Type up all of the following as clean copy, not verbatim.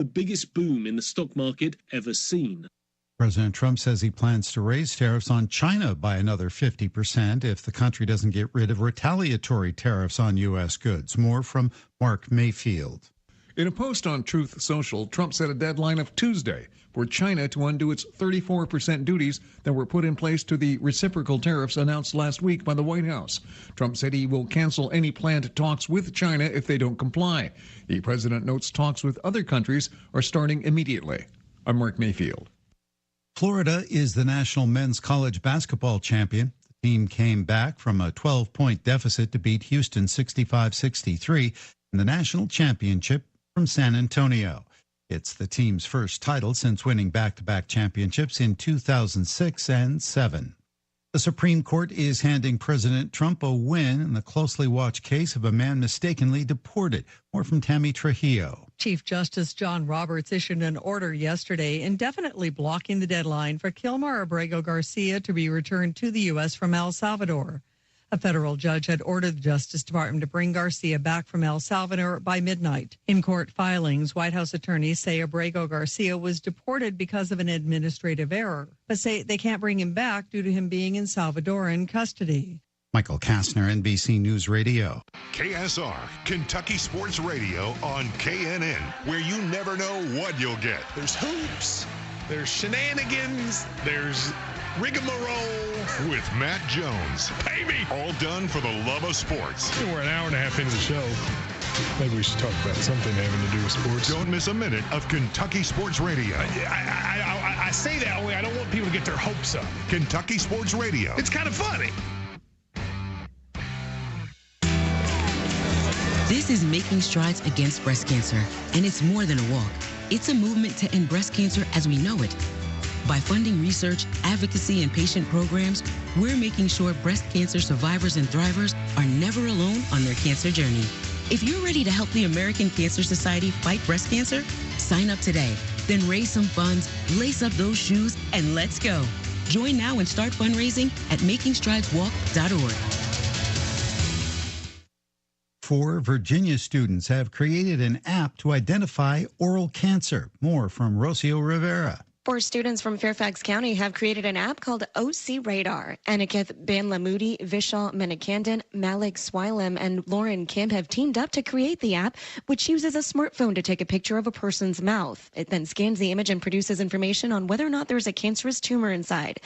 the biggest boom in the stock market ever seen. President Trump says he plans to raise tariffs on China by another 50% if the country doesn't get rid of retaliatory tariffs on U.S. goods. More from Mark Mayfield. In a post on Truth Social, Trump set a deadline of Tuesday for China to undo its 34% duties that were put in place to the reciprocal tariffs announced last week by the White House. Trump said he will cancel any planned talks with China if they don't comply. The president notes talks with other countries are starting immediately. I'm Mark Mayfield. Florida is the national men's college basketball champion. The team came back from a 12-point deficit to beat Houston 65-63 in the national championship from San Antonio. It's the team's first title since winning back-to-back championships in 2006 and 2007. The Supreme Court is handing President Trump a win in the closely watched case of a man mistakenly deported. More from Tammy Trujillo. Chief Justice John Roberts issued an order yesterday indefinitely blocking the deadline for Kilmar Abrego Garcia to be returned to the U.S. from El Salvador. A federal judge had ordered the Justice Department to bring Garcia back from El Salvador by midnight. In court filings, White House attorneys say Abrego Garcia was deported because of an administrative error, but say they can't bring him back due to him being in Salvadoran custody. Michael Kastner, NBC News Radio. KSR, Kentucky Sports Radio on KNN, where you never know what you'll get. There's hoops, there's shenanigans, there's rigmarole. With Matt Jones. Pay me. All done for the love of sports. We're an hour and a half into the show. Maybe we should talk about something having to do with sports. Don't miss a minute of Kentucky Sports Radio. I say that only I don't want people to get their hopes up. Kentucky Sports Radio. It's kind of funny. This is Making Strides Against Breast Cancer, and it's more than a walk. It's a movement to end breast cancer as we know it. By funding research, advocacy, and patient programs, we're making sure breast cancer survivors and thrivers are never alone on their cancer journey. If you're ready to help the American Cancer Society fight breast cancer, sign up today. Then raise some funds, lace up those shoes, and let's go. Join now and start fundraising at makingstrideswalk.org. 4 Virginia students have created an app to identify oral cancer. More from Rocio Rivera. 4 students from Fairfax County have created an app called OC Radar. Aniketh Banlamudi, Vishal Manikandan, Malik Swilam, and Lauren Kim have teamed up to create the app, which uses a smartphone to take a picture of a person's mouth. It then scans the image and produces information on whether or not there's a cancerous tumor inside.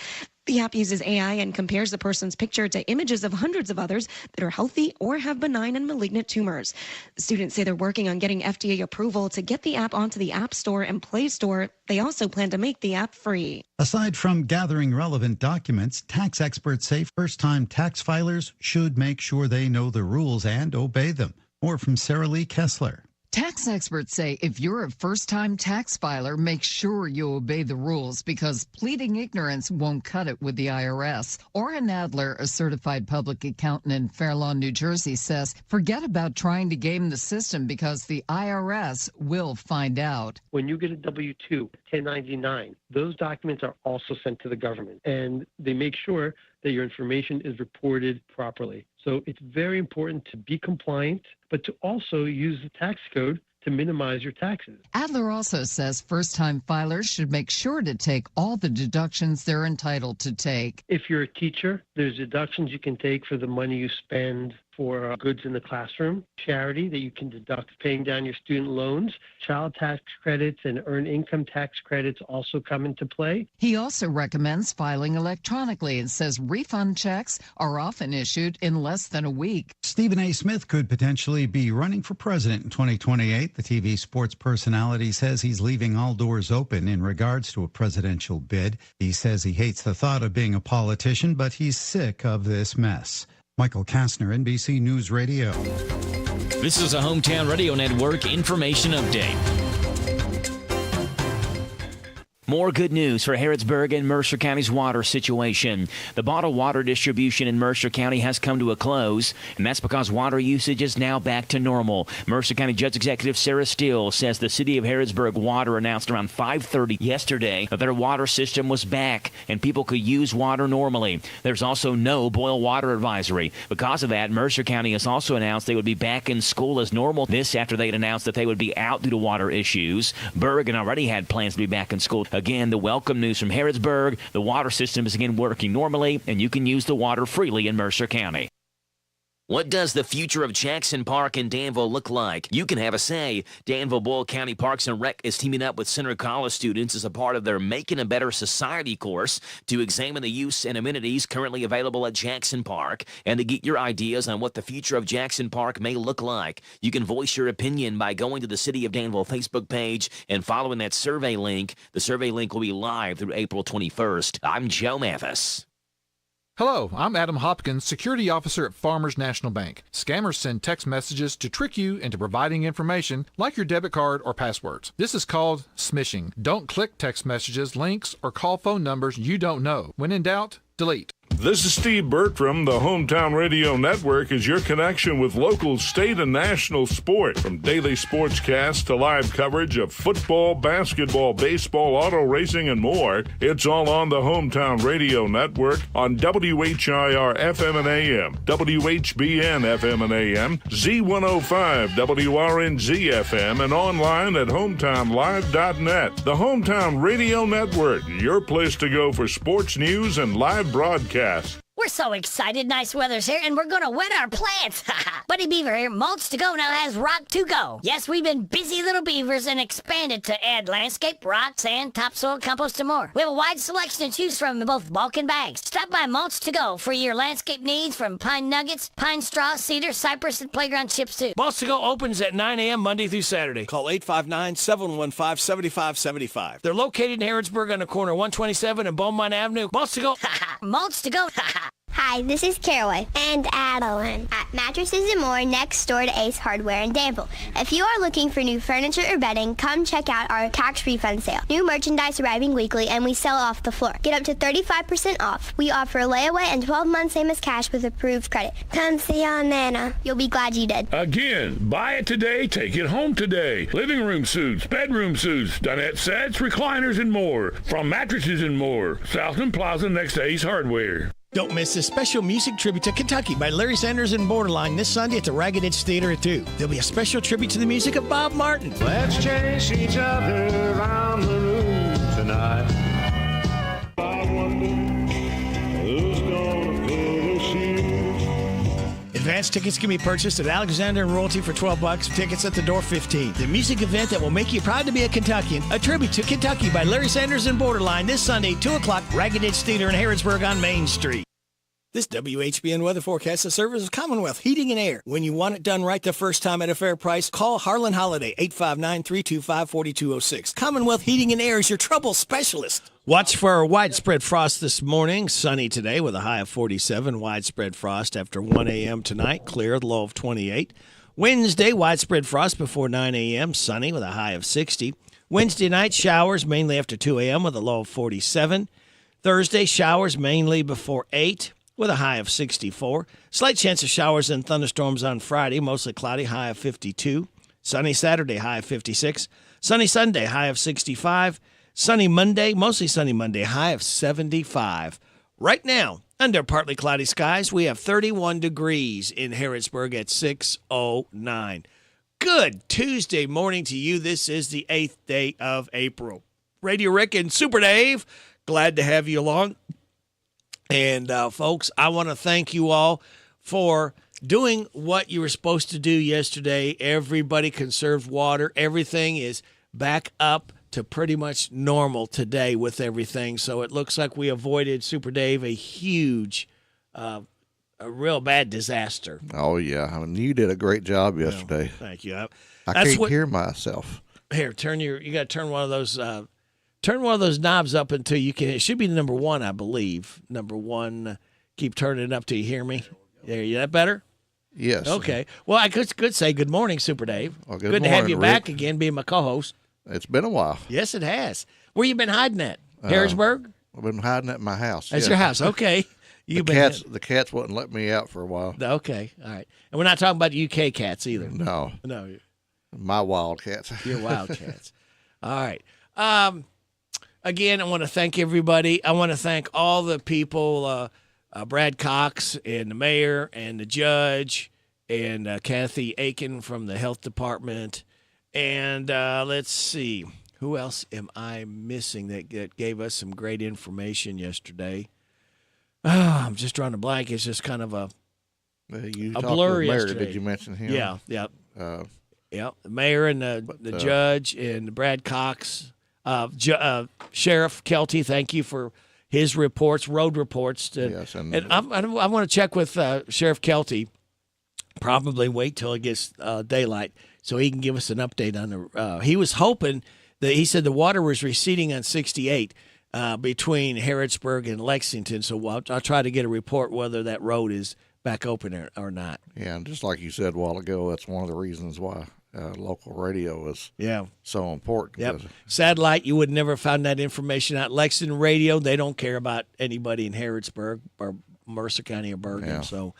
The app uses AI and compares the person's picture to images of hundreds of others that are healthy or have benign and malignant tumors. Students say they're working on getting FDA approval to get the app onto the App Store and Play Store. They also plan to make the app free. Aside from gathering relevant documents, tax experts say first-time tax filers should make sure they know the rules and obey them. More from Sarah Lee Kessler. Tax experts say if you're a first-time tax filer, make sure you obey the rules because pleading ignorance won't cut it with the IRS. Orrin Adler, a certified public accountant in Fair Lawn, New Jersey, says forget about trying to game the system because the IRS will find out. When you get a W-2, 1099, those documents are also sent to the government, and they make sure that your information is reported properly. So it's very important to be compliant, but to also use the tax code to minimize your taxes. Adler also says first-time filers should make sure to take all the deductions they're entitled to take. If you're a teacher, there's deductions you can take for the money you spend for goods in the classroom, charity that you can deduct paying down your student loans, child tax credits and earned income tax credits also come into play. He also recommends filing electronically and says refund checks are often issued in less than a week. Stephen A. Smith could potentially be running for president in 2028. The TV sports personality says he's leaving all doors open in regards to a presidential bid. He says he hates the thought of being a politician, but he's sick of this mess. Michael Kastner, NBC News Radio. This is a Hometown Radio Network information update. More good news for Harrodsburg and Mercer County's water situation. The bottled water distribution in Mercer County has come to a close, and that's because water usage is now back to normal. Mercer County Judge Executive Sarah Steele says the city of Harrodsburg Water announced around 5:30 yesterday that their water system was back and people could use water normally. There's also no boil water advisory. Because of that, Mercer County has also announced they would be back in school as normal. This after they had announced that they would be out due to water issues. Bergen already had plans to be back in school. Again, the welcome news from Harrodsburg. The water system is again working normally, and you can use the water freely in Mercer County. What does the future of Jackson Park in Danville look like? You can have a say. Danville-Boyle County Parks and Rec is teaming up with Center College students as a part of their Making a Better Society course to examine the use and amenities currently available at Jackson Park and to get your ideas on what the future of Jackson Park may look like. You can voice your opinion by going to the City of Danville Facebook page and following that survey link. The survey link will be live through April 21st. I'm Joe Mathis. Hello, I'm Adam Hopkins, security officer at Farmers National Bank. Scammers send text messages to trick you into providing information like your debit card or passwords. This is called smishing. Don't click text messages, links, or call phone numbers you don't know. When in doubt, delete. This is Steve Bertram. The Hometown Radio Network is your connection with local, state, and national sport. From daily sportscasts to live coverage of football, basketball, baseball, auto racing, and more, it's all on the Hometown Radio Network on WHIR FM and AM, WHBN FM and AM, Z105 WRNZ FM, and online at hometownlive.net. The Hometown Radio Network, your place to go for sports news and live broadcasts. We're so excited. Nice weather's here, and we're going to wet our plants. Buddy Beaver here. Mulch to Go now has rock to go. Yes, we've been busy little beavers and expanded to add landscape, rock, sand, topsoil, compost, and more. We have a wide selection to choose from in both bulk and bags. Stop by Mulch to Go for your landscape needs from pine nuggets, pine straw, cedar, cypress, and playground chips, too. Mulch to Go opens at 9 a.m. Monday through Saturday. Call 859-715-7575. They're located in Harrodsburg on the corner of 127 and Beaumont Avenue. Mulch to Go. Mulch to Go. Hi, this is Caraway and Adeline at Mattresses and More next door to Ace Hardware in Danville. If you are looking for new furniture or bedding, come check out our tax refund sale. New merchandise arriving weekly and we sell off the floor. Get up to 35% off. We offer layaway and 12 months same as cash with approved credit. Come see Aunt Nana. You'll be glad you did. Again, buy it today, take it home today. Living room suits, bedroom suits, dinette sets, recliners, and more. From Mattresses and More, Southland Plaza next to Ace Hardware. Don't miss this special music tribute to Kentucky by Larry Sanders and Borderline this Sunday at the Ragged Edge Theater at 2. There'll be a special tribute to the music of Bob Martin. Let's chase each other around the room tonight. I wonder who's gonna finish you. Advance tickets can be purchased at Alexander and Royalty for $12. Tickets at the door $15. The music event that will make you proud to be a Kentuckian. A tribute to Kentucky by Larry Sanders and Borderline this Sunday, 2 o'clock, Ragged Edge Theater in Harrodsburg on Main Street. This WHBN weather forecast is service of Commonwealth Heating and Air. When you want it done right the first time at a fair price, call Harlan Holiday, 859-325-4206. Commonwealth Heating and Air is your trouble specialist. Watch for widespread frost this morning. Sunny today with a high of 47. Widespread frost after 1 a.m. tonight. Clear, the low of 28. Wednesday, widespread frost before 9 a.m. Sunny with a high of 60. Wednesday night, showers mainly after 2 a.m. with a low of 47. Thursday, showers mainly before 8 with a high of 64. Slight chance of showers and thunderstorms on Friday, mostly cloudy, high of 52. Sunny Saturday, high of 56. Sunny Sunday, high of 65. Sunny Monday, mostly sunny Monday, high of 75. Right now, under partly cloudy skies, we have 31 degrees in Harrodsburg at 6:09. Good Tuesday morning to you. This is the 8th day of April. Radio Rick and Super Dave, glad to have you along. And, folks, I want to thank you all for doing what you were supposed to do yesterday. Everybody conserved water. Everything is back up to pretty much normal today with everything. So it looks like we avoided, Super Dave, a huge, a real bad disaster. Oh, yeah. I mean, you did a great job yesterday. Well, thank you. I can't hear myself. Here, you got to turn one of those knobs up until you can. It should be number 1, I believe. Number 1. Keep turning it up till you hear me. There, you that better? Yes. Okay. Well, I could say good morning, Super Dave. Well, good to have you Rick. back again, being my co-host. It's been a while. Yes, it has. Where you been hiding at? Harrisburg? I've been hiding at my house. That's your house. Okay. The cats wouldn't let me out for a while. Okay. All right. And we're not talking about UK cats either. No. No. My wildcats. Your wildcats. All right. Again, I want to thank everybody. I want to thank all the people, Brad Cox and the mayor and the judge and Kathy Aiken from the health department. And let's see. Who else am I missing that gave us some great information yesterday? I'm just drawing a blank. It's just kind of a blur yesterday. Did you mention him? Yeah. The mayor and the judge and Brad Cox. Sheriff Kelty, thank you for his reports, road reports. Yes, and I want to check with Sheriff Kelty. Probably wait till it gets daylight so he can give us an update on the. He was hoping that he said the water was receding on 68 between Harrodsburg and Lexington. So I'll try to get a report whether that road is back open or not. Yeah, and just like you said a while ago, that's one of the reasons why local radio is so important. Yep. Satellite, you would never find that information out. Lexington Radio, they don't care about anybody in Harrodsburg or Mercer County or Bergen. Yeah. So,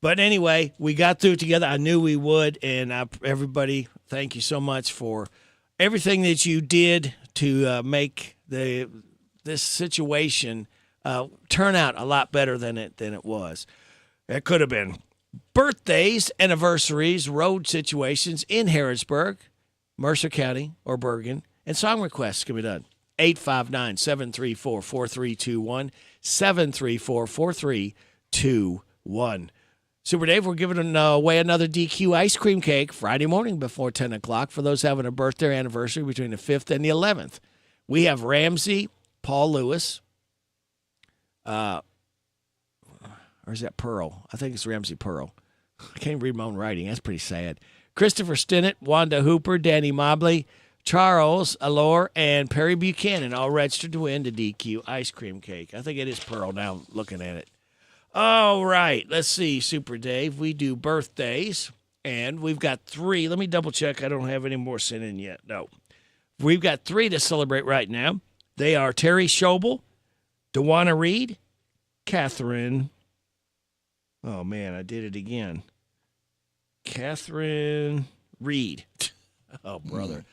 but anyway, we got through together. I knew we would, and everybody, thank you so much for everything that you did to make this situation turn out a lot better than it was. It could have been birthdays, anniversaries, road situations in Harrodsburg, Mercer County, or Bergen, and song requests can be done. 859-734-4321, 734-4321. Super Dave, we're giving away another DQ ice cream cake Friday morning before 10 o'clock for those having a birthday or anniversary between the 5th and the 11th. We have Ramsey, Paul Lewis, or is that Pearl? I think it's Ramsey Pearl. I can't read my own writing. That's pretty sad. Christopher Stinnett, Wanda Hooper, Danny Mobley, Charles Allure, and Perry Buchanan all registered to win the DQ ice cream cake. I think it is Pearl now looking at it. All right. Let's see, Super Dave. We do birthdays, and we've got 3. Let me double check. I don't have any more sent in yet. No. We've got 3 to celebrate right now. They are Terry Schobel, DeWanna Reed, Catherine. Oh, man, I did it again. Catherine Reed. Oh, brother.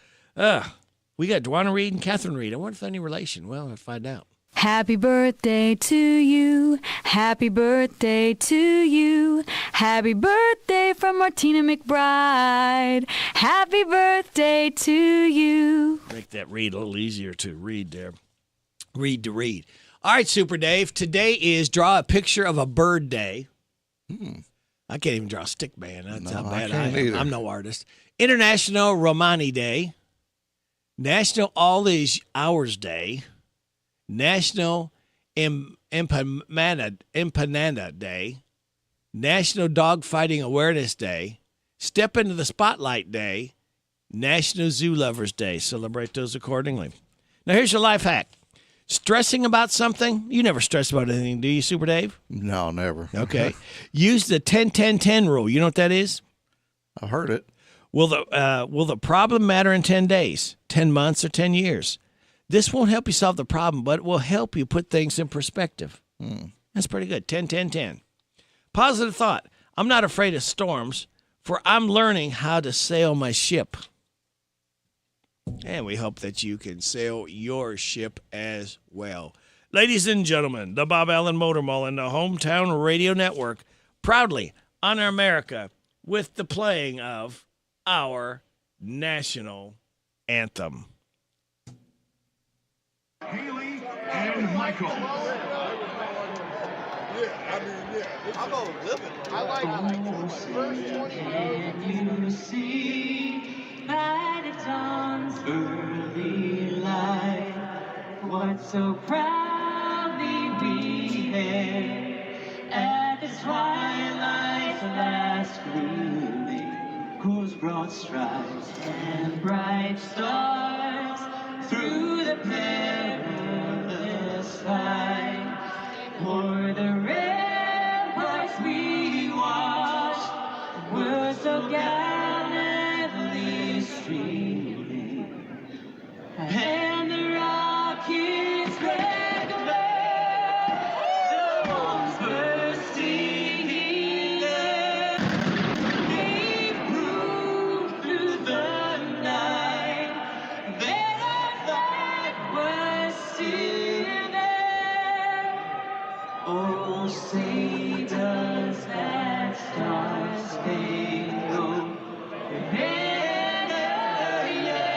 We got DeWanna Reed and Catherine Reed. I wonder if they're any relation. Well, I'll find out. Happy birthday to you. Happy birthday to you. Happy birthday from Martina McBride. Happy birthday to you. Make that read a little easier to read there. Read to read. All right, Super Dave. Today is Draw a Picture of a Bird Day. I can't even draw a stick man. That's how bad I am. I'm no artist. International Romani Day. National All These Hours Day. National Empanada Day. National Dogfighting Awareness Day. Step into the Spotlight Day. National Zoo Lovers Day. Celebrate those accordingly. Now, here's your life hack. Stressing about something? You never stress about anything, do you, Super Dave? No, never. Okay. Use the 10-10-10 rule. You know what that is? I heard it. Will the problem matter in 10 days, 10 months, or 10 years? This won't help you solve the problem, but it will help you put things in perspective. That's pretty good. 10-10-10. Positive thought. I'm not afraid of storms, for I'm learning how to sail my ship. And we hope that you can sail your ship as well. Ladies and gentlemen, the Bob Allen Motor Mall and the Hometown Radio Network proudly honor America with the playing of our national anthem. Haley and Michael. I'm gonna live it. I like Can you see that it dawns early light? What so proudly we hailed at the twilight's last gleaming, whose broad stripes and bright stars through the perilous fight, o'er the ramparts we watched, were so gallantly streaming, And the Rockies break away. The wolves bursting there. They've moved through the night. Then I thought was still there. Oh, say does that star-spangled banner yet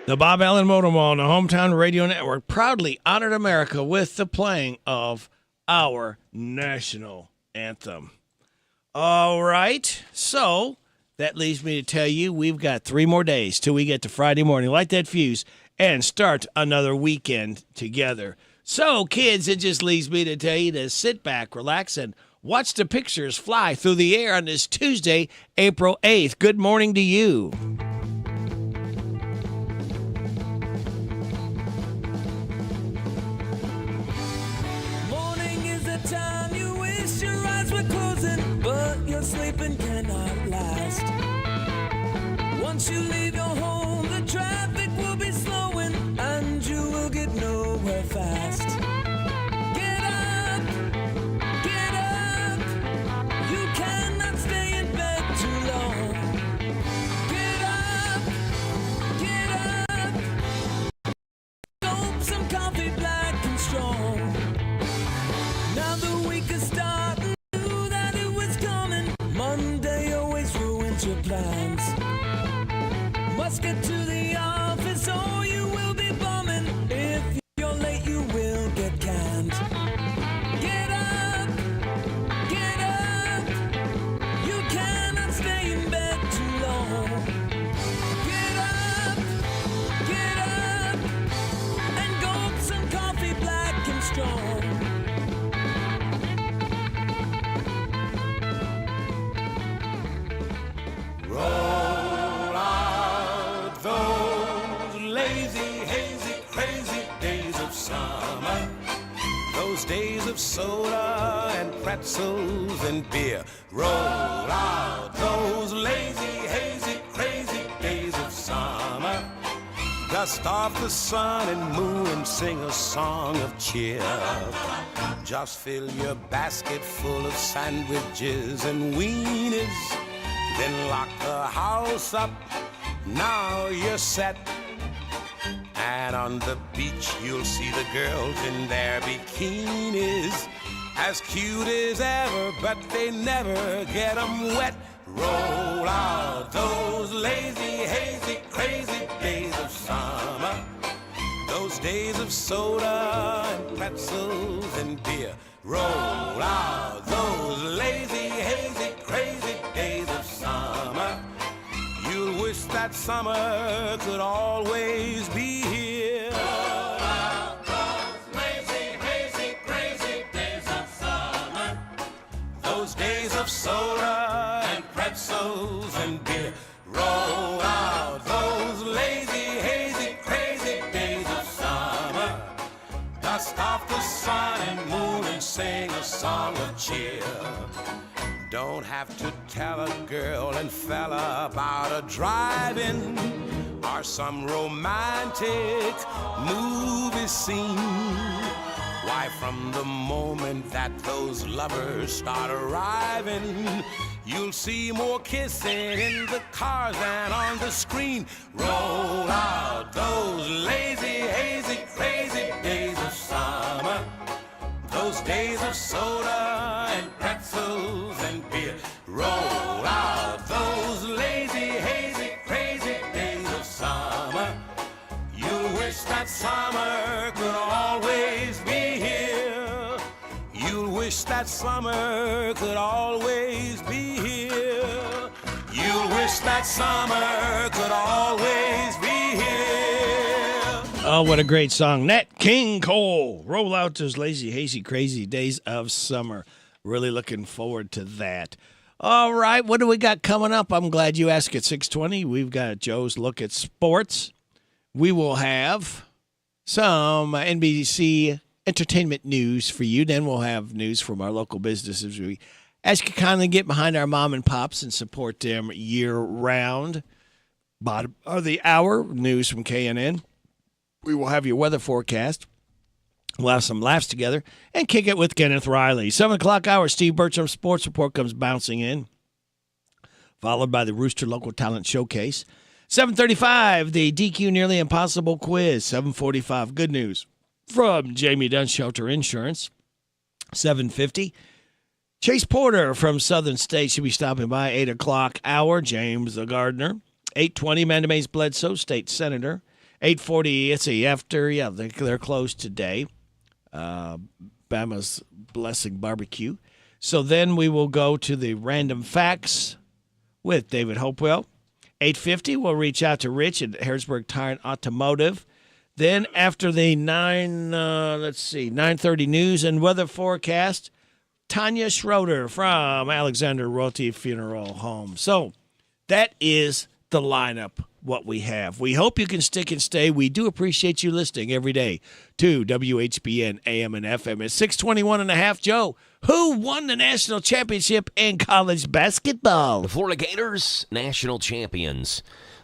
The Bob Allen Motor Mall and the Hometown Radio Network proudly honored America with the playing of our national anthem. All right, so that leaves me to tell you we've got 3 more days till we get to Friday morning. Light that fuse and start another weekend together. So, kids, it just leaves me to tell you to sit back, relax, and watch the pictures fly through the air on this Tuesday, April 8th. Good morning to you. Morning is the time you wish your eyes were closing, but your sleeping cannot last. Once you leave your home, the traffic will be slowing, and you will get nowhere fast. Get up, get up. You cannot stay in bed too long. Get up, get up. Soap some coffee black and strong. Now the week is starting, knew that it was coming. Monday always ruins your plans. Must get to the office or you will be bumming. If you're late, you will get canned. Get up, get up. You cannot stay in bed too long. Get up, and gulp some coffee black and strong. Roll out those lazy, hazy, crazy days of summer. Those days of soda and pretzels and beer. Roll out those lazy, hazy, crazy days of summer. Dust off the sun and moon and sing a song of cheer. Just fill your basket full of sandwiches and weenies. Then lock the house up, now you're set. And on the beach you'll see the girls in their bikinis. As cute as ever, but they never get 'em wet. Roll out those lazy, hazy, crazy days of summer. Those days of soda and pretzels and beer. Roll out those lazy, hazy, crazy days of summer. You'll wish that summer could always be here. Roll out those lazy, hazy, crazy days of summer. Those days of soda and pretzels and beer. Roll out those lazy, hazy, crazy days of summer. Dust off the sun and moon and sing a song of cheer. Don't have to tell a girl and fella about a drive-in or some romantic movie scene. Why, from the moment that those lovers start arriving, you'll see more kissing in the cars than on the screen. Roll out those lazy, hazy, crazy days of summer. Those days of soda and pretzels and beer. Roll out those lazy, hazy, crazy days of summer. You'll wish that summer could always be here. You'll wish that summer could always be here. You'll wish that summer could always be here. Oh, what a great song. Nat King Cole. Roll out those lazy, hazy, crazy days of summer. Really looking forward to that. All right, what do we got coming up? I'm glad you asked at 6:20. We've got Joe's Look at Sports. We will have some NBC entertainment news for you. Then we'll have news from our local businesses. We ask you kindly get behind our mom and pops and support them year-round. Bottom of the hour, news from KNN. We will have your weather forecast. We'll have some laughs together and kick it with Kenneth Riley. 7 o'clock hour, Steve Bertram's Sports Report comes bouncing in, followed by the Rooster Local Talent Showcase. 7:35, the DQ Nearly Impossible Quiz. 7:45, good news from Jamie Dunn Shelter Insurance. 7:50, Chase Porter from Southern States should be stopping by. 8 o'clock hour, James the Gardener. 8:20, Amanda Mays Bledsoe, State Senator. 8:40, they're closed today. Bama's Blessing Barbecue. So then we will go to the Random Facts with David Hopewell. 8:50, we'll reach out to Rich at Harrisburg Tire and Automotive. Then after the 9:30 news and weather forecast, Tanya Schroeder from Alexander Royalty Funeral Home. So that is the lineup, what we have. We hope you can stick and stay. We do appreciate you listening every day to WHBN AM and FM. At 6:21 and a half, Joe, who won the national championship in college basketball? The Florida Gators, national champions.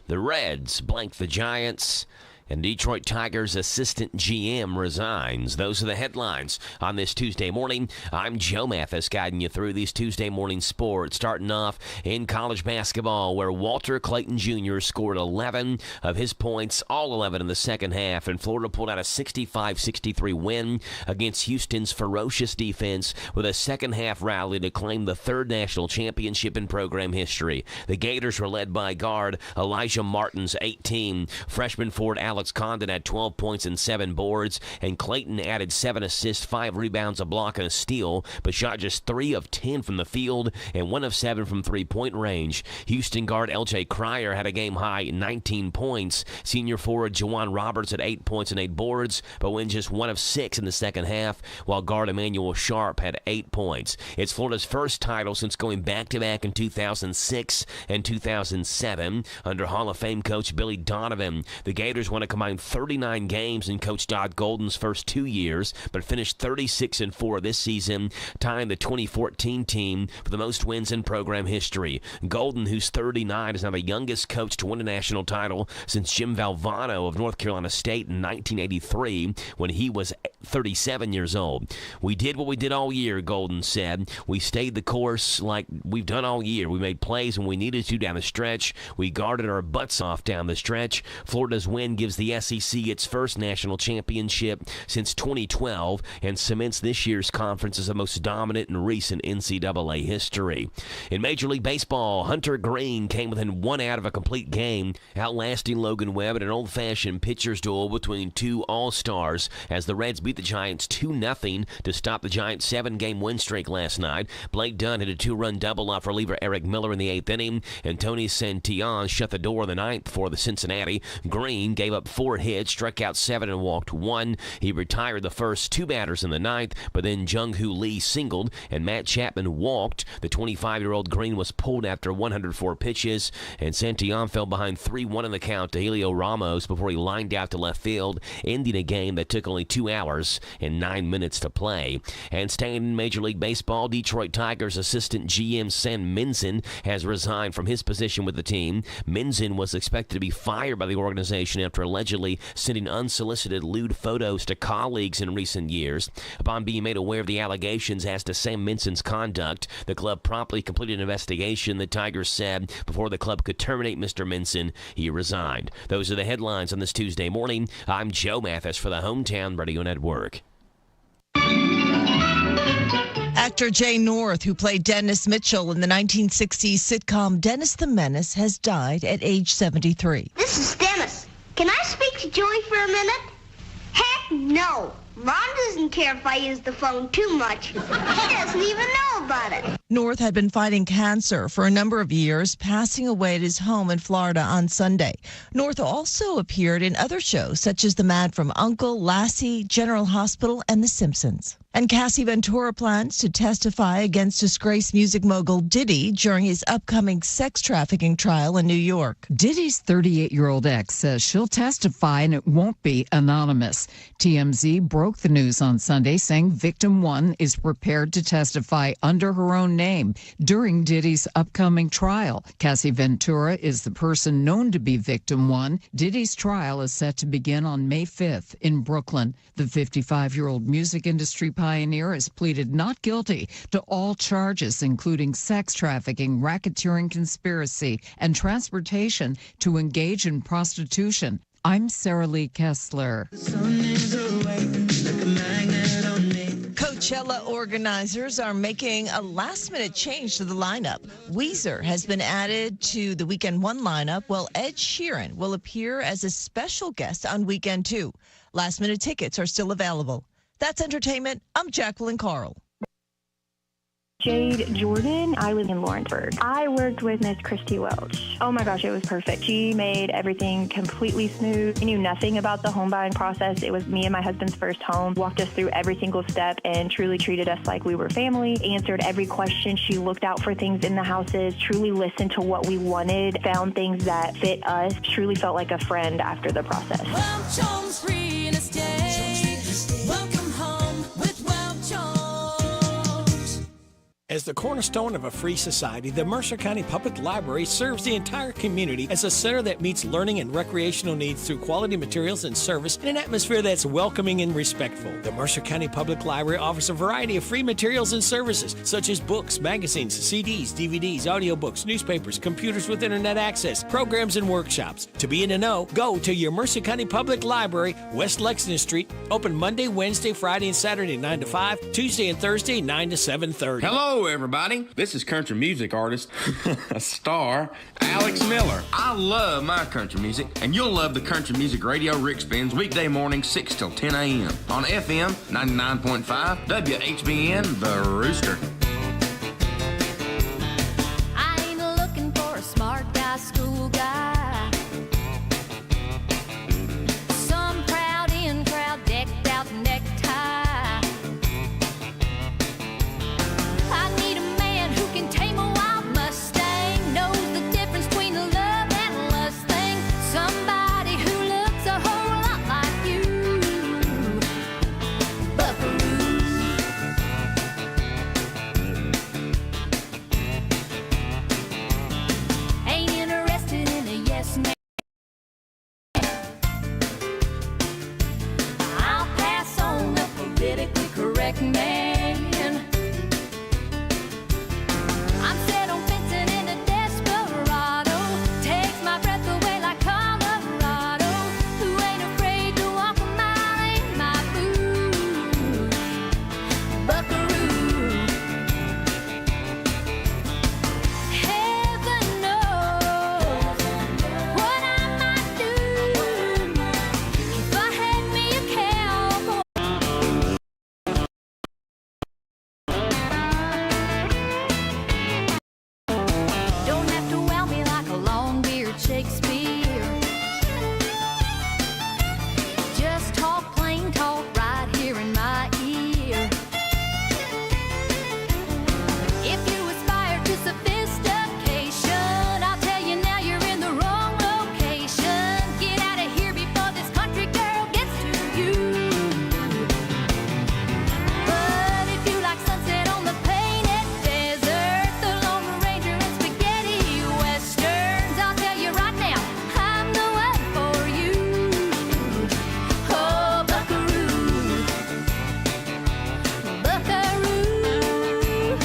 The Reds blanked the Giants. And Detroit Tigers assistant GM resigns. Those are the headlines on this Tuesday morning. I'm Joe Mathis guiding you through these Tuesday morning sports. Starting off in college basketball where Walter Clayton Jr. scored 11 of his points, all 11 in the second half. And Florida pulled out a 65-63 win against Houston's ferocious defense with a second half rally to claim the third national championship in program history. The Gators were led by guard Elijah Martin's 18. Freshman forward Alex Condon had 12 points and 7 boards, and Clayton added 7 assists, 5 rebounds, a block, and a steal, but shot just 3 of 10 from the field and 1 of 7 from three-point range. Houston guard L.J. Cryer had a game-high 19 points. Senior forward Jawan Roberts had 8 points and 8 boards, but went just 1 of 6 in the second half, while guard Emmanuel Sharp had 8 points. It's Florida's first title since going back-to-back in 2006 and 2007 under Hall of Fame coach Billy Donovan. The Gators won a combined 39 games in Coach Todd Golden's first 2 years, but finished 36-4 this season, tying the 2014 team for the most wins in program history. Golden, who's 39, is now the youngest coach to win a national title since Jim Valvano of North Carolina State in 1983 when he was 37 years old. We did what we did all year, Golden said. We stayed the course like we've done all year. We made plays when we needed to down the stretch. We guarded our butts off down the stretch. Florida's win gives the SEC its first national championship since 2012 and cements this year's conference as the most dominant in recent NCAA history. In Major League Baseball, Hunter Green came within 1 out of a complete game, outlasting Logan Webb in an old-fashioned pitcher's duel between two all-stars as the Reds beat the Giants 2-0 to stop the Giants' 7-game win streak last night. Blake Dunn hit a 2-run double off reliever Eric Miller in the 8th inning, and Tony Santillan shut the door in the 9th for the Cincinnati. Green gave up 4 hits, struck out 7 and walked 1. He retired the first 2 batters in the 9th, but then Jung-Hoo Lee singled and Matt Chapman walked. The 25-year-old Green was pulled after 104 pitches, and Santillan fell behind 3-1 in the count to Helio Ramos before he lined out to left field, ending a game that took only 2 hours and 9 minutes to play. And staying in Major League Baseball, Detroit Tigers assistant GM Sam Minson has resigned from his position with the team. Minson was expected to be fired by the organization after allegedly sending unsolicited lewd photos to colleagues in recent years. Upon being made aware of the allegations as to Sam Minson's conduct, the club promptly completed an investigation. The Tigers said before the club could terminate Mr. Minson, he resigned. Those are the headlines on this Tuesday morning. I'm Joe Mathis for the Hometown Radio Network. Actor Jay North, who played Dennis Mitchell in the 1960s sitcom Dennis the Menace, has died at age 73. This is Dennis. Can I speak to Joey for a minute? Heck no. Ron doesn't care if I use the phone too much. He doesn't even know about it. North had been fighting cancer for a number of years, passing away at his home in Florida on Sunday. North also appeared in other shows such as The Man from U.N.C.L.E., Lassie, General Hospital, and The Simpsons. And Cassie Ventura plans to testify against disgraced music mogul Diddy during his upcoming sex trafficking trial in New York. Diddy's 38-year-old ex says she'll testify and it won't be anonymous. TMZ broke the news on Sunday, saying Victim 1 is prepared to testify under her own name during Diddy's upcoming trial. Cassie Ventura is the person known to be Victim 1. Diddy's trial is set to begin on May 5th in Brooklyn. The 55-year-old music industry pioneer has pleaded not guilty to all charges, including sex trafficking, racketeering, conspiracy, and transportation to engage in prostitution. I'm Sarah Lee Kessler. Coachella organizers are making a last-minute change to the lineup. Weezer has been added to the Weekend 1 lineup, while Ed Sheeran will appear as a special guest on Weekend 2. Last-minute tickets are still available. That's entertainment. I'm Jacqueline Carl. Jade Jordan. I live in Lawrenceburg. I worked with Miss Christy Welch. Oh my gosh, it was perfect. She made everything completely smooth. We knew nothing about the home buying process. It was me and my husband's first home. Walked us through every single step and truly treated us like we were family. Answered every question. She looked out for things in the houses, truly listened to what we wanted, found things that fit us, truly felt like a friend after the process. As the cornerstone of a free society, the Mercer County Public Library serves the entire community as a center that meets learning and recreational needs through quality materials and service in an atmosphere that's welcoming and respectful. The Mercer County Public Library offers a variety of free materials and services, such as books, magazines, CDs, DVDs, audiobooks, newspapers, computers with internet access, programs, and workshops. To be in the know, go to your Mercer County Public Library, West Lexington Street, open Monday, Wednesday, Friday, and Saturday 9 to 5, Tuesday and Thursday 9 to 7:30. Hello, everybody. This is country music artist, star, Alex Miller. I love my country music, and you'll love the country music radio Rick spins weekday mornings 6 till 10 a.m. on FM 99.5 WHBN The Rooster. I ain't looking for a smart guy, school guy. Some proud in crowd, decked out necktie. I need a man who can tame a wild Mustang, knows the difference between the love and lust thing. Somebody who looks a whole lot like you, Buckaroo. Ain't interested in a yes man. I'll pass on the politically correct man. I'm set on fencing in a desperado. Takes my breath away like Colorado. Who ain't afraid to walk a mile in my boots, Buckaroo. Heaven knows what I might do if I had me a cowboy. Don't have to wow me like a long-beard Shakespeare. Just talk plain talk right here in my ear. If you aspire to sophistication, I'll tell you now you're in the wrong location. Get out of here before this country girl gets to you. But if you like sunset on the painted desert, the Lone Ranger and spaghetti westerns, I'll tell you right now, I'm the one for you. Oh, Buckaroo, Buckaroo,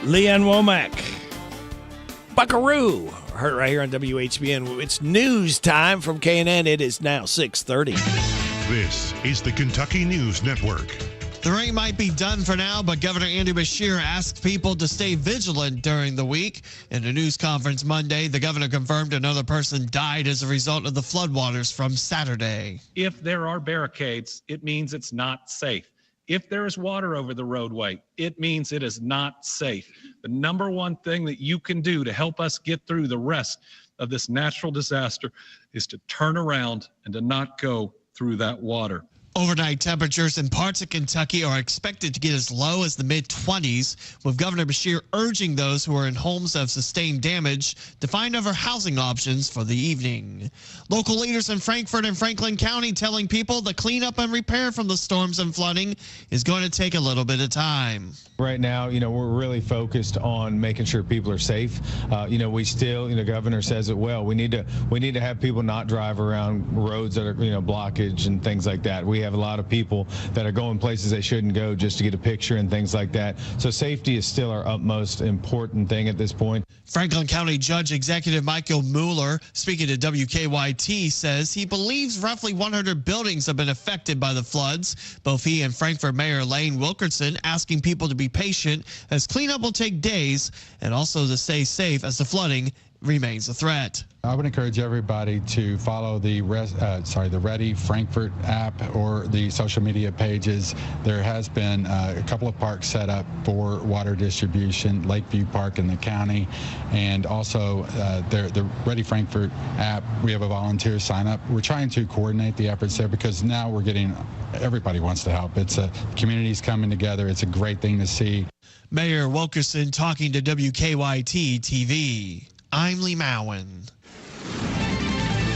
Leanne Womack. Buckaroo, Heard right here on WHBN. It's news time from KNN. It is now 6:30. This is the Kentucky News Network. The rain might be done for now, but Governor Andy Beshear asked people to stay vigilant during the week. In a news conference Monday, the governor confirmed another person died as a result of the floodwaters from Saturday. If there are barricades, it means it's not safe. If there is water over the roadway, it means it is not safe. The number one thing that you can do to help us get through the rest of this natural disaster is to turn around and to not go through that water. Overnight temperatures in parts of Kentucky are expected to get as low as the mid-20s, with Governor Beshear urging those who are in homes that have sustained damage to find other housing options for the evening. Local leaders in Frankfort and Franklin County telling people the cleanup and repair from the storms and flooding is going to take a little bit of time. Right now, we're really focused on making sure people are safe. We still, governor says it well. We need to have people not drive around roads that are, blockage and things like that. We have a lot of people that are going places they shouldn't go just to get a picture and things like that. So safety is still our utmost important thing at this point. Franklin County Judge Executive Michael Mueller, speaking to WKYT, says he believes roughly 100 buildings have been affected by the floods. Both he and Frankfort Mayor Lane Wilkerson asking people to be patient as cleanup will take days and also to stay safe as the flooding remains a threat. I would encourage everybody to follow the Ready Frankfort app or the social media pages. There has been a couple of parks set up for water distribution, Lakeview Park in the county, and also the Ready Frankfort app. We have a volunteer sign up. We're trying to coordinate the efforts there because now everybody wants to help. It's communities coming together. It's a great thing to see. Mayor Wilkerson talking to WKYT TV. I'm Lee Mowen.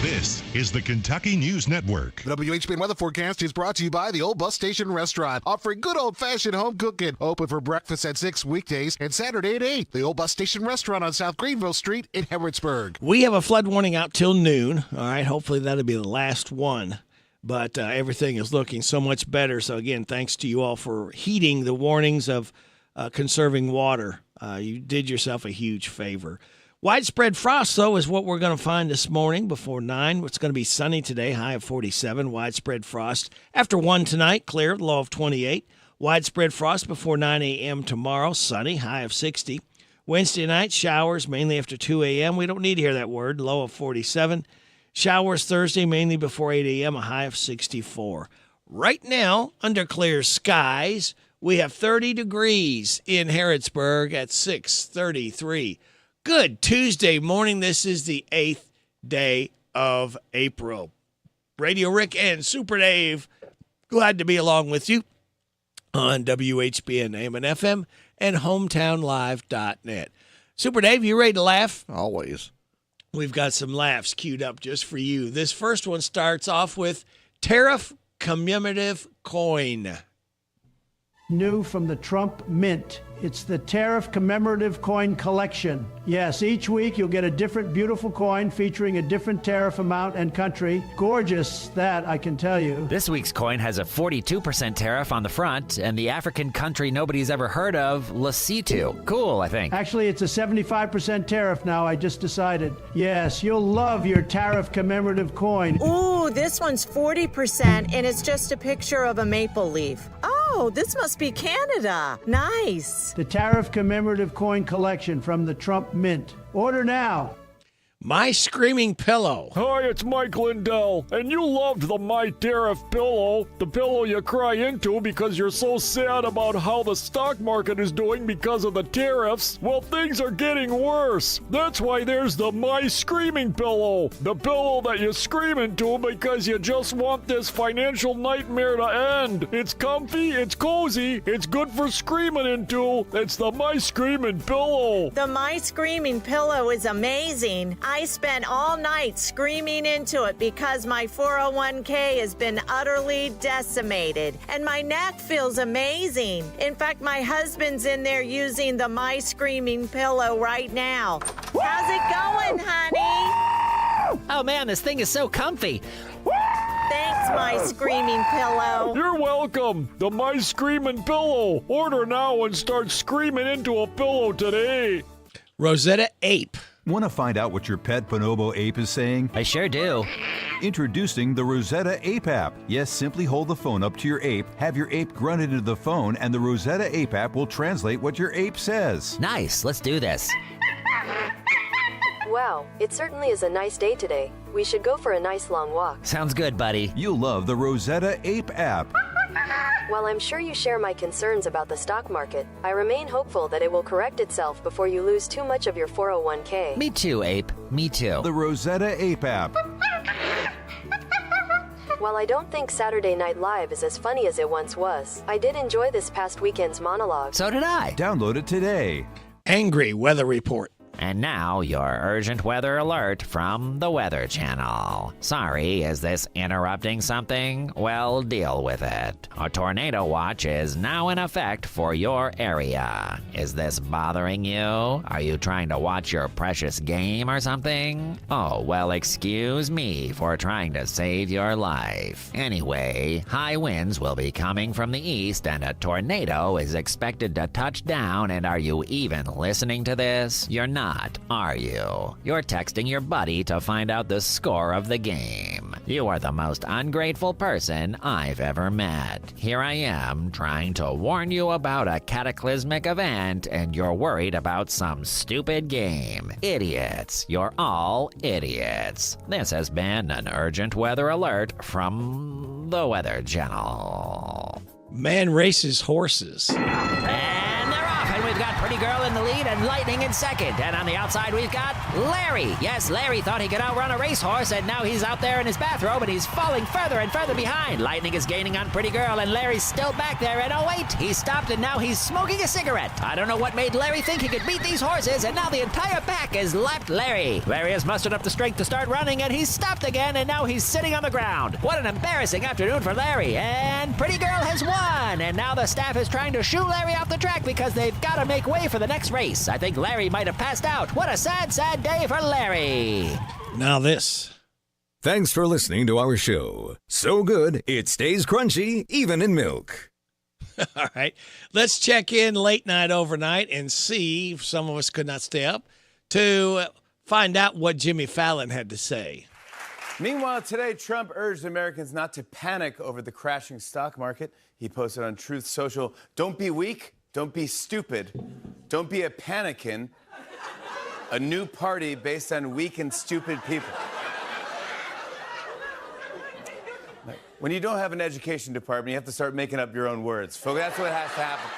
This is the Kentucky News Network. The WHBN weather forecast is brought to you by the Old Bus Station Restaurant, offering good old-fashioned home cooking. Open for breakfast at 6 weekdays and Saturday at 8. The Old Bus Station Restaurant on South Greenville Street in Harrodsburg. We have a flood warning out till noon. All right, hopefully that'll be the last one. But everything is looking so much better. So, again, thanks to you all for heeding the warnings of conserving water. You did yourself a huge favor. Widespread frost, though, is what we're going to find this morning before 9. It's going to be sunny today, high of 47. Widespread frost. After 1 tonight, clear, low of 28. Widespread frost before 9 a.m. tomorrow, sunny, high of 60. Wednesday night, showers, mainly after 2 a.m. We don't need to hear that word, low of 47. Showers Thursday, mainly before 8 a.m., a high of 64. Right now, under clear skies, we have 30 degrees in Harrodsburg at 6:33. Good Tuesday morning. This is the 8th day of April. Radio Rick and Super Dave, glad to be along with you on WHBN AM and FM and hometownlive.net. Super Dave, you ready to laugh? Always. We've got some laughs queued up just for you. This first one starts off with tariff commemorative coin. New from the Trump Mint. It's the Tariff Commemorative Coin Collection. Yes, each week you'll get a different beautiful coin featuring a different tariff amount and country. Gorgeous, that I can tell you. This week's coin has a 42% tariff on the front and the African country nobody's ever heard of, Lesotho. Cool, I think. Actually, it's a 75% tariff now, I just decided. Yes, you'll love your Tariff Commemorative Coin. Ooh, this one's 40% and it's just a picture of a maple leaf. Oh, this must be Canada. Nice. The Tariff Commemorative Coin Collection from the Trump Mint. Order now. My Screaming Pillow. Hi, it's Mike Lindell, and you loved the My Tariff pillow, the pillow you cry into because you're so sad about how the stock market is doing because of the tariffs. Well, things are getting worse. That's why there's the My Screaming Pillow, the pillow that you scream into because you just want this financial nightmare to end. It's comfy, it's cozy, it's good for screaming into. It's the My Screaming Pillow. The My Screaming Pillow is amazing. I spent all night screaming into it because my 401k has been utterly decimated and my neck feels amazing. In fact, my husband's in there using the My Screaming Pillow right now. How's it going, honey? Oh man, this thing is so comfy. Thanks, My Screaming Pillow. You're welcome. The My Screaming Pillow. Order now and start screaming into a pillow today. Rosetta Ape Want to find out what your pet bonobo ape is saying? I sure do. Introducing the Rosetta Ape app. Yes, simply hold the phone up to your ape, have your ape grunt into the phone, and the Rosetta Ape app will translate what your ape says. Nice, let's do this. Wow, it certainly is a nice day today. We should go for a nice long walk. Sounds good, buddy. You'll love the Rosetta Ape app. While I'm sure you share my concerns about the stock market, I remain hopeful that it will correct itself before you lose too much of your 401k. Me too, Ape. Me too. The Rosetta Ape app. While I don't think Saturday Night Live is as funny as it once was, I did enjoy this past weekend's monologue. So did I. Download it today. Angry weather report. And now your urgent weather alert from the Weather Channel. Sorry, is this interrupting something? Well, deal with it. A tornado watch is now in effect for your area. Is this bothering you? Are you trying to watch your precious game or something? Oh, well, excuse me for trying to save your life. Anyway, high winds will be coming from the east and a tornado is expected to touch down. And are you even listening to this? You're not, are you? You're texting your buddy to find out the score of the game. You are the most ungrateful person I've ever met. Here I am trying to warn you about a cataclysmic event and you're worried about some stupid game. Idiots. You're all idiots. This has been an urgent weather alert from the Weather Channel. Man races horses. And they're off, and we've got Pretty Girl in the lead and Lightning in second. And on the outside, we've got Larry. Yes, Larry thought he could outrun a racehorse, and now he's out there in his bathrobe, and he's falling further and further behind. Lightning is gaining on Pretty Girl, and Larry's still back there. And oh, wait, he stopped, and now he's smoking a cigarette. I don't know what made Larry think he could beat these horses, and now the entire pack has left Larry. Larry has mustered up the strength to start running, and he's stopped again, and now he's sitting on the ground. What an embarrassing afternoon for Larry. And Pretty Girl has won, and now the staff is trying to shoo Larry off the track because they've got to make way for the next race. I think Larry might have passed out. What a sad, sad day for Larry. Now this. Thanks for listening to our show. So good, it stays crunchy, even in milk. All right. Let's check in late night, overnight, and see if some of us could not stay up to find out what Jimmy Fallon had to say. Meanwhile, today, Trump urged Americans not to panic over the crashing stock market. He posted on Truth Social, "Don't be weak, don't be stupid, don't be a panickin', a new party based on weak and stupid people." When you don't have an education department, you have to start making up your own words. Folks, that's what has to happen.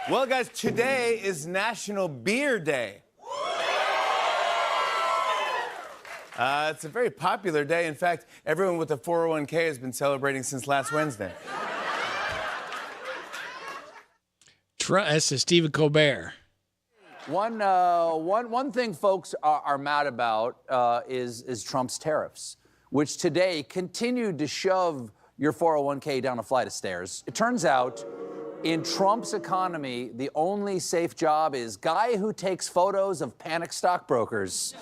Well, guys, today is National Beer Day. It's a very popular day. In fact, everyone with a 401k has been celebrating since last Wednesday. This is Stephen Colbert. One thing folks are mad about is Trump's tariffs, which today continued to shove your 401k down a flight of stairs. It turns out, in Trump's economy, the only safe job is guy who takes photos of panicked stockbrokers.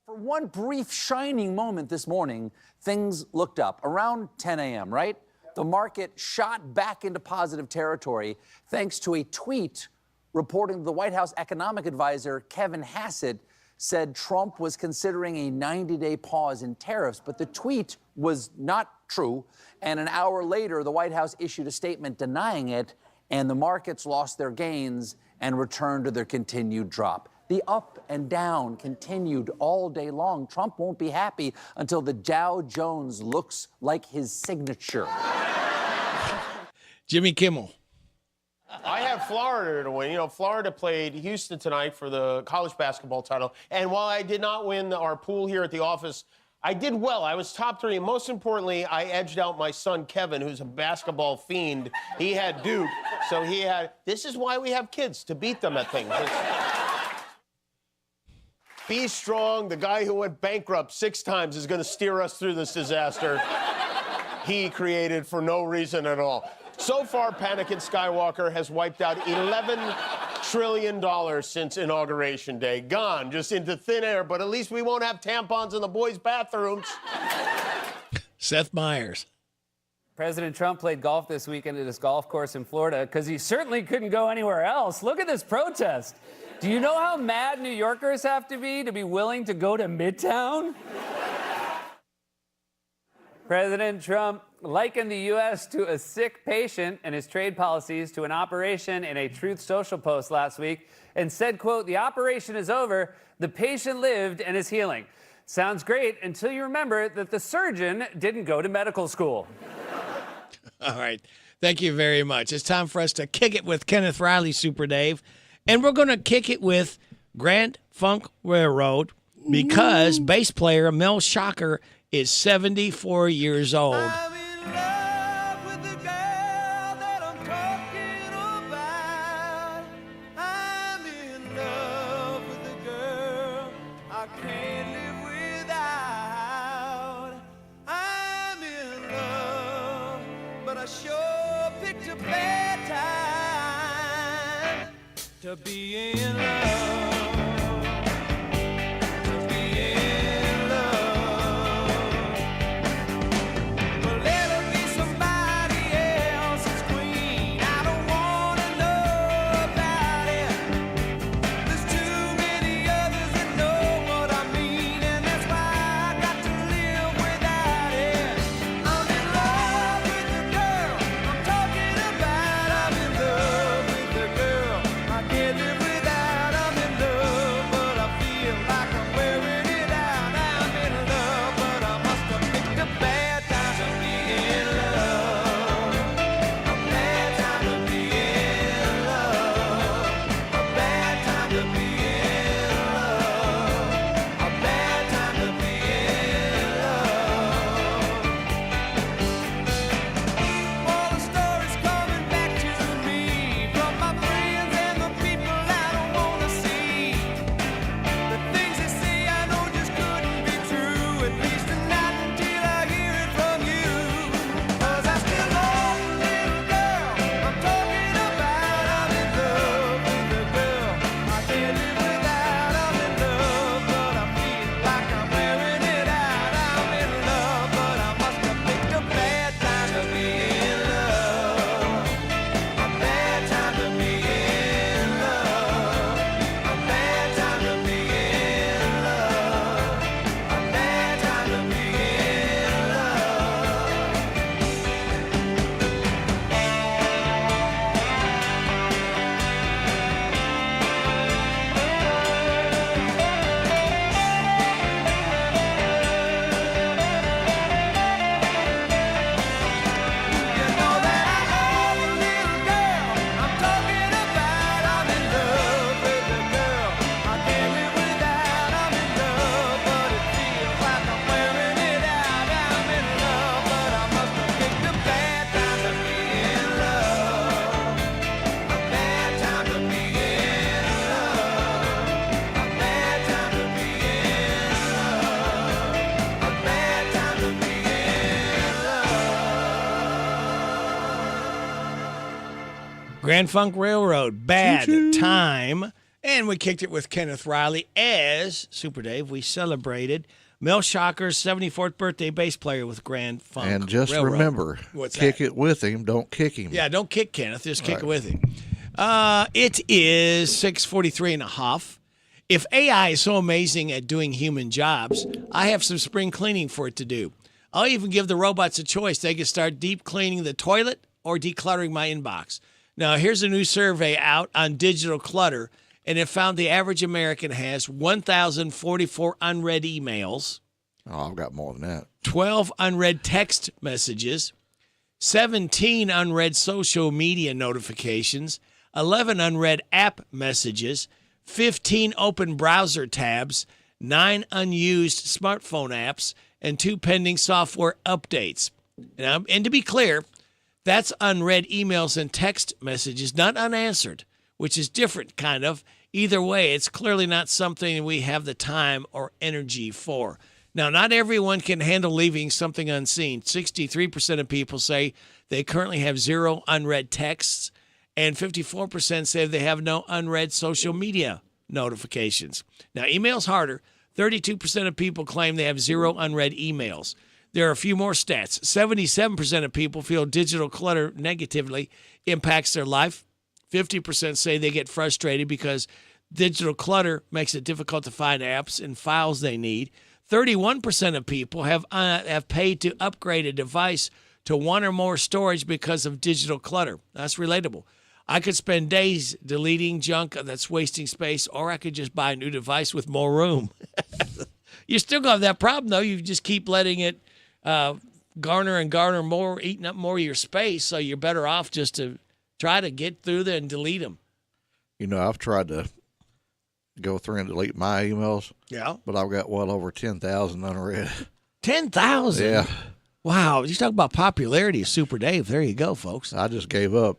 For one brief shining moment this morning, things looked up. Around 10 a.m., right? The market shot back into positive territory thanks to a tweet reporting the White House economic advisor, Kevin Hassett, said Trump was considering a 90-day pause in tariffs, but the tweet was not true. And an hour later, the White House issued a statement denying it, and the markets lost their gains and returned to their continued drop. The up and down continued all day long. Trump won't be happy until the Dow Jones looks like his signature. Jimmy Kimmel. I have Florida to win. You know, Florida played Houston tonight for the college basketball title. And while I did not win our pool here at the office, I did well. I was top 3. And most importantly, I edged out my son, Kevin, who's a basketball fiend. He had Duke. So he had... This is why we have kids, to beat them at things. Be strong. The guy who went bankrupt 6 times is going to steer us through this disaster he created for no reason at all. So far, Panicking Skywalker has wiped out $11 trillion since Inauguration Day. Gone, just into thin air, but at least we won't have tampons in the boys' bathrooms. Seth Meyers. President Trump played golf this weekend at his golf course in Florida because he certainly couldn't go anywhere else. Look at this protest. Do you know how mad New Yorkers have to be willing to go to Midtown? President Trump likened the U.S. to a sick patient and his trade policies to an operation in a Truth Social post last week and said, quote, "The operation is over. The patient lived and is healing." Sounds great until you remember that the surgeon didn't go to medical school. All right. Thank you very much. It's time for us to kick it with Kenneth Riley, Super Dave. And we're going to kick it with Grand Funk Railroad because bass player Mel Shocker is 74 years old. I sure picked a bad time to be in love. To be in love. Well, let her be somebody else's queen. I don't wanna know about it. There's too many others that know what I mean, and that's why I got to live without it. I'm in love with the girl I'm talking about. I'm in love with the girl I can't live without. I'm in love, but I feel like I'm wearing it out. I'm in love, but I must have picked a bad time to be in love. A bad time to be in love. A bad time to be in love. A bad time to be in love. All the stories coming back to me from my friends and the people I don't wanna see. The things they say I know just couldn't be true, at least not until I hear it from you. 'Cause I still love the little girl I'm talking about. I'm in love with the girl I can't live without. I'm in love, but I feel like I'm wearing it out. I'm in love, but I must have picked a bad time to be in love. A bad time to be in love. A bad time to be in love. A bad time to be in I'm talking about. I'm in love with the girl I can't live without. I'm in love, but it feels like I'm wearing it out. I'm in love, but I must have picked a bad time to be in love. A bad time to be in love. A bad time to be in love. A bad time to be in love. Grand Funk Railroad, Bad Time. And we kicked it with Kenneth Riley as, Super Dave, we celebrated Mel Shocker's 74th birthday, bass player with Grand Funk And just Railroad. remember, What's kick that? it with him, don't kick him. Yeah, don't kick Kenneth, just kick Right. it with him. It is 6:43 and a half. If AI is so amazing at doing human jobs, I have some spring cleaning for it to do. I'll even give the robots a choice. They can start deep cleaning the toilet or decluttering my inbox. Now, here's a new survey out on digital clutter, and it found the average American has 1,044 unread emails, Oh, I've got more than that. 12 unread text messages, 17 unread social media notifications, 11 unread app messages, 15 open browser tabs, 9 unused smartphone apps, and 2 pending software updates. And to be clear, that's unread emails and text messages, not unanswered, which is different, kind of. Either way, it's clearly not something we have the time or energy for. Now, not everyone can handle leaving something unseen. 63% of people say they currently have 0 unread texts, and 54% say they have no unread social media notifications. Now, email's harder. 32% of people claim they have 0 unread emails. There are a few more stats. 77% of people feel digital clutter negatively impacts their life. 50% say they get frustrated because digital clutter makes it difficult to find apps and files they need. 31% of people have paid to upgrade a device to one or more storage because of digital clutter. That's relatable. I could spend days deleting junk that's wasting space, or I could just buy a new device with more room. You still have that problem, though. You just keep letting it garner and garner more, eating up more of your space, so you're better off just to try to get through there and delete them. You know, I've tried to go through and delete my emails. Yeah. But I've got well over 10,000 unread. 10,000? Yeah. Wow. You talk about popularity of Super Dave. There you go, folks. I just gave up.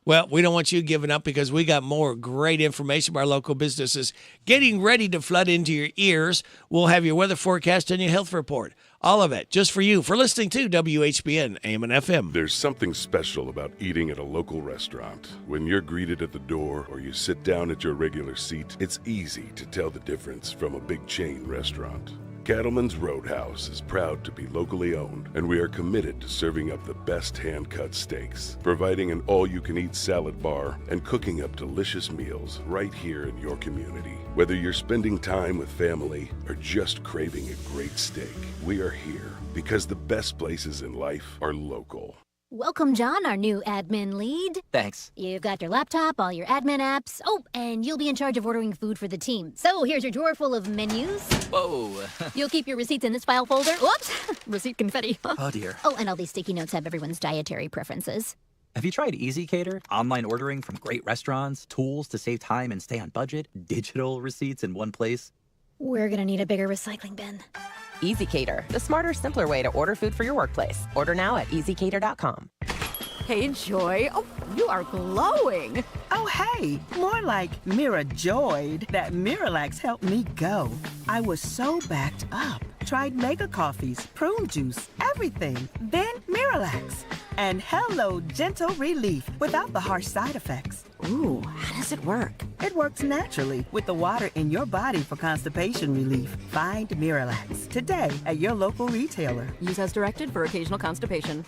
Well, we don't want you giving up because we got more great information about our local businesses getting ready to flood into your ears. We'll have your weather forecast and your health report. All of it just for you, for listening to WHBN AM and FM. There's something special about eating at a local restaurant. When you're greeted at the door or you sit down at your regular seat, it's easy to tell the difference from a big chain restaurant. Cattleman's Roadhouse is proud to be locally owned, and we are committed to serving up the best hand-cut steaks, providing an all-you-can-eat salad bar, and cooking up delicious meals right here in your community. Whether you're spending time with family or just craving a great steak, we are here because the best places in life are local. Welcome, John, our new admin lead. Thanks. You've got your laptop, all your admin apps. Oh, and you'll be in charge of ordering food for the team. So here's your drawer full of menus. Whoa. You'll keep your receipts in this file folder. Whoops! Receipt confetti. Oh, dear. Oh, and all these sticky notes have everyone's dietary preferences. Have you tried Easy Cater? Online ordering from great restaurants, tools to save time and stay on budget, digital receipts in one place. We're gonna need a bigger recycling bin. Easy Cater, the smarter, simpler way to order food for your workplace. Order now at easycater.com. Hey, Joy. Oh, you are glowing. Oh, hey, more like Mira Joyed. That Miralax helped me go. I was so backed up. Tried mega coffees, prune juice, everything. Then Miralax. And hello, gentle relief without the harsh side effects. Ooh, how does it work? It works naturally with the water in your body for constipation relief. Find Miralax today at your local retailer. Use as directed for occasional constipation.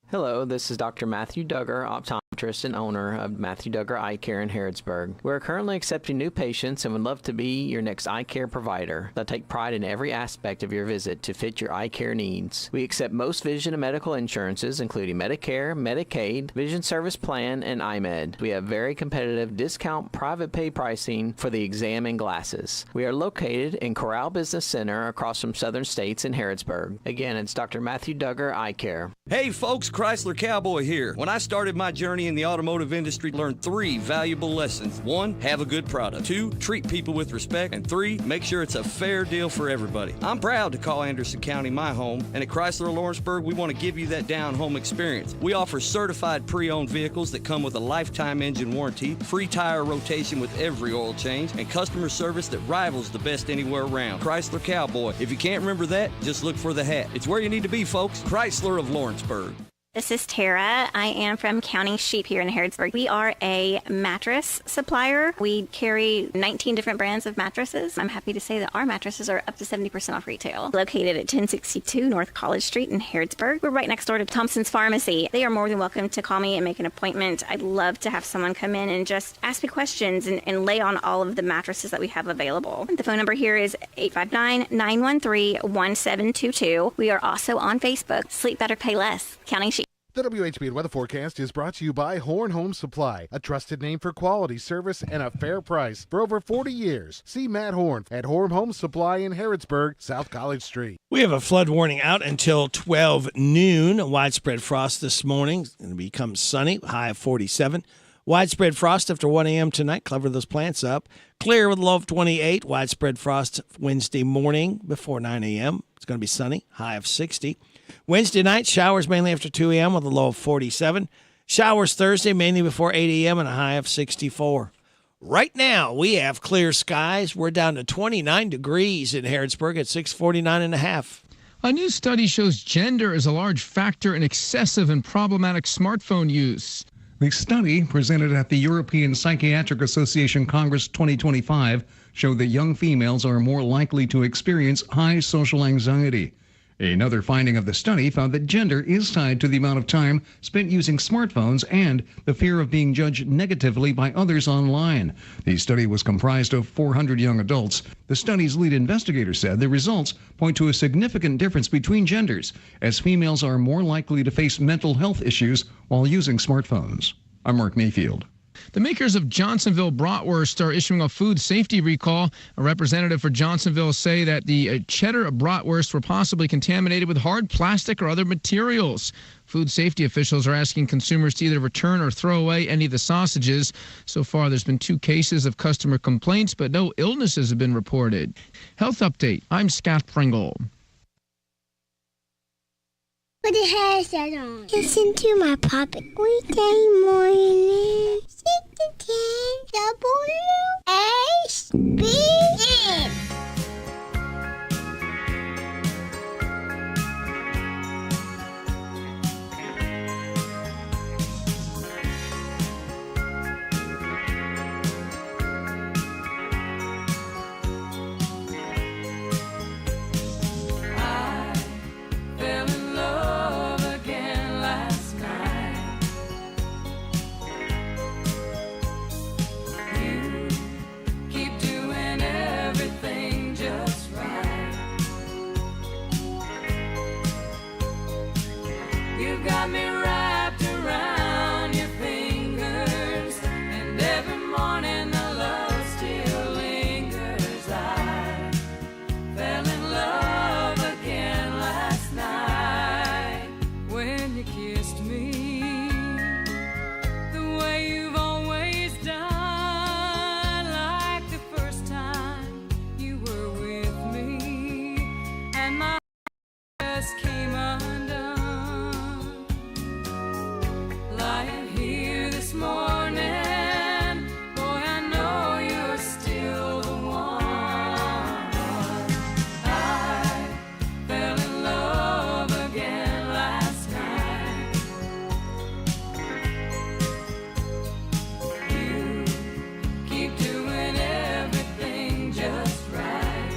Hello, this is Dr. Matthew Duggar, optometrist and owner of Matthew Duggar Eye Care in Harrodsburg. We're currently accepting new patients and would love to be your next eye care provider. They'll take pride in every aspect of your visit to fit your eye care needs. We accept most vision and medical insurances, including Medicare, Medicaid, Vision Service Plan, and iMed. We have very competitive discount private pay pricing for the exam and glasses. We are located in Corral Business Center across from Southern States in Harrodsburg. Again, it's Dr. Matthew Duggar Eye Care. Hey folks, Chrysler Cowboy here. When I started my journey in the automotive industry, I learned 3 valuable lessons. 1, have a good product. 2, treat people with respect. And 3, make sure it's a fair deal for everybody. I'm proud to call Anderson County my home, and at Chrysler Lawrenceburg, we want to give you that down-home experience. We offer certified pre-owned vehicles that come with a lifetime engine warranty, free tire rotation with every oil change, and customer service that rivals the best anywhere around. Chrysler Cowboy. If you can't remember that, just look for the hat. It's where you need to be, folks. Chrysler of Lawrenceburg. This is Tara. I am from County Sheep here in Harrodsburg. We are a mattress supplier. We carry 19 different brands of mattresses. I'm happy to say that our mattresses are up to 70% off retail. Located at 1062 North College Street in Harrodsburg. We're right next door to Thompson's Pharmacy. They are more than welcome to call me and make an appointment. I'd love to have someone come in and just ask me questions and lay on all of the mattresses that we have available. The phone number here is 859-913-1722. We are also on Facebook. Sleep Better, Pay Less. County Sheep. The WHBN weather forecast is brought to you by Horn Home Supply, a trusted name for quality service and a fair price for over 40 years. See Matt Horn at Horn Home Supply in Harrodsburg, South College Street. We have a flood warning out until 12 noon. Widespread frost this morning. It's going to become sunny, high of 47. Widespread frost after 1 a.m. tonight. Cover those plants up. Clear with a low of 28. Widespread frost Wednesday morning before 9 a.m. It's going to be sunny, high of 60. Wednesday night, showers mainly after 2 a.m. with a low of 47. Showers Thursday mainly before 8 a.m. and a high of 64. Right now, we have clear skies. We're down to 29 degrees in Harrodsburg at 649.5. A new study shows gender is a large factor in excessive and problematic smartphone use. The study, presented at the European Psychiatric Association Congress 2025, showed that young females are more likely to experience high social anxiety. Another finding of the study found that gender is tied to the amount of time spent using smartphones and the fear of being judged negatively by others online. The study was comprised of 400 young adults. The study's lead investigator said the results point to a significant difference between genders, as females are more likely to face mental health issues while using smartphones. I'm Mark Mayfield. The makers of Johnsonville bratwurst are issuing a food safety recall. A representative for Johnsonville say that the cheddar bratwurst were possibly contaminated with hard plastic or other materials. Food safety officials are asking consumers to either return or throw away any of the sausages. So far, there's been 2 cases of customer complaints, but no illnesses have been reported. Health Update, I'm Scott Pringle. Put the headset on. Listen to my puppet weekday morning. 6 to 10 WHBN. Got me wrapped around your fingers, and every morning the love still lingers. I fell in love again last night when you kissed me, the way you've always done, like the first time you were with me, and my heart just came undone. Lying here this morning, boy, I know you're still the one. I fell in love again last night. You keep doing everything just right.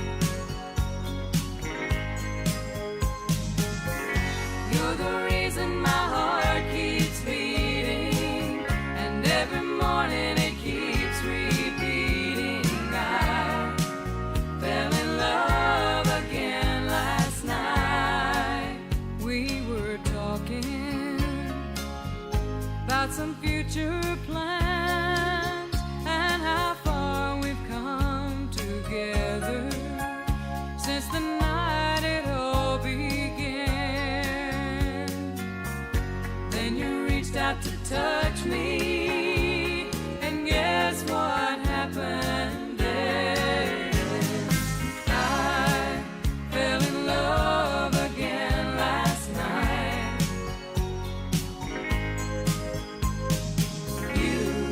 You're the reason my heart keeps beating, and every morning it keeps repeating. I fell in love again last night. We were talking about some future plans and how far we've come together since the night it all began. Then you reached out to touch me, and guess what happened then? I fell in love again last night. You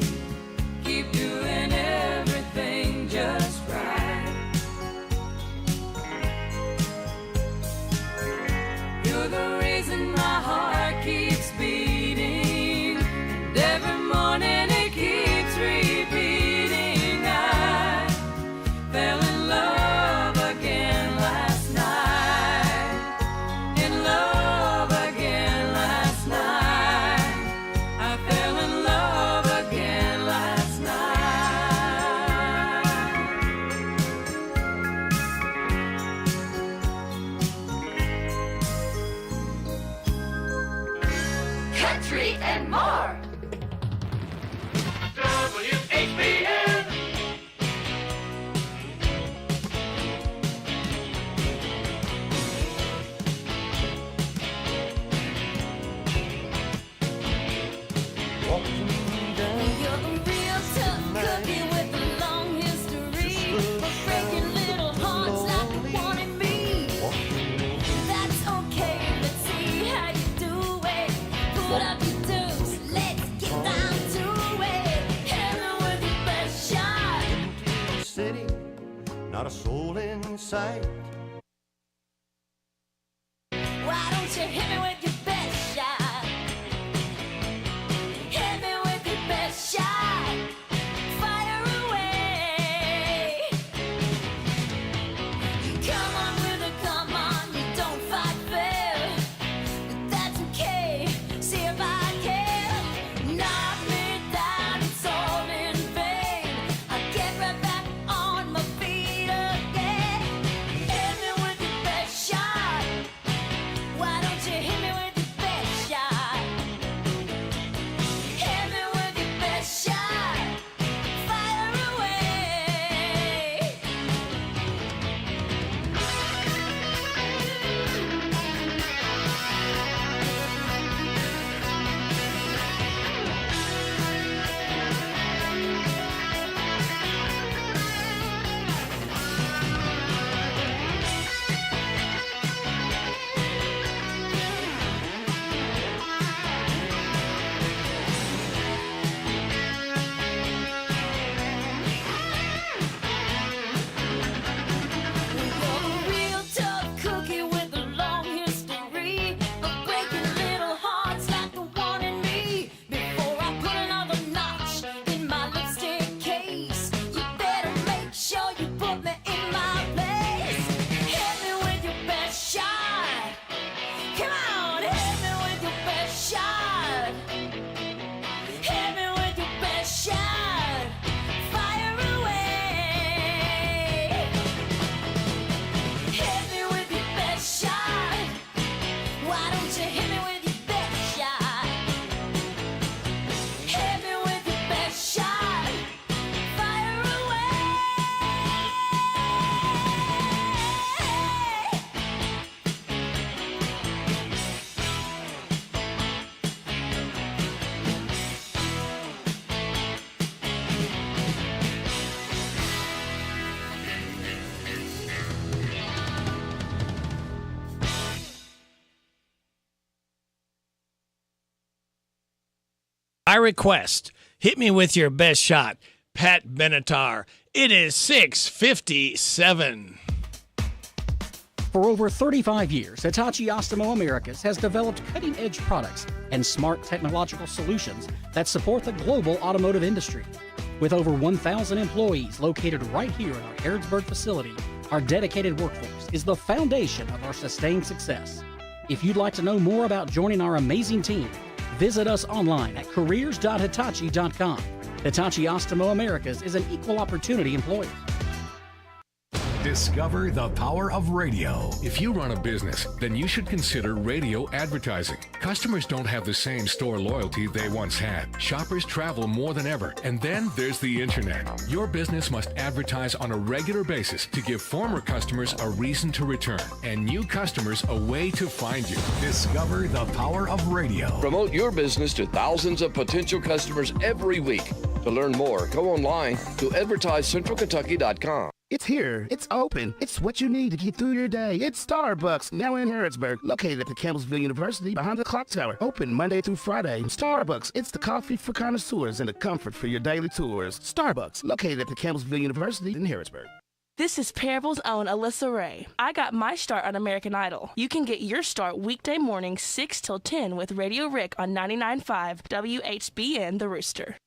keep doing everything just right. You're the reason my heart keeps beating, and every morning it keeps repeating. I fell in love again last night. In love again last night. I fell in love again last night. Country and more. WHBN. You're a real tough cookie with a long history of breaking little hearts like you wanted me. That's okay, let's see how you do it. Put up your dukes, let's get down to it. Hit me with your best shot. City, not a soul in sight. Why don't you hit me with your best shot? Hit me with your best shot. Fire away. Come on with a come on, you don't fight I request, hit me with your best shot, Pat Benatar. It is 6:57. For over 35 years, Hitachi Astemo Americas has developed cutting-edge products and smart technological solutions that support the global automotive industry. With over 1,000 employees located right here in our Harrodsburg facility, our dedicated workforce is the foundation of our sustained success. If you'd like to know more about joining our amazing team, visit us online at careers.hitachi.com. Hitachi Astemo Americas is an equal opportunity employer. Discover the power of radio. If you run a business, then you should consider radio advertising. Customers don't have the same store loyalty they once had. Shoppers travel more than ever. And then there's the internet. Your business must advertise on a regular basis to give former customers a reason to return and new customers a way to find you. Discover the power of radio. Promote your business to thousands of potential customers every week. To learn more, go online to advertisecentralkentucky.com. It's here. It's open. It's what you need to get through your day. It's Starbucks, now in Harrodsburg, located at the Campbellsville University behind the clock tower. Open Monday through Friday. Starbucks, it's the coffee for connoisseurs and the comfort for your daily tours. Starbucks, located at the Campbellsville University in Harrodsburg. This is Parable's own Alyssa Ray. I got my start on American Idol. You can get your start weekday mornings 6 till 10 with Radio Rick on 99.5 WHBN The Rooster.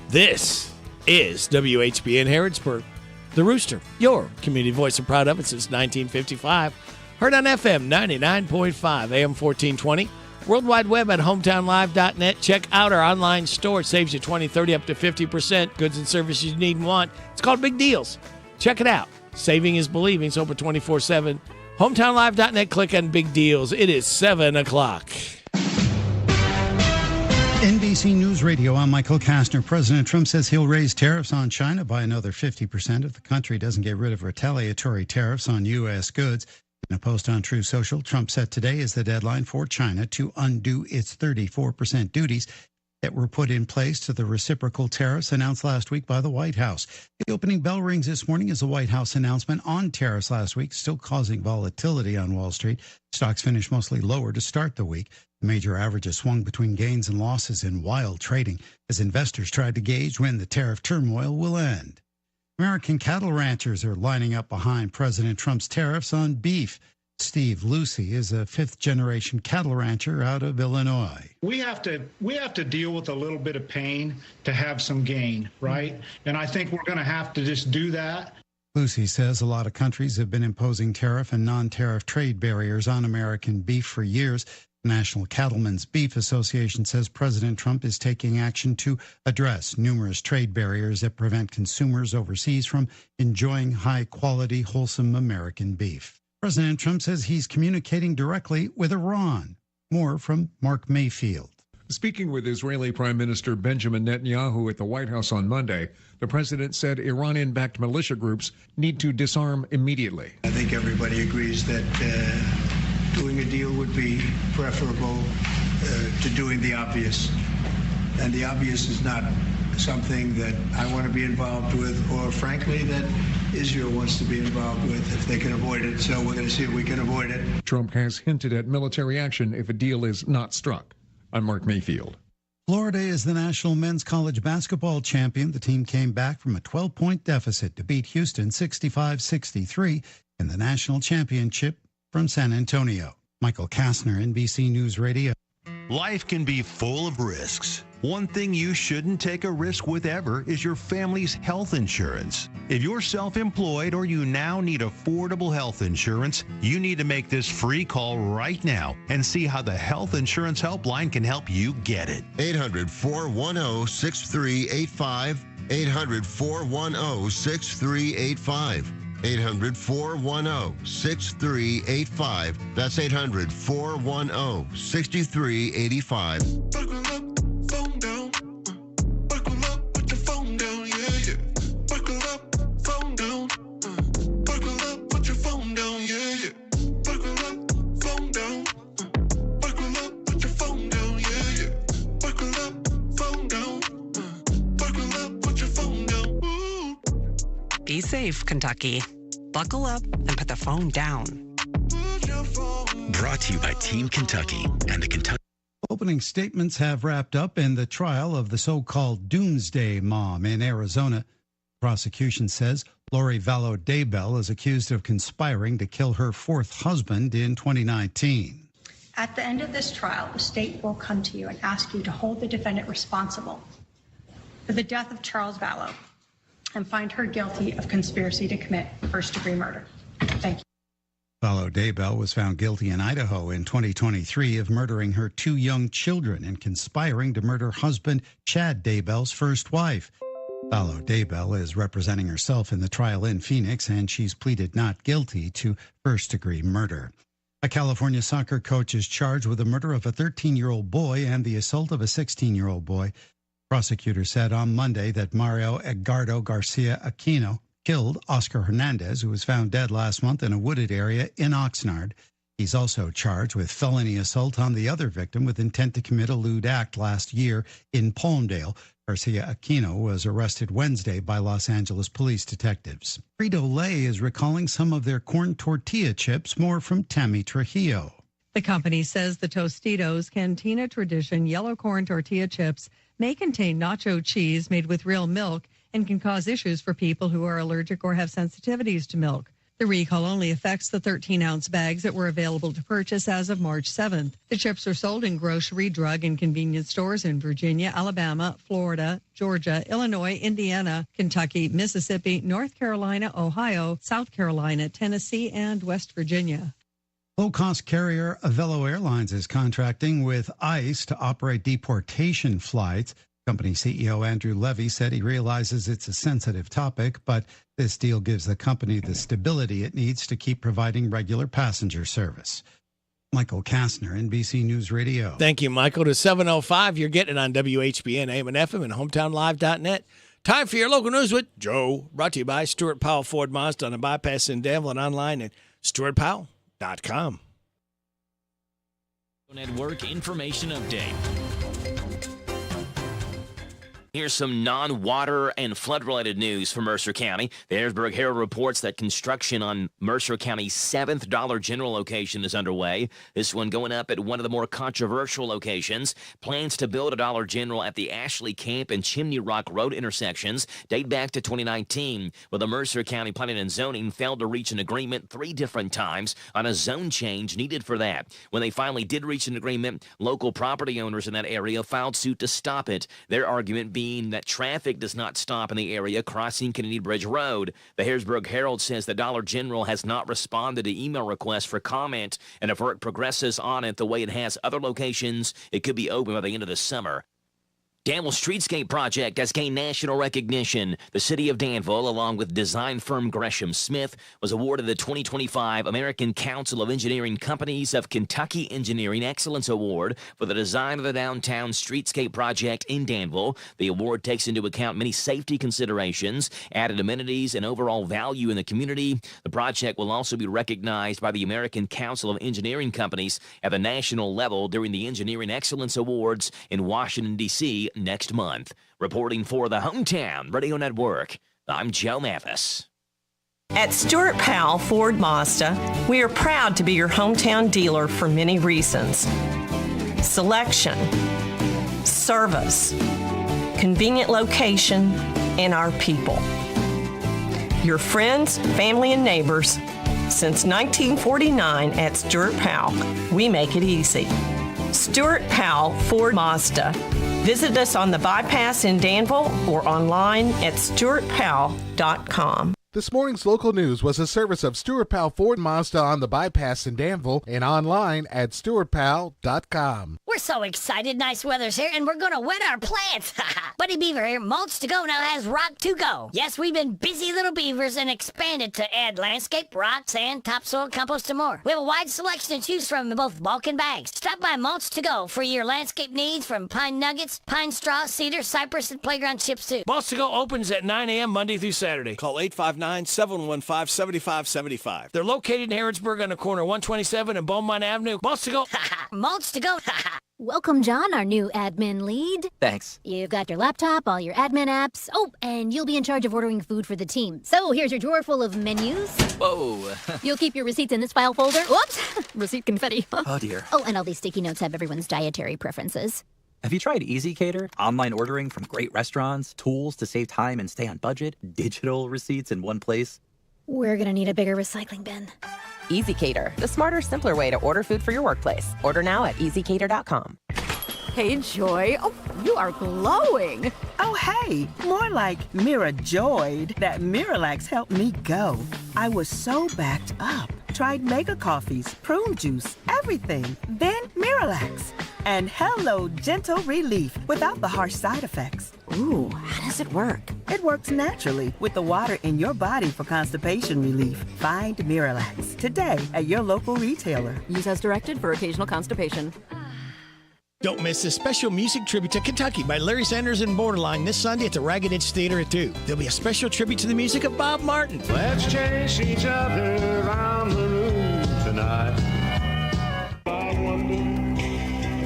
This is WHBN Harrodsburg, The Rooster, your community voice, and proud of it since 1955. Heard on FM 99.5, AM 1420. World Wide Web at hometownlive.net. Check out our online store. It saves you 20, 30, up to 50%. Goods and services you need and want. It's called Big Deals. Check it out. Saving is believing. It's open 24/7. Hometownlive.net. Click on Big Deals. It is 7 o'clock. NBC News Radio, I'm Michael Kastner. President Trump says he'll raise tariffs on China by another 50% if the country doesn't get rid of retaliatory tariffs on U.S. goods. In a post on Truth Social, Trump said today is the deadline for China to undo its 34% duties that were put in place to the reciprocal tariffs announced last week by the White House. The opening bell rings this morning as the White House announcement on tariffs last week, still causing volatility on Wall Street. Stocks finished mostly lower to start the week. The major averages swung between gains and losses in wild trading as investors tried to gauge when the tariff turmoil will end. American cattle ranchers are lining up behind President Trump's tariffs on beef. Steve Lucy is a fifth-generation cattle rancher out of Illinois. We have to deal with a little bit of pain to have some gain, right? And I think we're going to have to just do that. Lucy says a lot of countries have been imposing tariff and non-tariff trade barriers on American beef for years. The National Cattlemen's Beef Association says President Trump is taking action to address numerous trade barriers that prevent consumers overseas from enjoying high-quality, wholesome American beef. President Trump says he's communicating directly with Iran. More from Mark Mayfield. Speaking with Israeli Prime Minister Benjamin Netanyahu at the White House on Monday, the president said Iranian-backed militia groups need to disarm immediately. I think everybody agrees that doing a deal would be preferable to doing the obvious. And the obvious is not something that I want to be involved with, or frankly, that Israel wants to be involved with if they can avoid it. So we're going to see if we can avoid it. Trump has hinted at military action if a deal is not struck. I'm Mark Mayfield. Florida is the national men's college basketball champion. The team came back from a 12-point deficit to beat Houston 65-63 in the national championship from San Antonio. Michael Kastner, NBC News Radio. Life can be full of risks. One thing you shouldn't take a risk with ever is your family's health insurance. If you're self-employed or you now need affordable health insurance, you need to make this free call right now and see how the Health Insurance Helpline can help you get it. 800-410-6385. 800-410-6385. 800-410-6385. That's 800-410-6385. Be safe, Kentucky. Buckle up and put the phone down. Brought to you by Team Kentucky and the Kentucky. Opening statements have wrapped up in the trial of the so-called Doomsday Mom in Arizona. Prosecution says Lori Vallow Daybell is accused of conspiring to kill her fourth husband in 2019. At the end of this trial, the state will come to you and ask you to hold the defendant responsible for the death of Charles Vallow and find her guilty of conspiracy to commit first-degree murder. Thank you. Vallow Daybell was found guilty in Idaho in 2023 of murdering her two young children and conspiring to murder husband Chad Daybell's first wife. Vallow Daybell is representing herself in the trial in Phoenix, and she's pleaded not guilty to first-degree murder. A California soccer coach is charged with the murder of a 13-year-old boy and the assault of a 16-year-old boy. Prosecutors said on Monday that Mario Edgardo Garcia Aquino killed Oscar Hernandez, who was found dead last month in a wooded area in Oxnard. He's also charged with felony assault on the other victim with intent to commit a lewd act last year in Palmdale. Garcia Aquino was arrested Wednesday by Los Angeles police detectives. Frito-Lay is recalling some of their corn tortilla chips, more from Tammy Trujillo. The company says the Tostitos Cantina Tradition yellow corn tortilla chips may contain nacho cheese made with real milk and can cause issues for people who are allergic or have sensitivities to milk. The recall only affects the 13-ounce bags that were available to purchase as of March 7th. The chips are sold in grocery, drug, and convenience stores in Virginia, Alabama, Florida, Georgia, Illinois, Indiana, Kentucky, Mississippi, North Carolina, Ohio, South Carolina, Tennessee, and West Virginia. Low-cost carrier Avelo Airlines is contracting with ICE to operate deportation flights. Company CEO Andrew Levy said he realizes it's a sensitive topic, but this deal gives the company the stability it needs to keep providing regular passenger service. Michael Kastner, NBC News Radio. Thank you, Michael. To 7:05, you're getting it on WHBN, AM and FM, and HometownLive.net. Time for your local news with Joe. Brought to you by Stuart Powell Ford Mazda on the bypass in Danville and online at stuartpowell.com. Network Information Update. Here's some non-water and flood-related news from Mercer County. The Harrisburg Herald reports that construction on Mercer County's 7th Dollar General location is underway. This one going up at one of the more controversial locations. Plans to build a Dollar General at the Ashley Camp and Chimney Rock Road intersections date back to 2019, where the Mercer County Planning and Zoning failed to reach an agreement 3 different times on a zone change needed for that. When they finally did reach an agreement, local property owners in that area filed suit to stop it. Their argument being that traffic does not stop in the area crossing Kennedy Bridge Road. The Harrisburg Herald says the Dollar General has not responded to email requests for comment, and if work progresses on it the way it has other locations, it could be open by the end of the summer. Danville Streetscape Project has gained national recognition. The city of Danville, along with design firm Gresham Smith, was awarded the 2025 American Council of Engineering Companies of Kentucky Engineering Excellence Award for the design of the downtown streetscape project in Danville. The award takes into account many safety considerations, added amenities, and overall value in the community. The project will also be recognized by the American Council of Engineering Companies at the national level during the Engineering Excellence Awards in Washington, D.C. next month. Reporting for the Hometown Radio Network, I'm Joe Mathis. At Stuart Powell Ford Mazda, we are proud to be your hometown dealer for many reasons. Selection, service, convenient location, and our people. Your friends, family, and neighbors. Since 1949 at Stuart Powell, we make it easy. Stuart Powell Ford Mazda. Visit us on the bypass in Danville or online at stuartpowell.com. This morning's local news was a service of Stuart Powell Ford Mazda on the bypass in Danville and online at stuartpowell.com. We're so excited. Nice weather's here, and we're going to wet our plants. Buddy Beaver here, Mulch to Go now has Rock to Go. Yes, we've been busy little beavers and expanded to add landscape, rock, sand, topsoil, compost, and more. We have a wide selection to choose from in both bulk and bags. Stop by Mulch to Go for your landscape needs from pine nuggets, pine straw, cedar, cypress, and playground chips too. Mulch to Go opens at 9 a.m. Monday through Saturday. Call 859-715-7575. They're located in Harrodsburg on the corner of 127 and Beaumont Avenue. Mulch to Go. Mulch to Go. Welcome, John, our new admin lead. Thanks. You've got your laptop, all your admin apps. Oh, and you'll be in charge of ordering food for the team. So here's your drawer full of menus. Whoa. You'll keep your receipts in this file folder. Whoops! Receipt confetti. Oh, dear. Oh, and all these sticky notes have everyone's dietary preferences. Have you tried Easy Cater? Online ordering from great restaurants, tools to save time and stay on budget, digital receipts in one place. We're gonna need a bigger recycling bin. Easy Cater, the smarter, simpler way to order food for your workplace. Order now at easycater.com. Hey, Joy. Oh, you are glowing. Oh, hey. More like Mirajoyed. That Miralax helped me go. I was so backed up. Tried mega coffees, prune juice, everything. Then Miralax. And hello, gentle relief without the harsh side effects. Ooh, how does it work? It works naturally with the water in your body for constipation relief. Find Miralax today at your local retailer. Use as directed for occasional constipation. Don't miss this special music tribute to Kentucky by Larry Sanders and Borderline this Sunday at the Ragged Edge Theater at 2. There'll be a special tribute to the music of Bob Martin. Let's chase each other around the room tonight. I wonder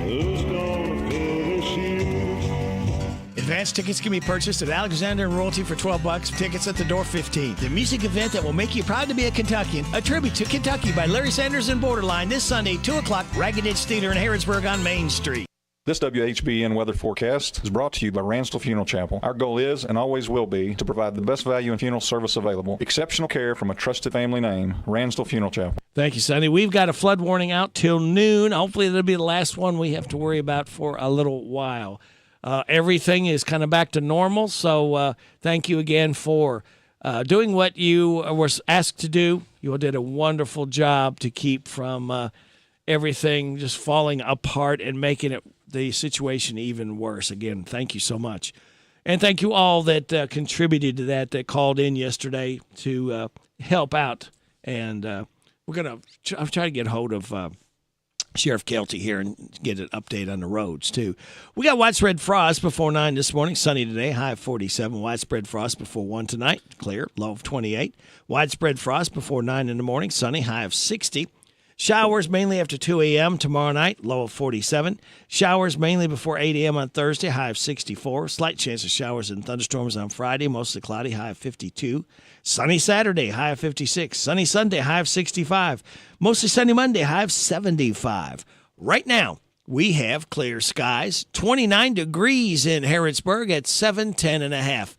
who's gonna finish you. Advance tickets can be purchased at Alexander and Royalty for $12. Tickets at the door $15. The music event that will make you proud to be a Kentuckian. A tribute to Kentucky by Larry Sanders and Borderline this Sunday, 2 o'clock, Ragged Edge Theater in Harrodsburg on Main Street. This WHBN weather forecast is brought to you by Ransdell Funeral Chapel. Our goal is and always will be to provide the best value in funeral service available. Exceptional care from a trusted family name, Ransdell Funeral Chapel. Thank you, Sonny. We've got a flood warning out till noon. Hopefully that'll be the last one we have to worry about for a little while. Everything is kind of back to normal, so thank you again for doing what you were asked to do. You all did a wonderful job to keep from everything just falling apart and making the situation even worse. Again, thank you so much. And thank you all that contributed to that called in yesterday to help out. And we're going to try to get hold of Sheriff Kelty here and get an update on the roads, too. We got widespread frost before 9 this morning. Sunny today, high of 47. Widespread frost before 1 tonight. Clear, low of 28. Widespread frost before 9 in the morning. Sunny, high of 60. Showers mainly after 2 a.m. tomorrow night, low of 47. Showers mainly before 8 a.m. on Thursday, high of 64. Slight chance of showers and thunderstorms on Friday, mostly cloudy, high of 52. Sunny Saturday, high of 56. Sunny Sunday, high of 65. Mostly sunny Monday, high of 75. Right now, we have clear skies, 29 degrees in Harrodsburg at 7:10.5.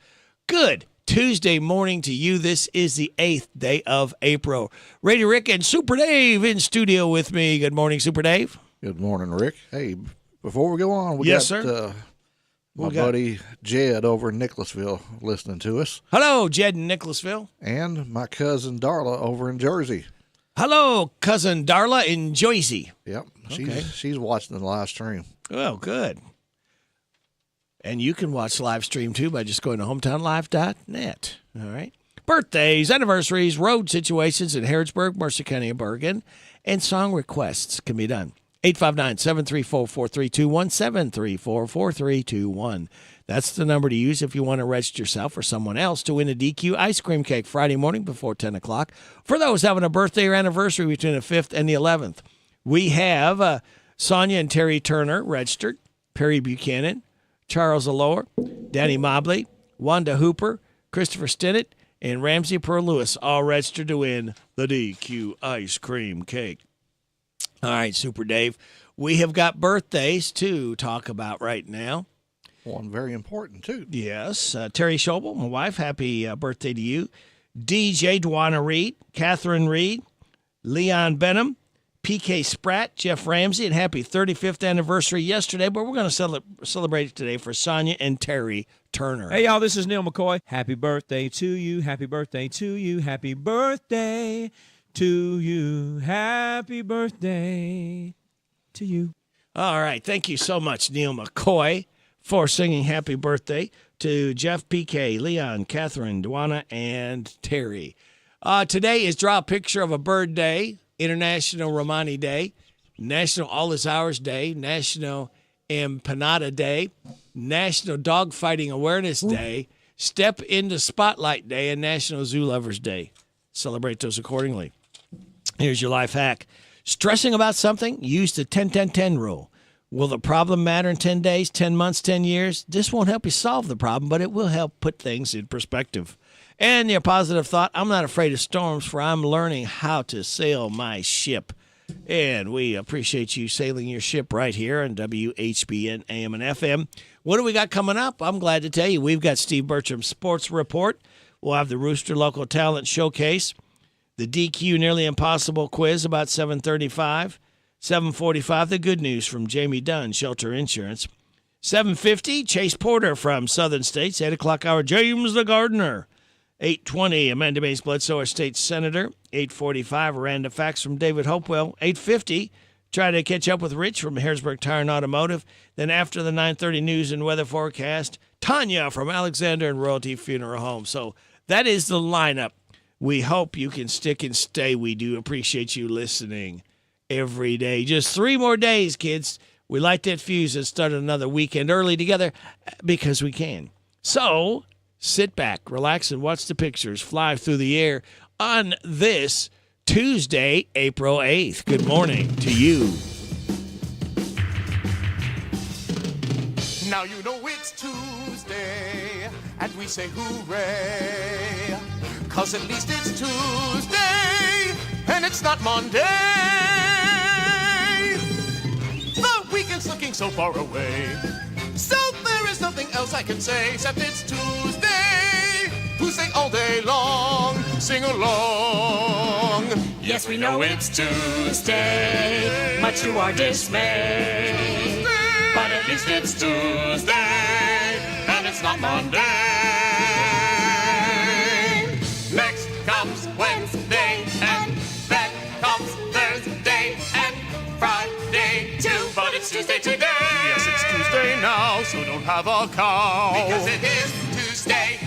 Good Tuesday morning to you. This is the 8th day of April. Radio Rick and Super Dave in studio with me. Good morning, Super Dave. Good morning, Rick. Hey, before we go on, we yes, got sir. my buddy Jed over in Nicholasville listening to us. Hello, Jed in Nicholasville. And my cousin Darla over in Jersey. Hello, cousin Darla in Jersey. Yep, Okay. she's watching the live stream. Oh, good. And you can watch live stream, too, by just going to hometownlive.net. All right. Birthdays, anniversaries, road situations in Harrodsburg, Mercer County, and Bergen, and song requests can be done. 859-734-4321, 734-4321. That's the number to use if you want to register yourself or someone else to win a DQ ice cream cake Friday morning before 10 o'clock. For those having a birthday or anniversary between the 5th and the 11th, we have Sonia and Terry Turner registered, Perry Buchanan, Charles Allore, Danny Mobley, Wanda Hooper, Christopher Stinnett, and Ramsey Pearl Lewis all registered to win the DQ ice cream cake. All right, Super Dave, we have got birthdays to talk about right now. One very important, too. Yes. Terry Schobel, my wife, happy birthday to you. DJ Dwana Reed, Catherine Reed, Leon Benham, PK Spratt, Jeff Ramsey, and happy 35th anniversary yesterday, but we're going to celebrate it today for Sonia and Terry Turner. Hey, y'all, this is Neil McCoy. Happy birthday to you. Happy birthday to you. Happy birthday to you. Happy birthday to you. All right. Thank you so much, Neil McCoy, for singing happy birthday to Jeff, PK, Leon, Catherine, Dwana, and Terry. Today is Draw a Picture of a Bird Day, International Romani Day, National All His Hours Day, National Empanada Day, National Dogfighting Awareness Day, Step into Spotlight Day, and National Zoo Lovers Day. Celebrate those accordingly. Here's your life hack. Stressing about something? Use the 10-10-10 rule. Will the problem matter in 10 days, 10 months, 10 years? This won't help you solve the problem, but it will help put things in perspective. And your positive thought, I'm not afraid of storms, for I'm learning how to sail my ship. And we appreciate you sailing your ship right here on WHBN AM and FM. What do we got coming up? I'm glad to tell you, we've got Steve Bertram's Sports Report. We'll have the Rooster Local Talent Showcase, the DQ Nearly Impossible quiz about 7:35, 7:45, the good news from Jamie Dunn, Shelter Insurance. 7:50, Chase Porter from Southern States, 8 o'clock hour, James the Gardener. 8:20, Amanda Bates Bledsoe, our state senator. 8:45, Random Facts from David Hopewell. 8:50, try to catch up with Rich from Harrisburg Tire and Automotive. Then after the 9:30 news and weather forecast, Tanya from Alexander and Royalty Funeral Home. So that is the lineup. We hope you can stick and stay. We do appreciate you listening every day. Just 3 more days, kids. We light that fuse and start another weekend early together because we can. So sit back, relax, and watch the pictures fly through the air on this Tuesday, April 8th. Good morning to you. Now you know it's Tuesday, and we say hooray, 'cause at least it's Tuesday, and it's not Monday. The weekend's looking so far away, so there is nothing else I can say except it's Tuesday. Who say all day long, sing along. Yes, we know it's Tuesday, much to our dismay. But at least it's Tuesday, and it's not Monday. Next comes Wednesday, and then comes Thursday, and Friday too. But it's Tuesday today. Yes, it's Tuesday now, so don't have a cow. Because it is Tuesday.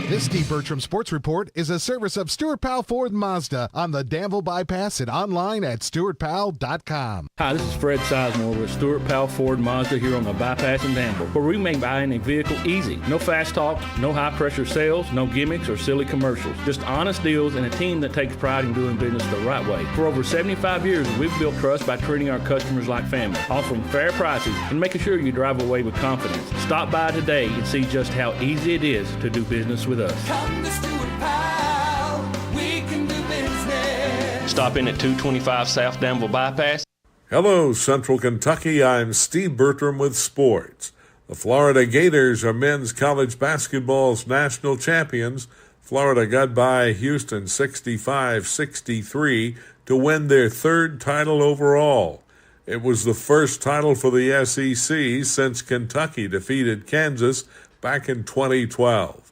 This Steve Bertram Sports Report is a service of Stuart Powell Ford and Mazda on the Danville Bypass and online at stuartpowell.com. Hi, this is Fred Sizemore with Stuart Powell Ford and Mazda here on the Bypass in Danville, where we make buying a vehicle easy. No fast talk, no high-pressure sales, no gimmicks or silly commercials. Just honest deals and a team that takes pride in doing business the right way. For over 75 years, we've built trust by treating our customers like family, offering fair prices and making sure you drive away with confidence. Stop by today and see just how easy it is to do business with us. Come to Stuart Powell, we can do business. Stop in at 225 South Danville Bypass. Hello, Central Kentucky. I'm Steve Bertram with sports. The Florida Gators are men's college basketball's national champions. Florida got by Houston 65-63 to win their 3rd title overall. It was the first title for the SEC since Kentucky defeated Kansas back in 2012.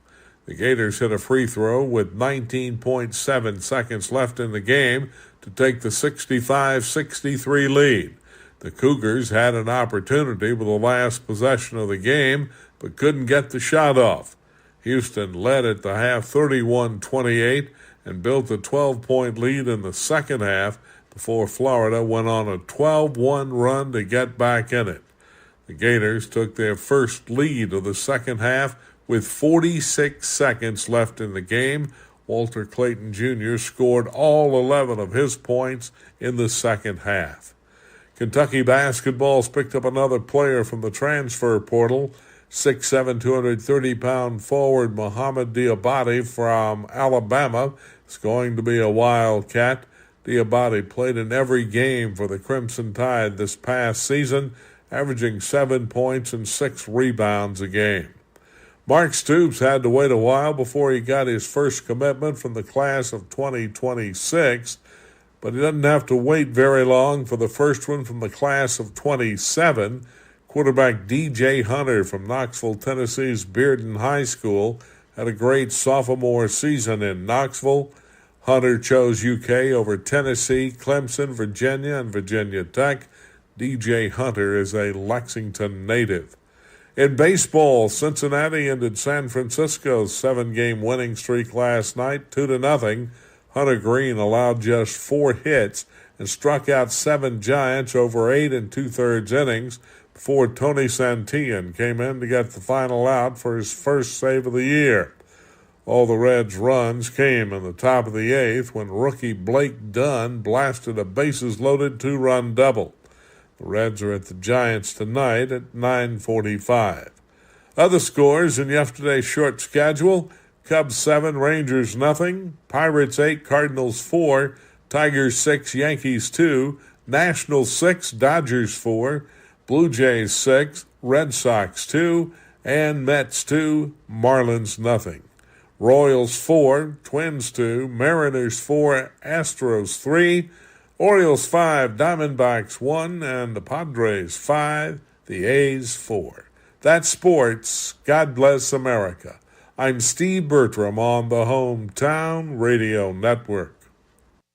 The Gators hit a free throw with 19.7 seconds left in the game to take the 65-63 lead. The Cougars had an opportunity with the last possession of the game, but couldn't get the shot off. Houston led at the half 31-28 and built a 12-point lead in the second half before Florida went on a 12-1 run to get back in it. The Gators took their first lead of the second half with 46 seconds left in the game. Walter Clayton Jr. scored all 11 of his points in the second half. Kentucky basketball's picked up another player from the transfer portal. 6'7", 230-pound forward Mohamed Diabate from Alabama is going to be a Wildcat. Diabate played in every game for the Crimson Tide this past season, averaging 7 points and 6 rebounds a game. Mark Stoops had to wait a while before he got his first commitment from the class of 2026, but he doesn't have to wait very long for the first one from the class of 27. Quarterback DJ Hunter from Knoxville, Tennessee's Bearden High School had a great sophomore season in Knoxville. Hunter chose UK over Tennessee, Clemson, Virginia, and Virginia Tech. DJ Hunter is a Lexington native. In baseball, Cincinnati ended San Francisco's 7-game winning streak last night, 2-0. Hunter Green allowed just 4 hits and struck out 7 Giants over 8 2/3 innings before Tony Santillan came in to get the final out for his first save of the year. All the Reds' runs came in the top of the 8th when rookie Blake Dunn blasted a bases-loaded 2-run double. The Reds are at the Giants tonight at 9:45. Other scores in yesterday's short schedule: Cubs 7, Rangers nothing, Pirates 8, Cardinals 4, Tigers 6, Yankees 2, Nationals 6, Dodgers 4, Blue Jays 6, Red Sox 2, and Mets 2, Marlins nothing. Royals 4, Twins 2, Mariners 4, Astros 3, Orioles 5, Diamondbacks 1, and the Padres 5, the A's 4. That's sports. God bless America. I'm Steve Bertram on the Hometown Radio Network.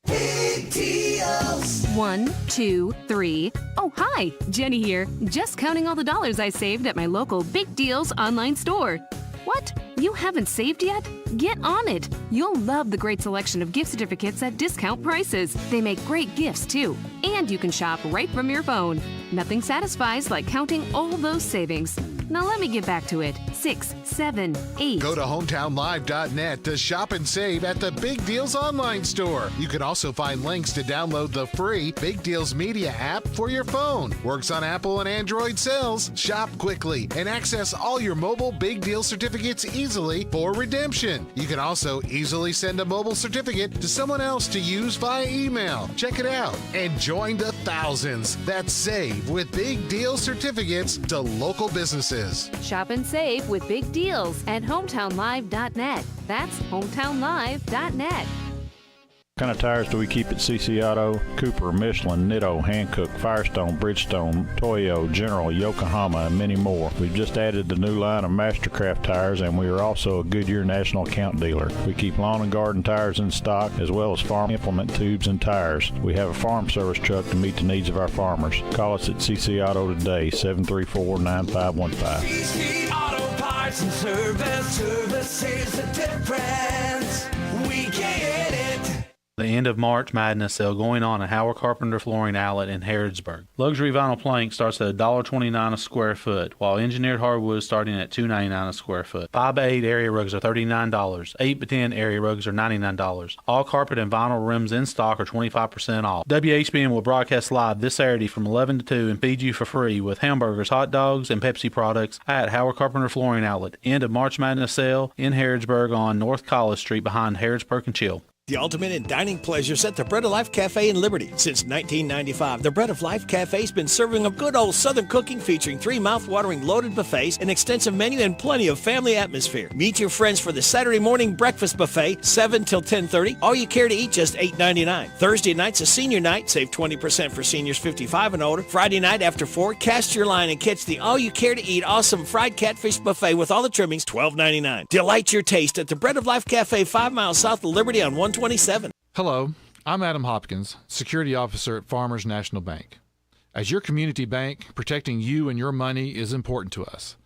Big deals. 1, 2, 3. Oh, hi. Jenny here. Just counting all the dollars I saved at my local Big Deals online store. What? You haven't saved yet? Get on it. You'll love the great selection of gift certificates at discount prices. They make great gifts, too. And you can shop right from your phone. Nothing satisfies like counting all those savings. Now let me get back to it. 6, 7, 8. Go to hometownlive.net to shop and save at the Big Deals online store. You can also find links to download the free Big Deals Media app for your phone. Works on Apple and Android cells. Shop quickly and access all your mobile Big Deal certificates easily for redemption. You can also easily send a mobile certificate to someone else to use via email. Check it out and join the thousands that save with Big Deal certificates to local businesses. Shop and save with Big Deals at hometownlive.net. That's hometownlive.net. What kind of tires do we keep at CC Auto? Cooper, Michelin, Nitto, Hankook, Firestone, Bridgestone, Toyo, General, Yokohama, and many more. We've just added the new line of Mastercraft tires, and we are also a Goodyear National Account dealer. We keep lawn and garden tires in stock, as well as farm implement tubes and tires. We have a farm service truck to meet the needs of our farmers. Call us at CC Auto today, 734-9515. CC Auto Parts and Service is the difference. We get it. The end of March Madness sale going on at Howard Carpenter Flooring Outlet in Harrodsburg. Luxury vinyl plank starts at $1.29 a square foot, while engineered hardwood starting at $2.99 a square foot. 5x8 area rugs are $39. 8x10 area rugs are $99. All carpet and vinyl rims in stock are 25% off. WHBN will broadcast live this Saturday from 11 to 2 and feed you for free with hamburgers, hot dogs, and Pepsi products at Howard Carpenter Flooring Outlet. End of March Madness sale in Harrodsburg on North College Street behind Harrodsburg and Chill. The ultimate in dining pleasures at the Bread of Life Cafe in Liberty. Since 1995, the Bread of Life Cafe's been serving up good old Southern cooking featuring 3 mouth-watering loaded buffets, an extensive menu, and plenty of family atmosphere. Meet your friends for the Saturday morning breakfast buffet, 7 till 10:30. All you care to eat, just $8.99. Thursday night's a senior night, save 20% for seniors 55 and older. Friday night after 4, cast your line and catch the all you care to eat awesome fried catfish buffet with all the trimmings, $12.99. Delight your taste at the Bread of Life Cafe, 5 miles south of Liberty on 127. Hello, I'm Adam Hopkins, Security Officer at Farmers National Bank. As your community bank, protecting you and your money is important to us.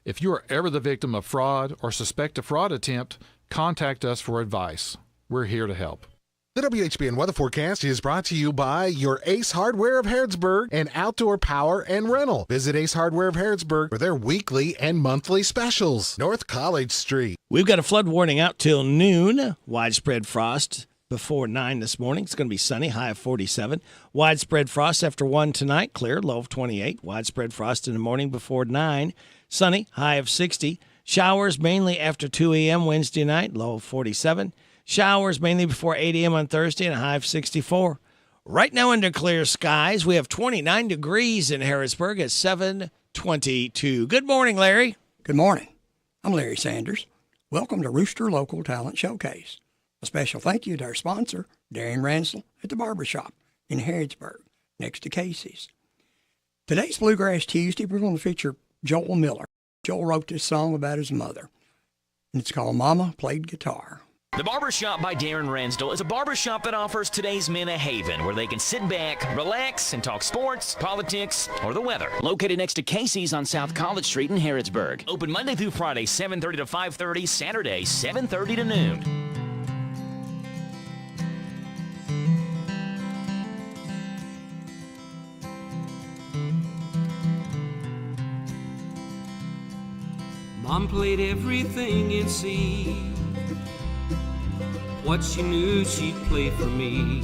If you are ever the victim of fraud or suspect a fraud attempt, contact us for advice. We're here to help. The WHBN weather forecast is brought to you by your Ace Hardware of Harrodsburg and Outdoor Power and Rental. Visit Ace Hardware of Harrodsburg for their weekly and monthly specials. North College Street. We've got a flood warning out till noon. Widespread frost before 9 this morning. It's going to be sunny, high of 47. Widespread frost after 1 tonight, clear, low of 28. Widespread frost in the morning before 9. Sunny, high of 60. Showers mainly after 2 a.m. Wednesday night, low of 47. Showers mainly before 8 a.m. on Thursday and a high of 64. Right now under clear skies, we have 29 degrees in Harrisburg at 7:22. Good morning, Larry. Good morning. I'm Larry Sanders. Welcome to Rooster Local Talent Showcase. A special thank you to our sponsor, Darren Ransel at the Barbershop in Harrodsburg, next to Casey's. Today's Bluegrass Tuesday, we're going to feature Joel Miller. Joel wrote this song about his mother, and it's called Mama Played Guitar. The Barbershop by Darren Ransdell is a barbershop that offers today's men a haven where they can sit back, relax, and talk sports, politics, or the weather. Located next to Casey's on South College Street in Harrodsburg. Open Monday through Friday, 7:30 to 5:30, Saturday, 7:30 to noon. Mom played everything in C. What she knew she'd play for me.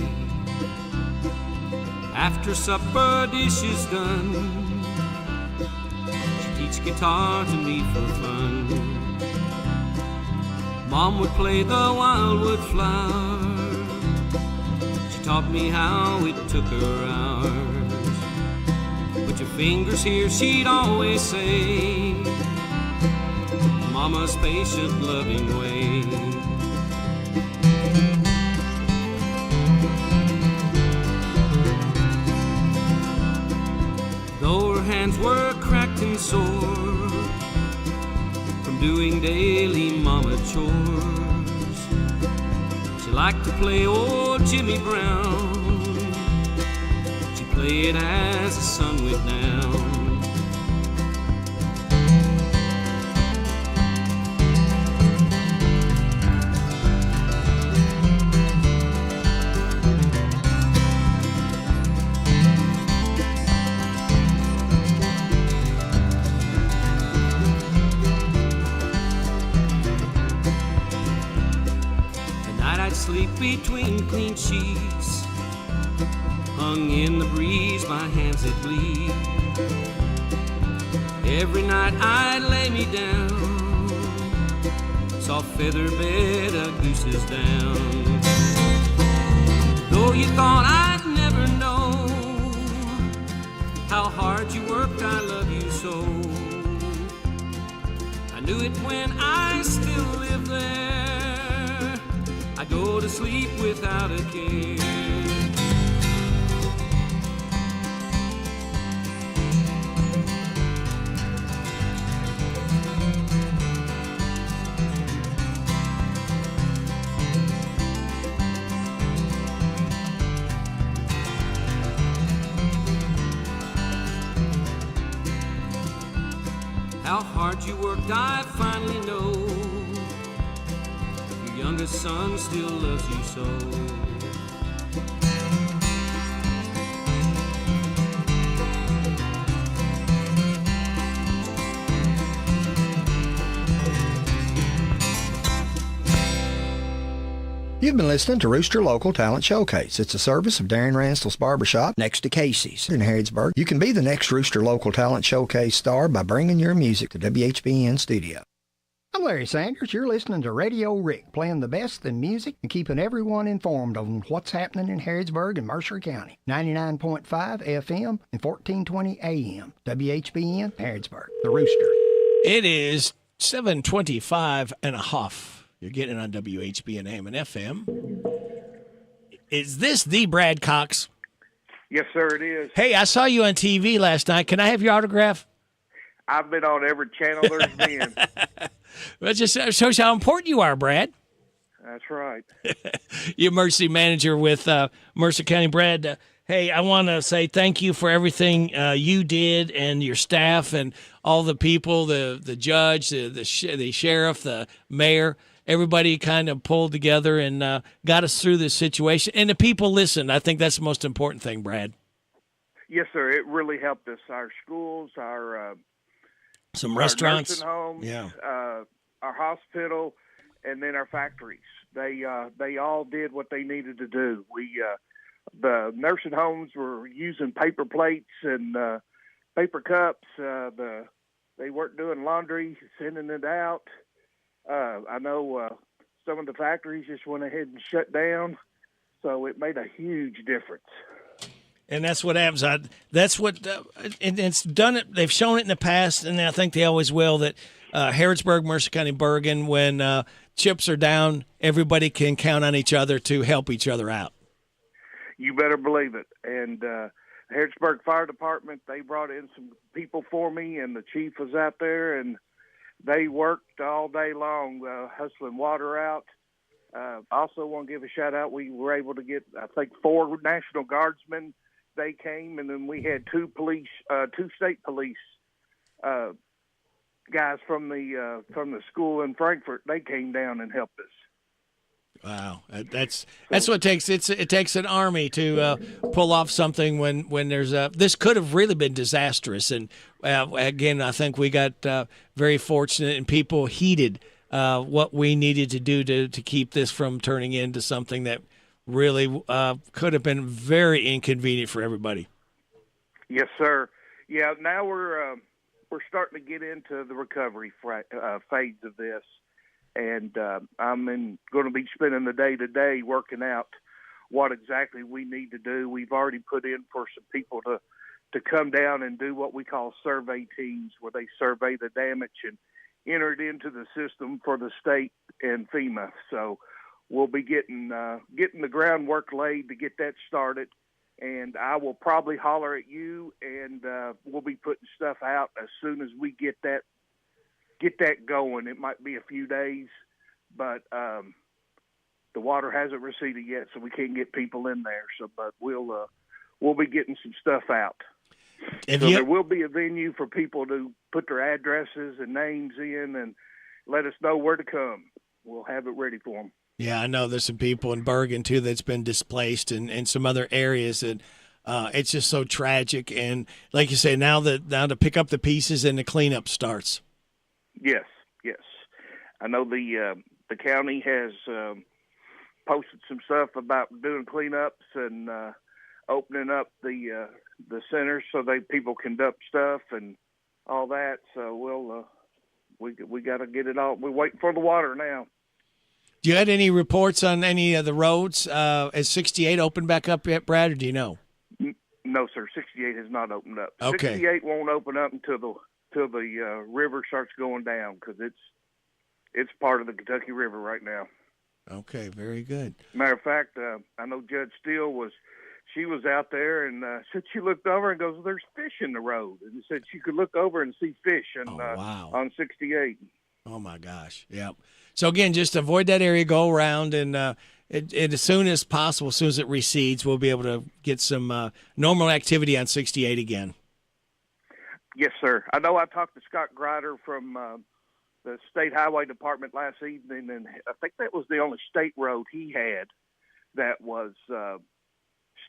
After supper, dishes done, she'd teach guitar to me for fun. Mom would play the Wildwood Flower. She taught me how it took her hours. Put your fingers here, she'd always say. Mama's patient, loving way. Though her hands were cracked and sore from doing daily mama chores, she liked to play old Jimmy Brown. She played as the sun went down. Sleep between clean sheets, hung in the breeze, my hands that bleed. Every night I'd lay me down, soft feather bed, a goose's down. Though you thought I'd never know how hard you worked, I love you so. I knew it when I still lived there. I go to sleep without a care. How hard you worked, I finally know. Youngest son still loves you so. You've been listening to Rooster Local Talent Showcase. It's a service of Darren Ransell's Barbershop next to Casey's in Harrodsburg. You can be the next Rooster Local Talent Showcase star by bringing your music to WHBN studio. I'm Larry Sanders. You're listening to Radio Rick, playing the best in music and keeping everyone informed on what's happening in Harrodsburg and Mercer County. 99.5 FM and 1420 AM. WHBN, Harrodsburg, the Rooster. It is 7:25 and a half. You're getting it on WHBN AM and FM. Is this the Brad Cox? Yes, sir, it is. Hey, I saw you on TV last night. Can I have your autograph? I've been on every channel there's been. That just shows how important you are, Brad. That's right. You're emergency manager with Mercer County. Brad, hey, I want to say thank you for everything you did and your staff and all the people, the judge, the sheriff, the mayor. Everybody kind of pulled together and got us through this situation. And the people listened. I think that's the most important thing, Brad. Yes, sir. It really helped us. Our schools, our some restaurants, nursing homes, yeah, our hospital, and then our factories. They all did what they needed to do. The nursing homes were using paper plates and paper cups. They weren't doing laundry, sending it out. I know some of the factories just went ahead and shut down, so it made a huge difference. And that's what happens. That's what it's done. They've shown it in the past, and I think they always will. That Harrodsburg, Mercer County, Bergen, when chips are down, everybody can count on each other to help each other out. You better believe it. And Harrodsburg Fire Department, they brought in some people for me, and the chief was out there, and they worked all day long hustling water out. Also want to give a shout out. We were able to get, I think, 4 National Guardsmen. They came, and then we had 2 state police guys from the school in Frankfort. They came down and helped us. Wow, that's what it takes. It takes an army to pull off something when there's this could have really been disastrous. And again, I think we got very fortunate, and people heeded what we needed to do to keep this from turning into something that really could have been very inconvenient for everybody. Yes, sir. Yeah, now we're starting to get into the recovery phase of this. And I'm going to be spending the day today working out what exactly we need to do. We've already put in for some people to come down and do what we call survey teams, where they survey the damage and enter it into the system for the state and FEMA. So we'll be getting the groundwork laid to get that started. And I will probably holler at you, and we'll be putting stuff out as soon as we get that going. It might be a few days, but the water hasn't receded yet, so we can't get people in there. So, but we'll be getting some stuff out. There will be a venue for people to put their addresses and names in and let us know where to come. We'll have it ready for them. Yeah, I know there's some people in Bergen too that's been displaced, and some other areas, and it's just so tragic. And like you say, now to pick up the pieces and the cleanup starts. Yes. I know the county has posted some stuff about doing cleanups and opening up the centers so people can dump stuff and all that. So we got to get it all. We're waiting for the water now. Do you have any reports on any of the roads? Has 68 opened back up yet, Brad, or do you know? No, sir. 68 has not opened up. Okay. 68 won't open up until the river starts going down, because it's part of the Kentucky River right now. Okay, very good. Matter of fact, I know Judge Steele was out there, and said she looked over and goes, "There's fish in the road," and said she could look over and see fish on 68. Oh my gosh, yeah. So again, just avoid that area, go around, and as soon as possible, as soon as it recedes, we'll be able to get some normal activity on 68 again. Yes, sir. I know I talked to Scott Grider from the State Highway Department last evening, and I think that was the only state road he had that was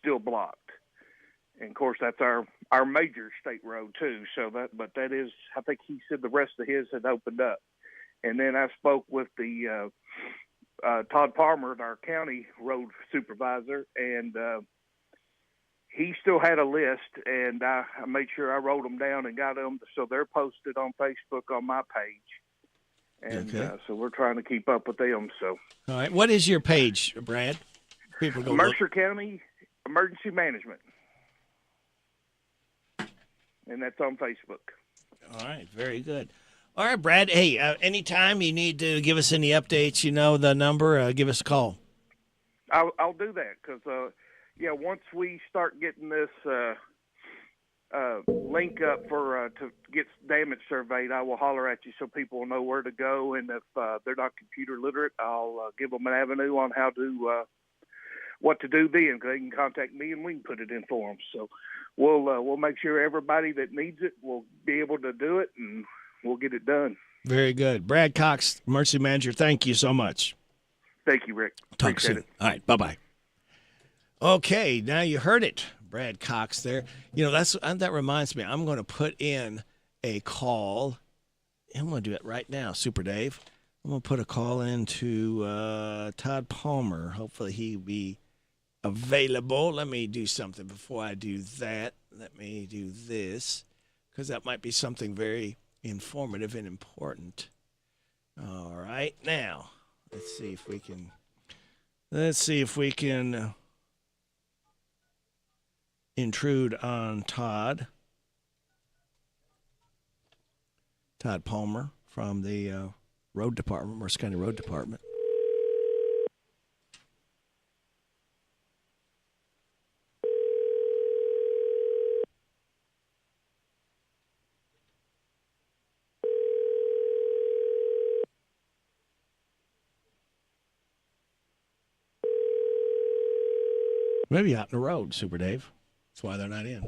still blocked. And of course, that's our major state road too. So that is, I think he said the rest of his had opened up. And then I spoke with the Todd Palmer, our county road supervisor, and he still had a list, and I made sure I wrote them down and got them, so they're posted on Facebook on my page. And okay. So we're trying to keep up with them. So, all right, what is your page, Brad? People go Mercer County Emergency Management, and that's on Facebook. All right, very good. All right, Brad. Hey, anytime you need to give us any updates, you know the number. Give us a call. I'll do that, because once we start getting this link up for to get damage surveyed, I will holler at you so people will know where to go. And if they're not computer literate, I'll give them an avenue on how to what to do then. They can contact me and we can put it in for them. So we'll make sure everybody that needs it will be able to do it, and we'll get it done. Very good. Brad Cox, Emergency Manager, thank you so much. Thank you, Rick. Talk soon. It. All right, bye-bye. Okay, now you heard it, Brad Cox there. You know, that reminds me, I'm going to put in a call. I'm going to do it right now, Super Dave. I'm going to put a call in to Todd Palmer. Hopefully he'll be available. Let me do something before I do that. Let me do this, because that might be something very informative and important. All right, now let's see if we can intrude on Todd Palmer from the road department, Mercer County Road Department. Maybe out in the road, Super Dave. That's why they're not in.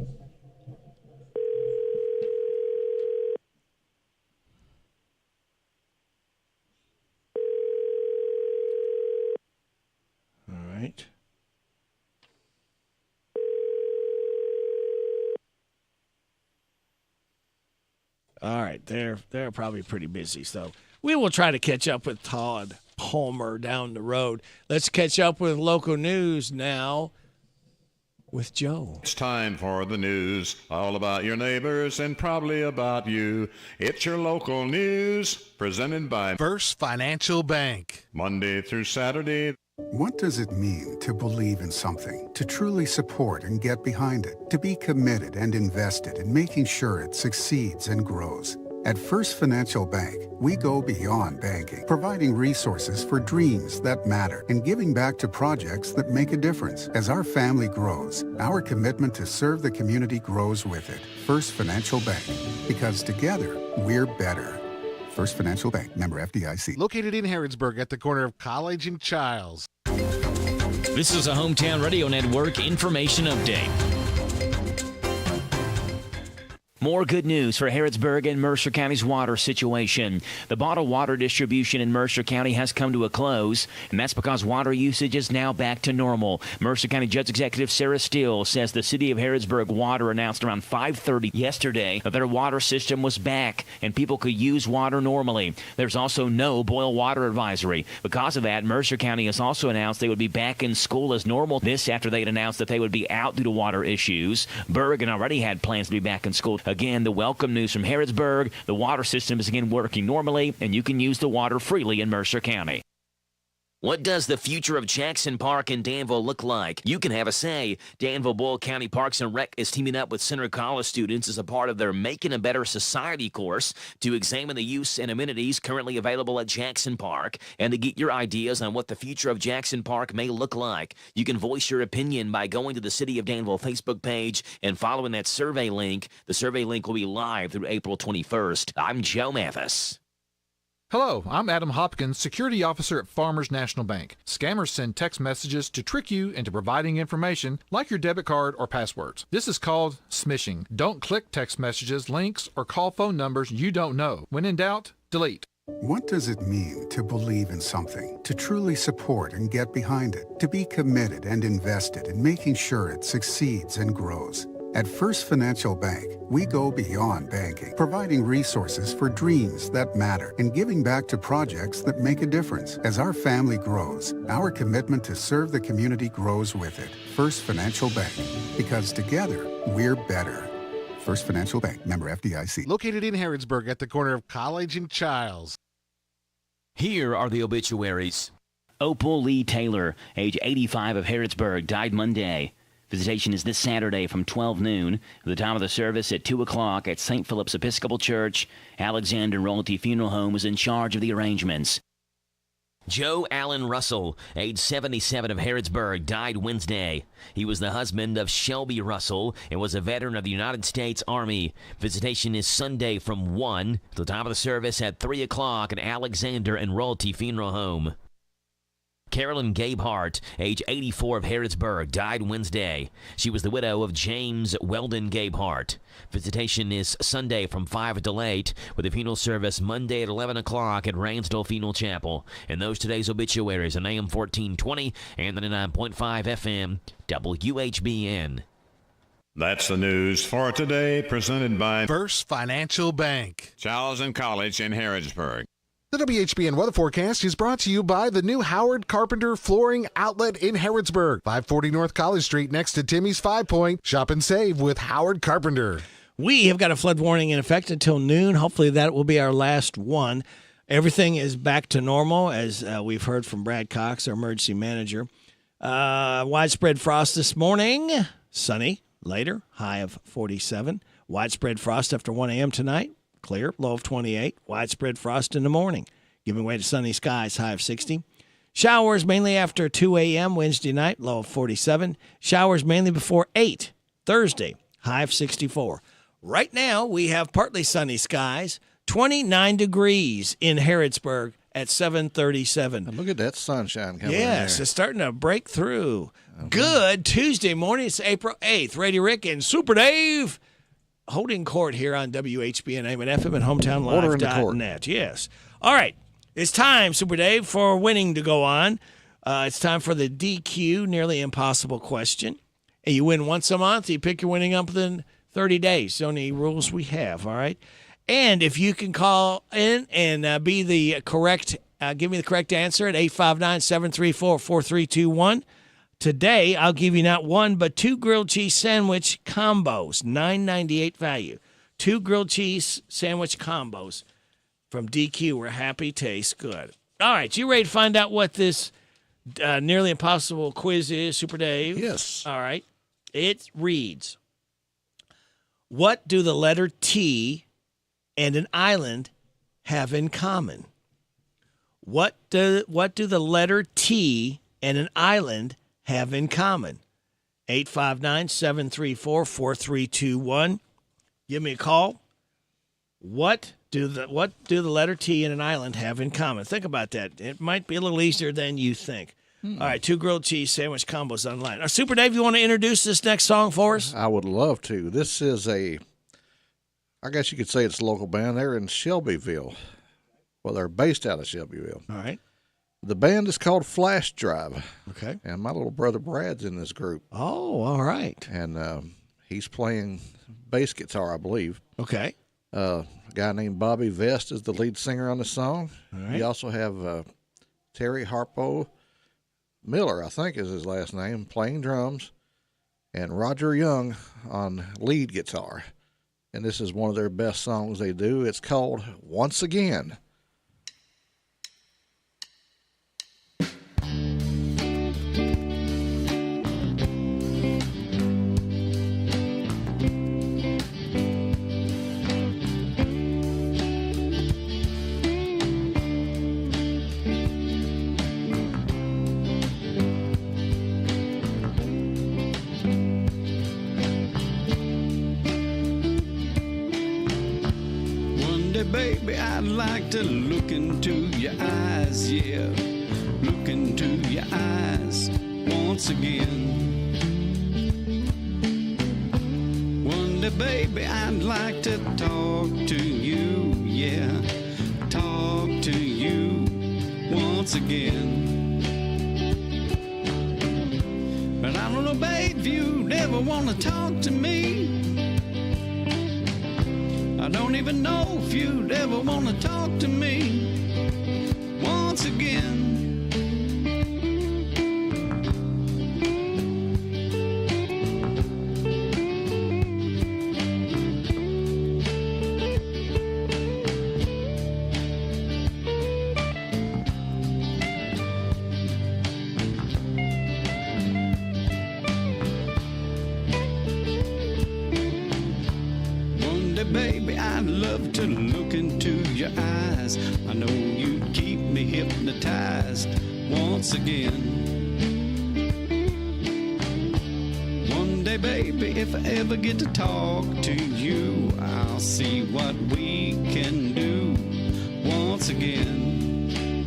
All right. All right, they're probably pretty busy, so we will try to catch up with Todd Palmer down the road. Let's catch up with local news now with Joe. It's time for the news, all about your neighbors and probably about you. It's your local news, presented by First Financial Bank. Monday through Saturday. What does it mean to believe in something, to truly support and get behind it, to be committed and invested in making sure it succeeds and grows? At First Financial Bank, we go beyond banking, providing resources for dreams that matter and giving back to projects that make a difference. As our family grows, our commitment to serve the community grows with it. First Financial Bank, because together, we're better. First Financial Bank, member FDIC. Located in Harrodsburg at the corner of College and Childs. This is a Hometown Radio Network information update. More good news for Harrodsburg and Mercer County's water situation. The bottled water distribution in Mercer County has come to a close, and that's because water usage is now back to normal. Mercer County Judge Executive Sarah Steele says the city of Harrodsburg Water announced around 5:30 yesterday that their water system was back and people could use water normally. There's also no boil water advisory. Because of that, Mercer County has also announced they would be back in school as normal. This after they had announced that they would be out due to water issues. Bergen already had plans to be back in school. Again, the welcome news from Harrodsburg. The water system is again working normally, and you can use the water freely in Mercer County. What does the future of Jackson Park in Danville look like? You can have a say. Danville-Boyle County Parks and Rec is teaming up with Center College students as a part of their Making a Better Society course to examine the use and amenities currently available at Jackson Park and to get your ideas on what the future of Jackson Park may look like. You can voice your opinion by going to the City of Danville Facebook page and following that survey link. The survey link will be live through April 21st. I'm Joe Mathis. Hello, I'm Adam Hopkins, Security Officer at Farmers National Bank. Scammers send text messages to trick you into providing information like your debit card or passwords. This is called smishing. Don't click text messages, links, or call phone numbers you don't know. When in doubt, delete. What does it mean to believe in something, to truly support and get behind it, to be committed and invested in making sure it succeeds and grows? At First Financial Bank, we go beyond banking, providing resources for dreams that matter and giving back to projects that make a difference. As our family grows, our commitment to serve the community grows with it. First Financial Bank, because together, we're better. First Financial Bank, member FDIC. Located in Harrodsburg at the corner of College and Childs. Here are the obituaries. Opal Lee Taylor, age 85 of Harrodsburg, died Monday. Visitation is this Saturday from 12 noon. The time of the service at 2 o'clock at St. Philip's Episcopal Church. Alexander Royalty Funeral Home is in charge of the arrangements. Joe Allen Russell, age 77 of Harrodsburg, died Wednesday. He was the husband of Shelby Russell and was a veteran of the United States Army. Visitation is Sunday from 1 to the time of the service at 3 o'clock at Alexander and Royalty Funeral Home. Carolyn Gabehart, age 84 of Harrodsburg, died Wednesday. She was the widow of James Weldon Gabehart. Visitation is Sunday from 5 to 8, with a funeral service Monday at 11 o'clock at Ransdell Funeral Chapel. And those today's obituaries on AM 1420 and 99.5 FM, WHBN. That's the news for today, presented by First Financial Bank. Charles and College in Harrodsburg. The WHBN weather forecast is brought to you by the new Howard Carpenter Flooring Outlet in Harrodsburg, 540 North College Street, next to Timmy's 5 Point. Shop and save with Howard Carpenter. We have got a flood warning in effect until noon. Hopefully that will be our last one. Everything is back to normal, as we've heard from Brad Cox, our emergency manager. Widespread frost this morning. Sunny. later, high of 47. Widespread frost after 1 a.m. tonight, clear, low of 28. Widespread frost in the morning, giving way to sunny skies, high of 60. Showers mainly after 2 a.m. Wednesday night, low of 47. Showers mainly before 8 Thursday, high of 64. Right now, we have partly sunny skies, 29 degrees in Harrodsburg at 7:37. And look at that sunshine coming in Yes, there. it's starting to break through. Good Tuesday morning. It's April 8th. Radio Rick and Super Dave holding court here on WHBN AM and FM and HometownLive.net. Yes. All right. It's time, Super Dave, for winning to go on. It's time for the DQ, nearly impossible question. And you win once a month. You pick your winning up within 30 days. The only rules we have, all right? And if you can call in and be the correct, give me the correct answer at 859-734-4321. Today, I'll give you not one, but 2 grilled cheese sandwich combos, $9.98 value. 2 grilled cheese sandwich combos from DQ. We're happy, tastes good. All right, you ready to find out what this nearly impossible quiz is, Super Dave? Yes. All right. It reads, what do the letter T and an island have in common? What do the letter T and an island have in common? 859-734-4321. Give me a call. What do the letter T and an island have in common? Think about that. It might be a little easier than you think. All right, 2 grilled cheese sandwich combos online. Now, Super Dave, you want to introduce this next song for us? I would love to. This is I guess you could say it's a local band. They're in Shelbyville. Well, they're based out of Shelbyville. All right. The band is called Flash Drive. Okay. And my little brother Brad's in this group. Oh, all right. And he's playing bass guitar, I believe. Okay. A guy named Bobby Vest is the lead singer on the song. All right. You also have Terry Harpo Miller, I think is his last name, playing drums, and Roger Young on lead guitar. And this is one of their best songs they do. It's called Once Again. Baby, I'd like to look into your eyes, yeah. Look into your eyes once again. One day, baby, I'd like to talk to you, yeah. Talk to you once again. But I don't know, babe, if you'd ever want to talk to me. I don't even know if you'd ever want to talk to me once again. Baby, I'd love to look into your eyes. I know you'd keep me hypnotized once again. One day, baby, if I ever get to talk to you, I'll see what we can do once again.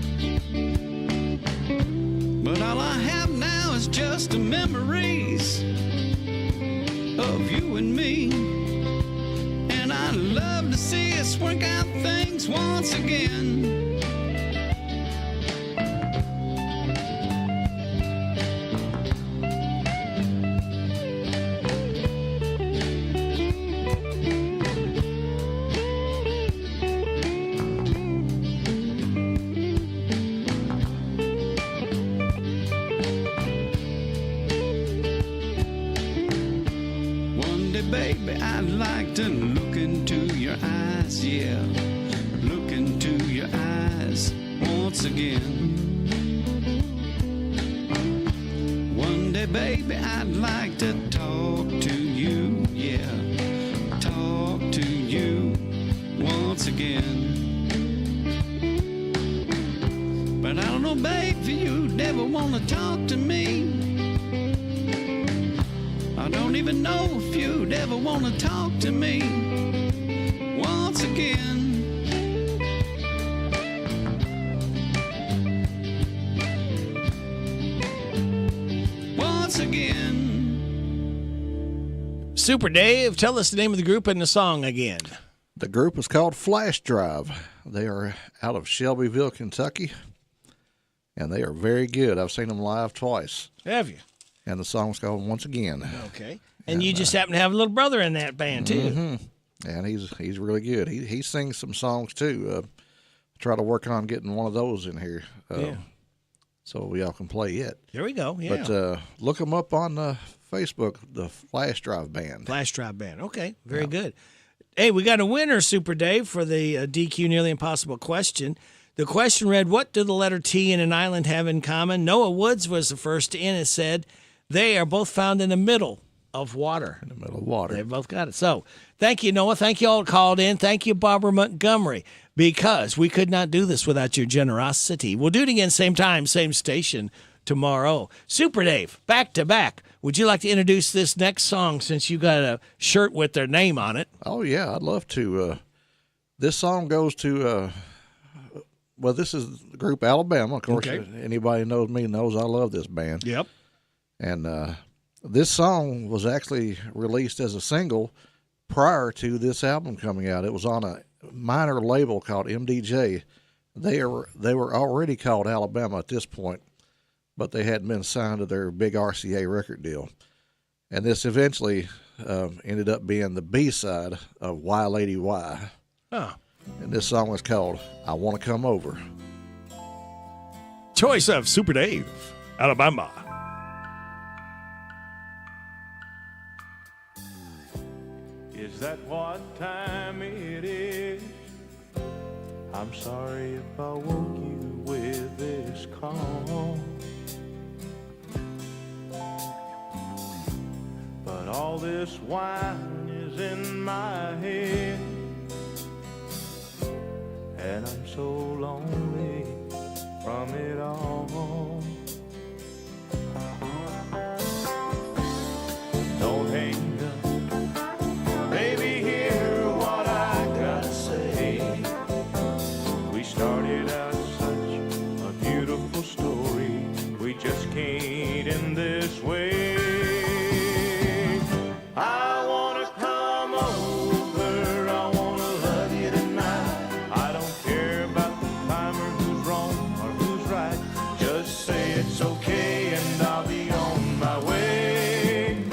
But all I have now is just the memories of you and me. And I'd love to see us work out things once again. One day, baby, I'd like to look into your eyes, yeah. Look into your eyes once again. One day, baby, I'd like to talk to you, yeah, talk to you once again. But I don't know, babe, if you'd never want to talk to me. I don't even know if you'd ever want to talk to me once again. Once again. Super Dave, tell us the name of the group and the song again. The group is called Flash Drive. They are out of Shelbyville, Kentucky, and they are very good. I've seen them live twice. Have you? And the song's called Once Again. Okay. And you just happen to have a little brother in that band, too. Mm-hmm. And he's really good. He sings some songs, too. Try to work on getting one of those in here. Yeah. So we all can play it. There we go, yeah. But look them up on Facebook, the Flash Drive Band. Flash Drive Band. Okay, very good. Hey, we got a winner, Super Dave, for the DQ Nearly Impossible question. The question read, what do the letter T and an island have in common? Noah Woods was the first in and said they are both found in the middle of water. In the middle of water. They both got it. So thank you, Noah. Thank you all that called in. Thank you, Barbara Montgomery, because we could not do this without your generosity. We'll do it again, same time, same station tomorrow. Super Dave, back to back. Would you like to introduce this next song since you got a shirt with their name on it? Oh, yeah, I'd love to. This song goes to, well, this is the group Alabama. Of course, anybody who knows me knows I love this band. Yep. And this song was actually released as a single prior to this album coming out. It was on a minor label called MDJ. They were already called Alabama at this point, but they hadn't been signed to their big RCA record deal. And this eventually ended up being the B-side of Why Lady Why. Oh. And this song was called I Want to Come Over. Choice of Super Dave, Alabama. Is that what time it is? I'm sorry if I woke you with this call, but all this wine is in my head, and I'm so lonely from it all. Don't hang up, baby, hear what I gotta say. We started out such a beautiful story. We just can't end this way. I wanna come over, I wanna love you tonight. I don't care about the time or who's wrong or who's right. Just say it's okay and I'll be on my way.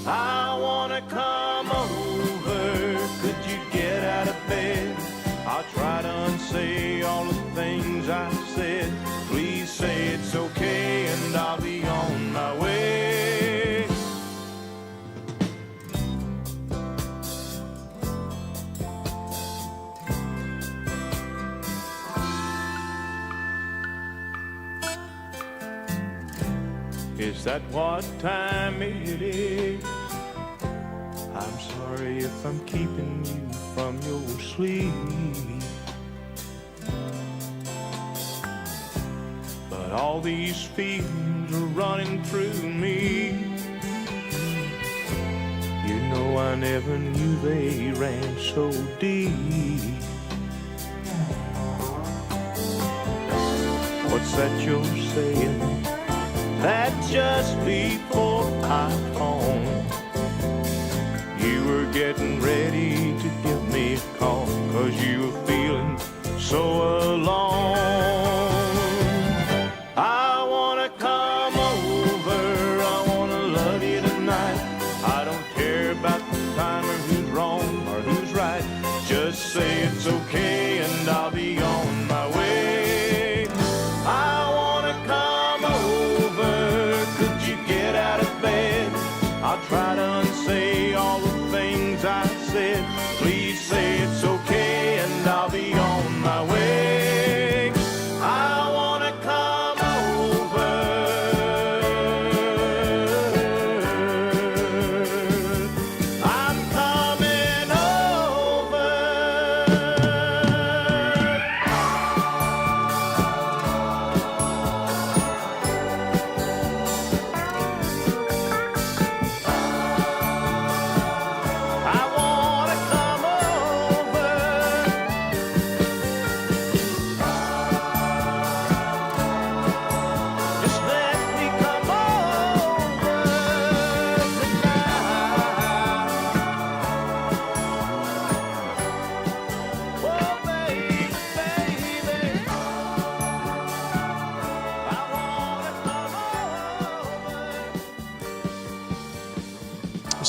I wanna come over, could you get out of bed? I'll try to unsay all the things I said. Please say it's okay and I'll be on my way. Is that what time it is? I'm sorry if I'm keeping you from your sleep, but all these feelings are running through me. You know I never knew they ran so deep. What's that you're saying? That just before I phoned, you were getting ready to give me a call, 'cause you were feeling so alone. I wanna come over, I wanna love you tonight. I don't care about the time or who's wrong or who's right. Just say it's okay and I'll be on my way. I wanna come over, could you get out of bed? I'll try to unsay all the things I said. Please say it's okay and I'll be on my way. I wanna come over.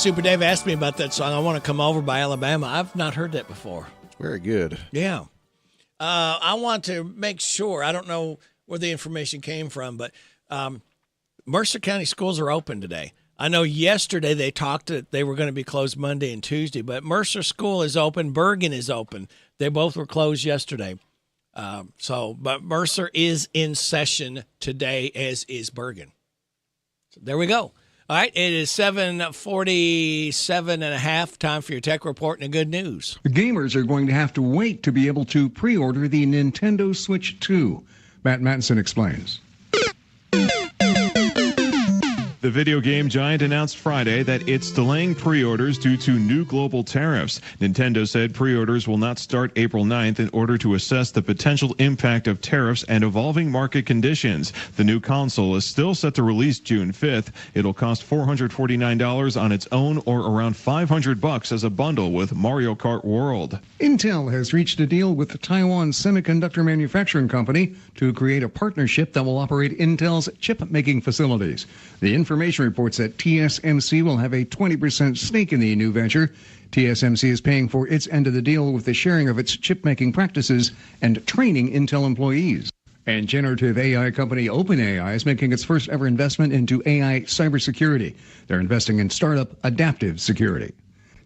Super Dave asked me about that song, I Want to Come Over by Alabama. I've not heard that before. Very good. Yeah. I want to make sure, I don't know where the information came from, but Mercer County schools are open today. I know yesterday they talked that they were going to be closed Monday and Tuesday, but Mercer School is open. Bergen is open. They both were closed yesterday. But Mercer is in session today, as is Bergen. So there we go. All right, it is 7:47 and a half. Time for your tech report and good news. The gamers are going to have to wait to be able to pre-order the Nintendo Switch 2. Matt Mattinson explains. The video game giant announced Friday that it's delaying pre-orders due to new global tariffs. Nintendo said pre-orders will not start April 9th in order to assess the potential impact of tariffs and evolving market conditions. The new console is still set to release June 5th. It'll cost $449 on its own, or around $500 as a bundle with Mario Kart World. Intel has reached a deal with the Taiwan Semiconductor Manufacturing Company to create a partnership that will operate Intel's chip-making facilities. The information reports that TSMC will have a 20% stake in the new venture. TSMC is paying for its end of the deal with the sharing of its chip-making practices and training Intel employees. And generative AI company OpenAI is making its first ever investment into AI cybersecurity. They're investing in startup Adaptive Security.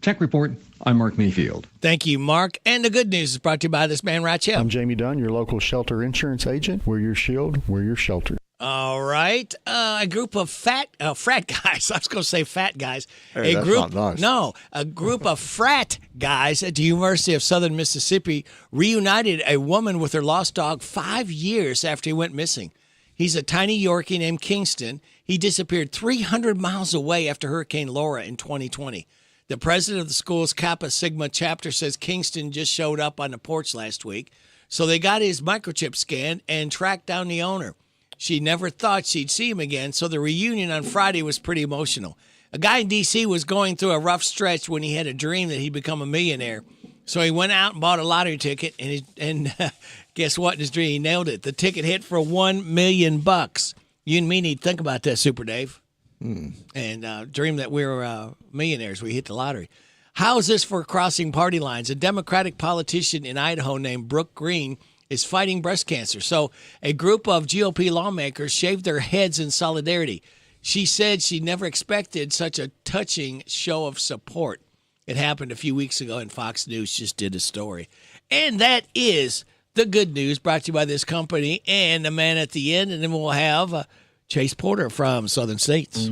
Tech Report, I'm Mark Mayfield. Thank you, Mark. And the good news is brought to you by this man right here. I'm Jamie Dunn, your local shelter insurance agent. We're your shield, we're your shelter. All right. A group of frat guys. I was going to say fat guys. Hey, that's not nice. No, a group of frat guys at the University of Southern Mississippi reunited a woman with her lost dog 5 years after he went missing. He's a tiny Yorkie named Kingston. He disappeared 300 miles away after Hurricane Laura in 2020. The president of the school's Kappa Sigma chapter says Kingston just showed up on the porch last week. So they got his microchip scanned and tracked down the owner. She never thought she'd see him again, so the reunion on Friday was pretty emotional. A guy in D.C. was going through a rough stretch when he had a dream that he'd become a millionaire. So he went out and bought a lottery ticket, and guess what? In his dream, he nailed it. The ticket hit for $1 million. You and me need to think about that, Super Dave. And dream that we were millionaires. We hit the lottery. How is this for crossing party lines? A Democratic politician in Idaho named Brooke Green is fighting breast cancer. So a group of GOP lawmakers shaved their heads in solidarity. She said she never expected such a touching show of support. It happened a few weeks ago, and Fox News just did a story. And that is the good news brought to you by this company and the man at the end. And then we'll have Chase Porter from Southern States.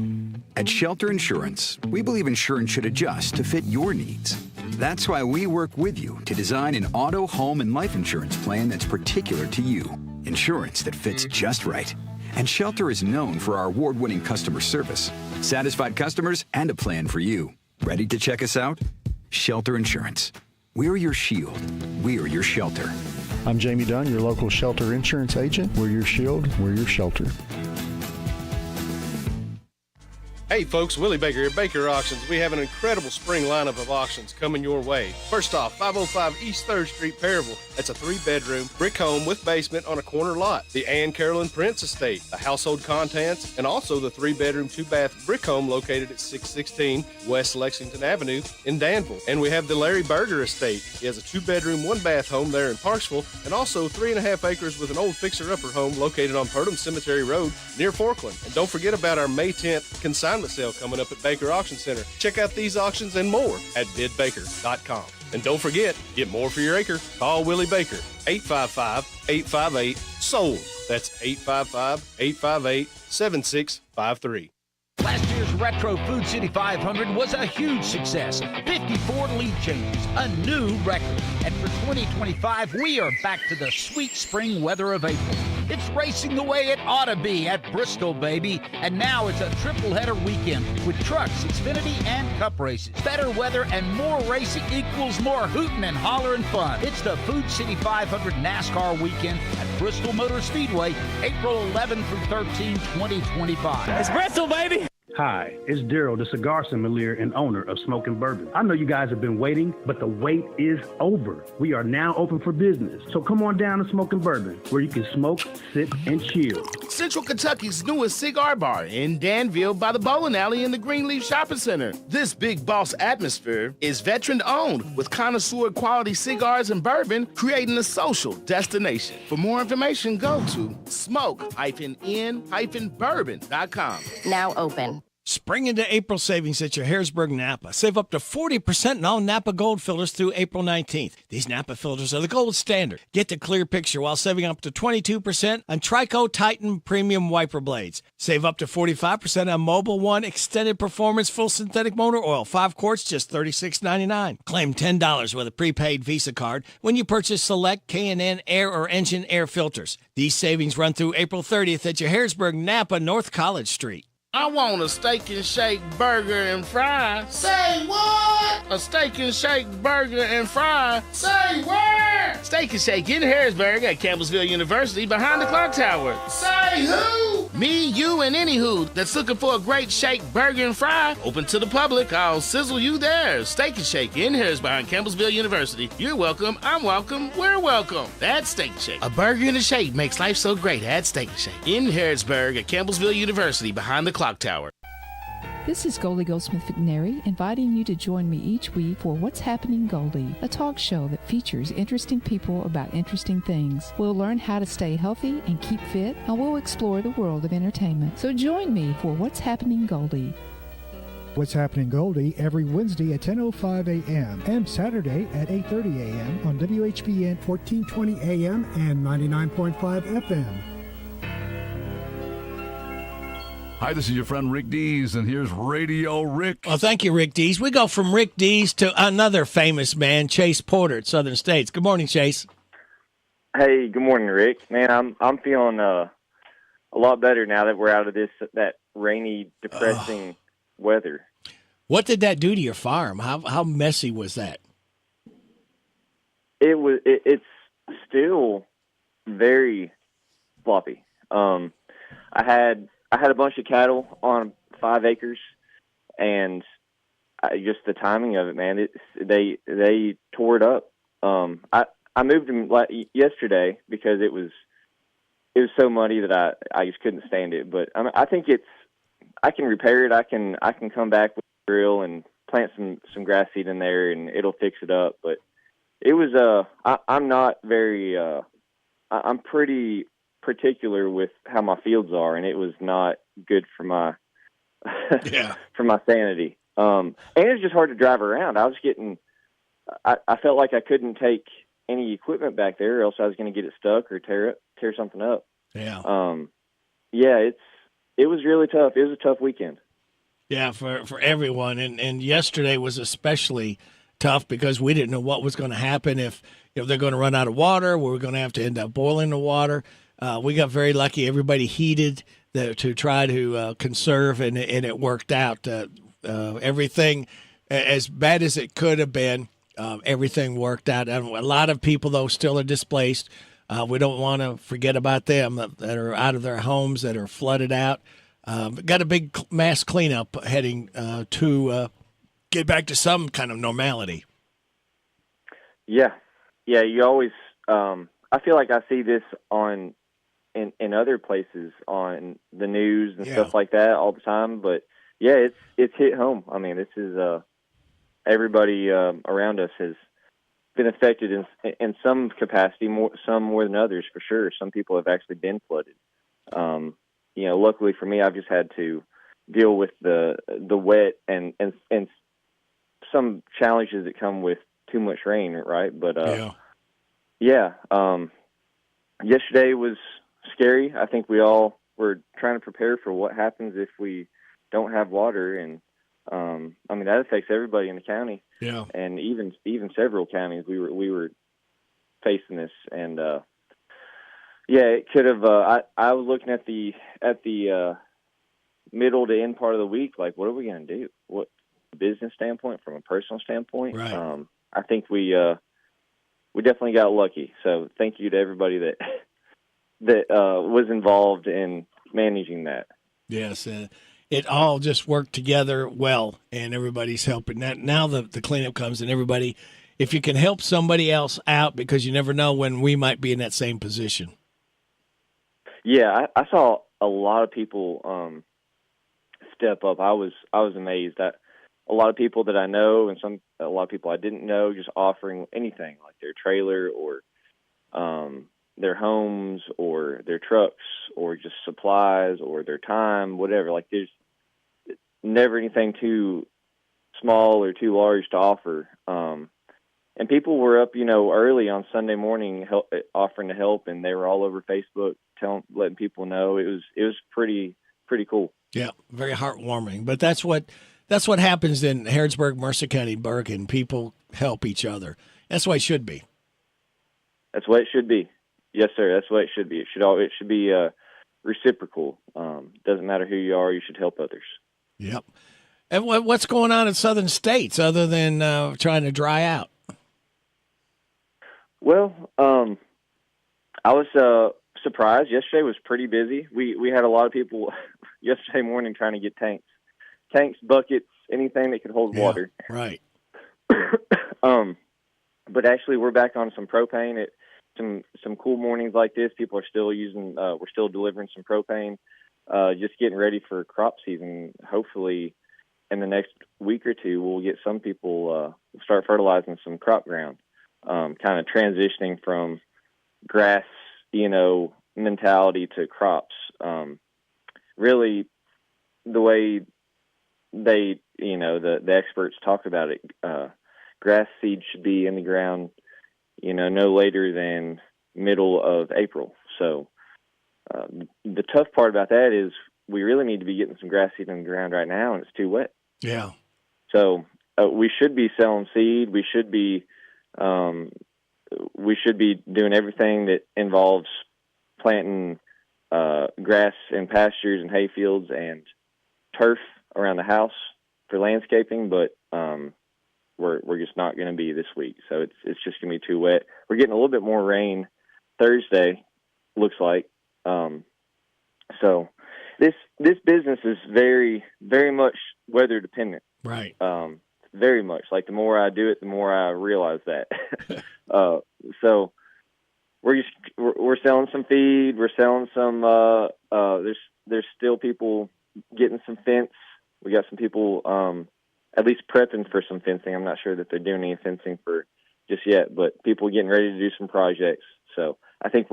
At Shelter Insurance, we believe insurance should adjust to fit your needs. That's why we work with you to design an auto, home, and life insurance plan that's particular to you. Insurance that fits just right. And Shelter is known for our award-winning customer service, satisfied customers, and a plan for you. Ready to check us out? Shelter Insurance. We're your shield. We're your shelter. I'm Jamie Dunn, your local shelter insurance agent. We're your shield, we're your shelter. Hey folks, Willie Baker at Baker Auctions. We have an incredible spring lineup of auctions coming your way. First off, 505 East 3rd Street, Perryville. That's a 3-bedroom brick home with basement on a corner lot. The Ann Carolyn Prince Estate, the household contents, and also the 3-bedroom, 2-bath brick home located at 616 West Lexington Avenue in Danville. And we have the Larry Berger Estate. He has a 2-bedroom, 1-bath home there in Parksville, and also 3.5 acres with an old fixer-upper home located on Purdom Cemetery Road near Forkland. And don't forget about our May 10th consignment sale coming up at Baker Auction Center. Check out these auctions and more at bidbaker.com. And don't forget, get more for your acre. Call Willie Baker, 855-858-SOLD. That's 855-858-7653. Last year's Retro Food City 500 was a huge success. 54 lead changes, a new record. And for 2025, we are back to the sweet spring weather of April. It's racing the way it ought to be at Bristol, baby. And now it's a triple-header weekend with trucks, Xfinity, and Cup races. Better weather and more racing equals more hooting and hollering fun. It's the Food City 500 NASCAR weekend at Bristol Motor Speedway, April 11 through 13, 2025. It's Bristol, baby! Hi, it's Daryl, the cigar sommelier and owner of Smokin' Bourbon. I know you guys have been waiting, but the wait is over. We are now open for business. So come on down to Smokin' Bourbon, where you can smoke, sip, and chill. Central Kentucky's newest cigar bar in Danville by the bowling alley in the Greenleaf Shopping Center. This big boss atmosphere is veteran-owned with connoisseur quality cigars and bourbon, creating a social destination. For more information, go to smoke-in-bourbon.com. Now open. Spring into April savings at your Harrisburg Napa. Save up to 40% in all Napa Gold fillers through April 19th. These Napa filters are the gold standard. Get the clear picture while saving up to 22% on Trico Titan Premium Wiper Blades. Save up to 45% on Mobile One Extended Performance Full Synthetic Motor Oil. 5 quarts, just $36.99. Claim $10 with a prepaid Visa card when you purchase select K&N air or engine air filters. These savings run through April 30th at your Harrisburg Napa North College Street. I want a steak and shake burger and fry. Say what? A steak and shake burger and fry. Say where? Steak and Shake in Harrisburg at Campbellsville University behind the clock tower. Say who? Me, you, and any who that's looking for a great shake burger and fry. Open to the public. I'll sizzle you there. Steak and Shake in Harrisburg behind Campbellsville University. You're welcome. I'm welcome. We're welcome. That's Steak and Shake. A burger and a shake makes life so great at Steak and Shake in Harrisburg at Campbellsville University behind the clock tower. This is Goldie Goldsmith McNary, inviting you to join me each week for What's Happening Goldie, a talk show that features interesting people about interesting things. We'll learn how to stay healthy and keep fit, and we'll explore the world of entertainment. So join me for What's Happening Goldie. What's Happening Goldie every Wednesday at 10:05 a.m. and Saturday at 8:30 a.m. on WHBN 1420 a.m. and 99.5 FM. Hi, this is your friend Rick Dees, and here's Radio Rick. Well, thank you, Rick Dees. We go from Rick Dees to another famous man, Chase Porter at Southern States. Good morning, Chase. Hey, good morning, Rick. Man, I'm feeling a lot better now that we're out of that rainy, depressing weather. What did that do to your farm? How messy was that? It's still very floppy. I had a bunch of cattle on 5 acres, and just the timing of it, man. They tore it up. I moved them yesterday because it was so muddy that I just couldn't stand it. But I think I can repair it. I can come back with a drill and plant some grass seed in there, and it'll fix it up. But it was I'm not very I'm pretty particular with how my fields are, and it was not good for my for my sanity. And it's just hard to drive around. I was getting I felt like I couldn't take any equipment back there, or else I was going to get it stuck or tear something up. Yeah. It was really tough. It was a tough weekend. Yeah, for everyone, and yesterday was especially tough because we didn't know what was going to happen if they're going to run out of water. We were going to have to end up boiling the water. We got very lucky. Everybody heated to try to conserve, and it worked out. Everything, as bad as it could have been, everything worked out. And a lot of people, though, still are displaced. We don't want to forget about them that are out of their homes, that are flooded out. Got a big mass cleanup heading to get back to some kind of normality. Yeah. You always. I feel like I see this in other places on the news and stuff like that all the time. But yeah, it's hit home. I mean, this is everybody around us has been affected in some capacity, some more than others for sure. Some people have actually been flooded. Luckily for me, I've just had to deal with the wet and some challenges that come with too much rain, right? But yesterday was scary. I think we all were trying to prepare for what happens if we don't have water, and that affects everybody in the county. Yeah, and even several counties we were facing this, and it could have. I was looking at the middle to end part of the week, like, what are we going to do? What business standpoint, from a personal standpoint? Right. I think we definitely got lucky. So thank you to everybody that was involved in managing that. Yes, it all just worked together well, and everybody's helping. Now the cleanup comes, and everybody, if you can help somebody else out, because you never know when we might be in that same position. Yeah, I saw a lot of people step up. I was amazed at a lot of people that I know and a lot of people I didn't know just offering anything, like their trailer or their homes or their trucks or just supplies or their time, whatever. Like there's never anything too small or too large to offer. And people were up, early on Sunday morning offering to help, and they were all over Facebook letting people know. It was pretty cool. Yeah, very heartwarming. But that's what happens in Harrodsburg, Mercer County, Bergen. People help each other. That's the way it should be. That's the way it should be. Yes, sir. That's the way it should be. It should be reciprocal. Doesn't matter who you are, you should help others. Yep. And what's going on in southern states other than trying to dry out? Well, I was surprised. Yesterday was pretty busy. We had a lot of people yesterday morning trying to get tanks, buckets, anything that could hold water. Right. But actually, we're back on some propane. Some cool mornings like this, people are still using. We're still delivering some propane. Just getting ready for crop season. Hopefully, in the next week or two, we'll get some people start fertilizing some crop ground. Kind of transitioning from grass, mentality to crops. Really, the way they, the experts talk about it, grass seed should be in the ground, no later than middle of April. So the tough part about that is we really need to be getting some grass seed in the ground right now, and it's too wet. Yeah. So we should be selling seed. We should be doing everything that involves planting grass in pastures and hay fields and turf around the house for landscaping, but we're just not going to be this week. So it's just going to be too wet. We're getting a little bit more rain Thursday, looks like. So this business is very, very much weather dependent. Right. Very much. Like the more I do it, the more I realize that. So we're selling some feed. We're selling some. There's still people getting some fence. We got some people at least prepping for some fencing. I'm not sure that they're doing any fencing for just yet, but people getting ready to do some projects. So I think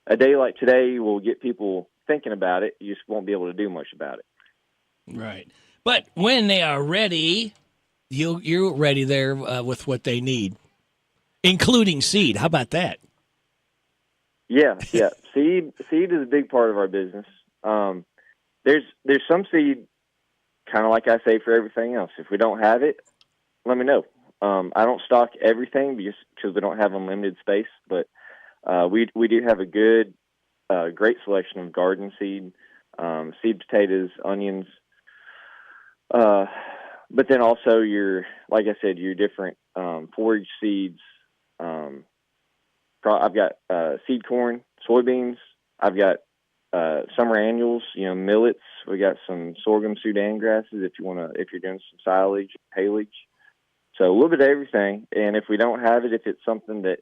a day like today will get people thinking about it. You just won't be able to do much about it. Right. But when they are ready, you're ready there with what they need, including seed. How about that? Yeah. Seed is a big part of our business. There's some seed, kind of like I say for everything else. If we don't have it, let me know. I don't stock everything because we don't have unlimited space, but we do have a great selection of garden seed, seed potatoes, onions, but then also like I said, your different forage seeds. I've got seed corn, soybeans. I've got summer annuals, millets. We got some sorghum Sudan grasses if you're doing some silage, haylage. So a little bit of everything. And if we don't have it, if it's something that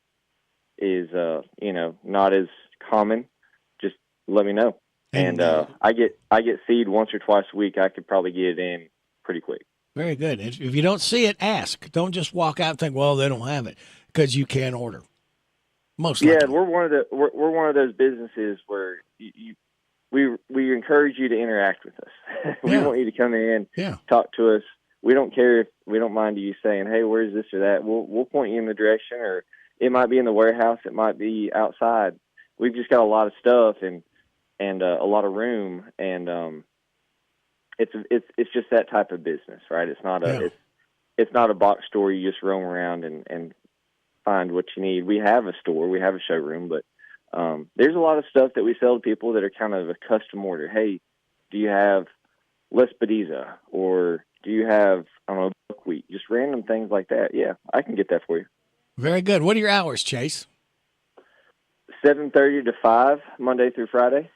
is not as common, just let me know. And I get seed once or twice a week. I could probably get it in pretty quick. Very good. If you don't see it, ask. Don't just walk out and think, well, they don't have it, because you can order. Most likely. Yeah, we're one of those businesses where we encourage you to interact with us. We want you to come in, talk to us. We don't care if we don't mind you saying, "Hey, where's this or that?" We'll point you in the direction, or it might be in the warehouse, it might be outside. We've just got a lot of stuff and a lot of room, and it's just that type of business, right? It's not it's not a box store you just roam around and find what you need. We have a store, we have a showroom, but there's a lot of stuff that we sell to people that are kind of a custom order. Hey, do you have Lespediza, or do you have, I don't know, buckwheat? Just random things like that. Yeah, I can get that for you. Very good. What are your hours, Chase? 7:30 to 5 Monday through Friday,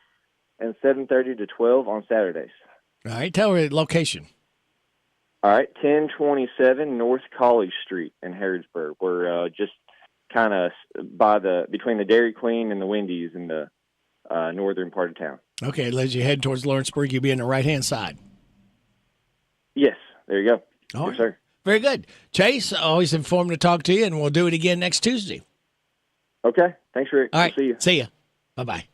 and 7:30 to 12 on Saturdays. All right, tell her the location. All right, 1027 North College Street in Harrodsburg. We're just kind of between the Dairy Queen and the Wendy's in the northern part of town. Okay, as you head towards Lawrenceburg, you'll be on the right-hand side. Yes, there you go. All yes, sir. Very good. Chase, always informed to talk to you, and we'll do it again next Tuesday. Okay, thanks, Rick. All right, see you. See you. Bye-bye.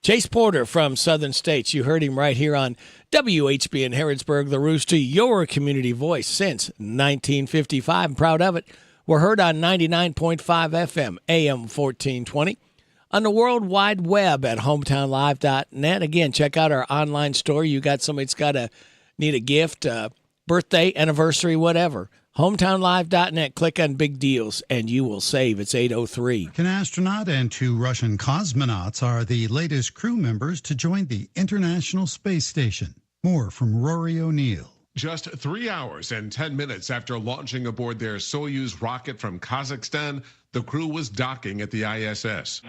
Chase Porter from Southern States. You heard him right here on WHBN Harrodsburg, the Rooster, your community voice since 1955. I'm proud of it. We're heard on 99.5 FM, AM 1420, on the World Wide Web at hometownlive.net. Again, check out our online store. You got somebody that's need a gift, birthday, anniversary, whatever. HometownLive.net. Click on big deals, and you will save. It's 8:03. An astronaut and 2 Russian cosmonauts are the latest crew members to join the International Space Station. More from Rory O'Neill. Just 3 hours and 10 minutes after launching aboard their Soyuz rocket from Kazakhstan, the crew was docking at the ISS.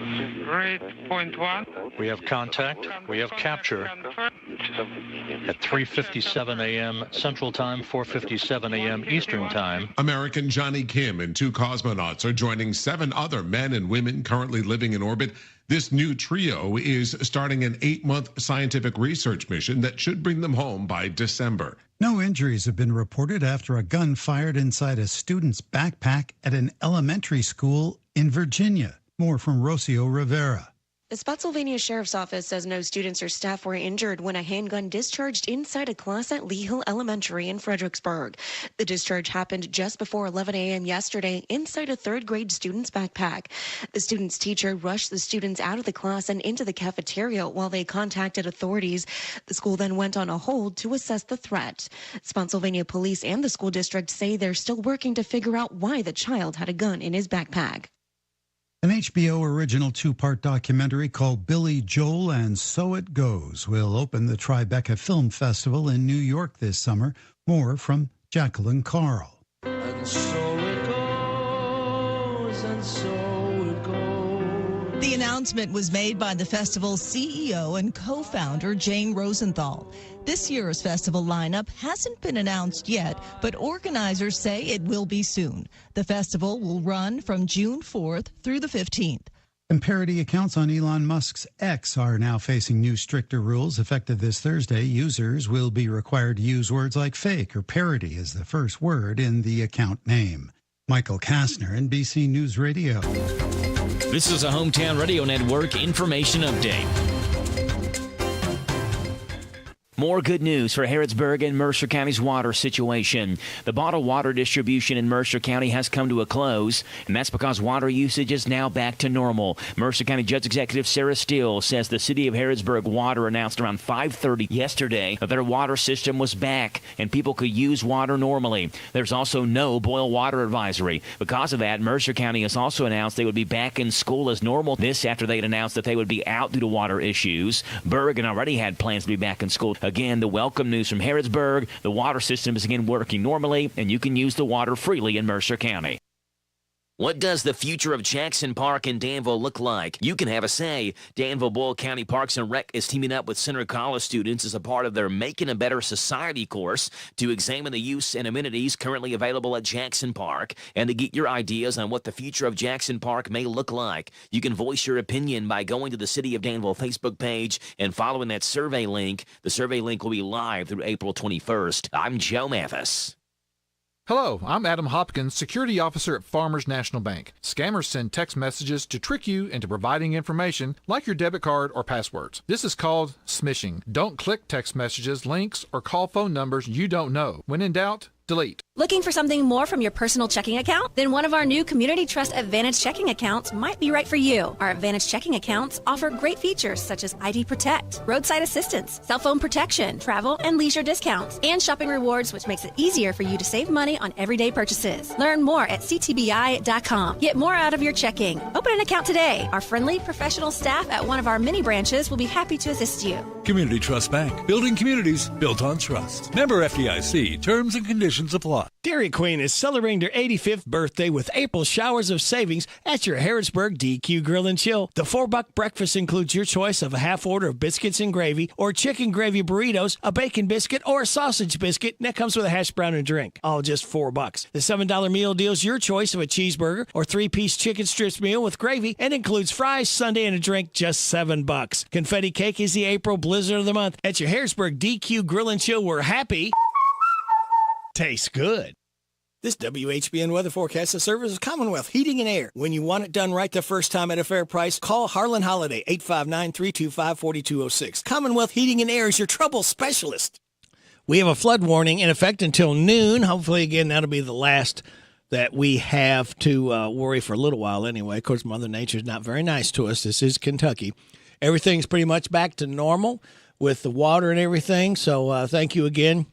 Great, point 1. We have contact. We have capture. At 3:57 a.m. Central Time, 4:57 a.m. Eastern Time. American Johnny Kim and 2 cosmonauts are joining 7 other men and women currently living in orbit. This new trio is starting an 8-month scientific research mission that should bring them home by December. No injuries have been reported after a gun fired inside a student's backpack at an elementary school in Virginia. More from Rocio Rivera. The Spotsylvania Sheriff's Office says no students or staff were injured when a handgun discharged inside a class at Lee Hill Elementary in Fredericksburg. The discharge happened just before 11 a.m. yesterday inside a 3rd grade student's backpack. The student's teacher rushed the students out of the class and into the cafeteria while they contacted authorities. The school then went on a hold to assess the threat. Spotsylvania police and the school district say they're still working to figure out why the child had a gun in his backpack. An HBO original 2-part documentary called Billy Joel and So It Goes will open the Tribeca Film Festival in New York this summer. More from Jacqueline Carl. And so it goes, and so it goes. The announcement was made by the festival's CEO and co-founder Jane Rosenthal. This year's festival lineup hasn't been announced yet, but organizers say it will be soon. The festival will run from June 4th through the 15th. And parody accounts on Elon Musk's X are now facing new stricter rules. Effective this Thursday, users will be required to use words like fake or parody as the first word in the account name. Michael Kastner, NBC News Radio. This is a Hometown Radio Network information update. More good news for Harrodsburg and Mercer County's water situation. The bottled water distribution in Mercer County has come to a close, and that's because water usage is now back to normal. Mercer County Judge Executive Sarah Steele says the city of Harrodsburg Water announced around 5:30 yesterday that their water system was back and people could use water normally. There's also no boil water advisory. Because of that, Mercer County has also announced they would be back in school as normal. This after they had announced that they would be out due to water issues. Bergen already had plans to be back in school. Again, the welcome news from Harrodsburg. The water system is again working normally, and you can use the water freely in Mercer County. What does the future of Jackson Park in Danville look like? You can have a say. Danville-Boyle County Parks and Rec is teaming up with Center College students as a part of their Making a Better Society course to examine the use and amenities currently available at Jackson Park and to get your ideas on what the future of Jackson Park may look like. You can voice your opinion by going to the City of Danville Facebook page and following that survey link. The survey link will be live through April 21st. I'm Joe Mathis. Hello, I'm Adam Hopkins, Security Officer at Farmers National Bank. Scammers send text messages to trick you into providing information like your debit card or passwords. This is called smishing. Don't click text messages, links, or call phone numbers you don't know. When in doubt, delete. Looking for something more from your personal checking account? Then one of our new Community Trust Advantage checking accounts might be right for you. Our Advantage checking accounts offer great features such as ID Protect, roadside assistance, cell phone protection, travel and leisure discounts, and shopping rewards, which makes it easier for you to save money on everyday purchases. Learn more at ctbi.com. Get more out of your checking. Open an account today. Our friendly, professional staff at one of our many branches will be happy to assist you. Community Trust Bank, building communities built on trust. Member FDIC, terms and conditions apply. Dairy Queen is celebrating their 85th birthday with April showers of savings at your Harrisburg DQ Grill and Chill. The $4 breakfast includes your choice of a half order of biscuits and gravy or chicken gravy burritos, a bacon biscuit, or a sausage biscuit, and that comes with a hash brown and drink. All just $4. The $7 meal deal is your choice of a cheeseburger or 3-piece chicken strips meal with gravy and includes fries, sundae, and a drink, just $7. Confetti cake is the April blizzard of the month. At your Harrisburg DQ Grill and Chill, we're happy. Tastes good. This WHBN weather forecast is service of Commonwealth Heating and Air. When you want it done right the first time at a fair price, call Harlan Holiday, 859-325-4206. Commonwealth Heating and Air is your trouble specialist. We have a flood warning in effect until noon. Hopefully, again, that'll be the last that we have to worry for a little while anyway. Of course, Mother Nature's not very nice to us. This is Kentucky. Everything's pretty much back to normal with the water and everything. So thank you again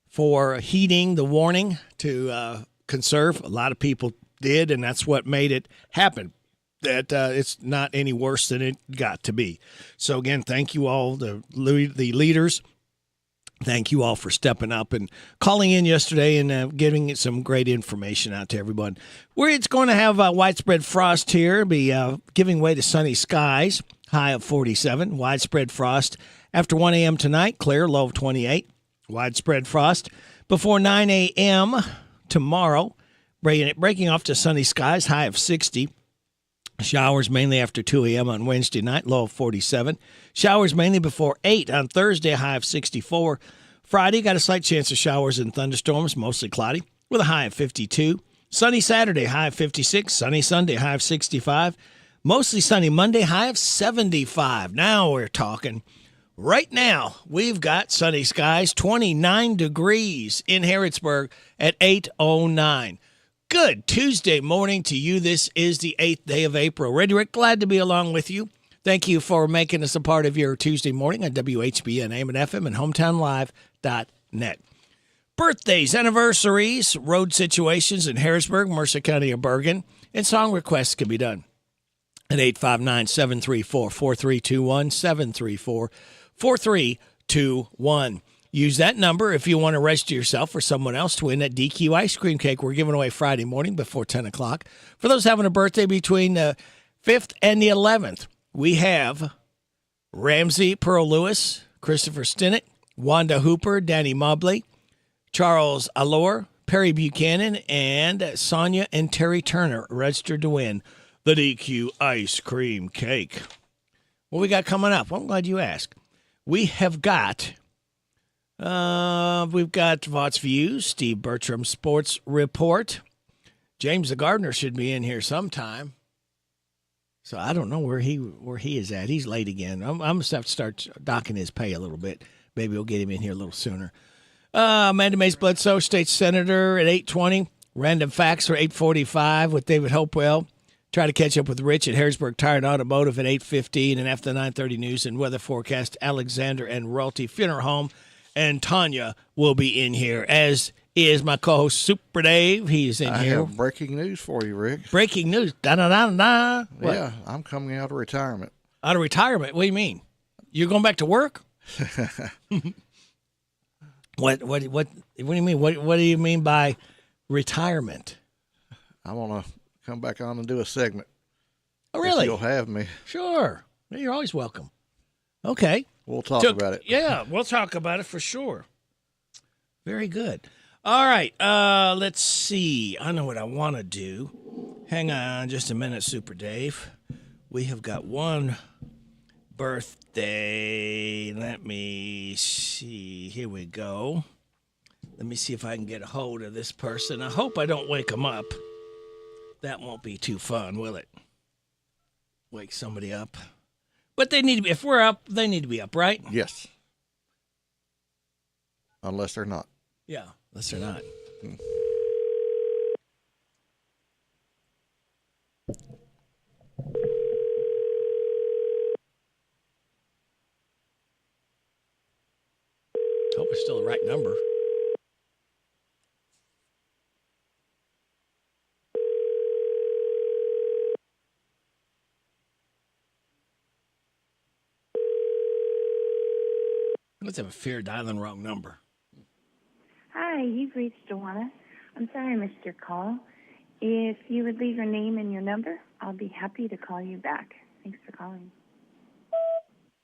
for heeding the warning to conserve. A lot of people did, and that's what made it happen, that it's not any worse than it got to be. So, again, thank you all, the leaders. Thank you all for stepping up and calling in yesterday and giving some great information out to everyone. It's going to have widespread frost here, be giving way to sunny skies, high of 47, widespread frost. After 1 a.m. tonight, clear, low of 28. Widespread frost before 9 a.m. tomorrow, breaking off to sunny skies, high of 60. Showers mainly after 2 a.m. on Wednesday night, low of 47. Showers mainly before 8 on Thursday, high of 64. Friday, got a slight chance of showers and thunderstorms, mostly cloudy, with a high of 52. Sunny Saturday, high of 56. Sunny Sunday, high of 65. Mostly sunny Monday, high of 75. Now we're talking. Right now, we've got sunny skies, 29 degrees in Harrodsburg at 8:09. Good Tuesday morning to you. This is the 8th day of April. Ready, Rick? Glad to be along with you. Thank you for making us a part of your Tuesday morning on WHBN, AM and FM, and HometownLive.net. Birthdays, anniversaries, road situations in Harrisburg, Mercer County, or Bergen, and song requests can be done at 859-734-4321, 734-4321. Use that number if you want to register yourself or someone else to win that DQ ice cream cake we're giving away Friday morning before 10 o'clock. For those having a birthday between the 5th and the 11th, we have Ramsey Pearl Lewis, Christopher Stinnett, Wanda Hooper, Danny Mobley, Charles Allure, Perry Buchanan, and Sonia and Terry Turner registered to win the DQ ice cream cake. What we got coming up? Well, I'm glad you asked. We have got, we've got Vaught's Views, Steve Bertram Sports Report. James the Gardener should be in here sometime. So I don't know where he is at. He's late again. I'm going to have to start docking his pay a little bit. Maybe we'll get him in here a little sooner. Amanda Mays Bledsoe, State Senator at 8:20. Random Facts for 8:45 with David Hopewell. Try to catch up with Rich at Harrisburg Tire and Automotive at 8:15, and after the 9:30 news and weather forecast, Alexander and Royalty Funeral Home, and Tanya will be in here, as is my co-host Super Dave. He's in here. I have breaking news for you, Rick. Breaking news. Da-da-da-da. Yeah, I'm coming out of retirement. Out of retirement? What do you mean? You're going back to work? What do you mean? What do you mean by retirement? I want to come back on and do a segment. Oh, really? If you'll have me. Sure. You're always welcome. Okay. We'll talk about it. Yeah, we'll talk about it for sure. Very good. All right. Let's see. I know what I want to do. Hang on just a minute, Super Dave. We have got one birthday. Let me see. Here we go. Let me see if I can get a hold of this person. I hope I don't wake them up. That won't be too fun, will it? Wake somebody up. But they need to be, if we're up, they need to be up, right? Yes. Unless they're not. Yeah, unless they're not. Hope it's still the right number. Let's have a fear dialing wrong number. Hi, you've reached Joanna. I'm sorry I missed your call. If you would leave your name and your number, I'll be happy to call you back. Thanks for calling.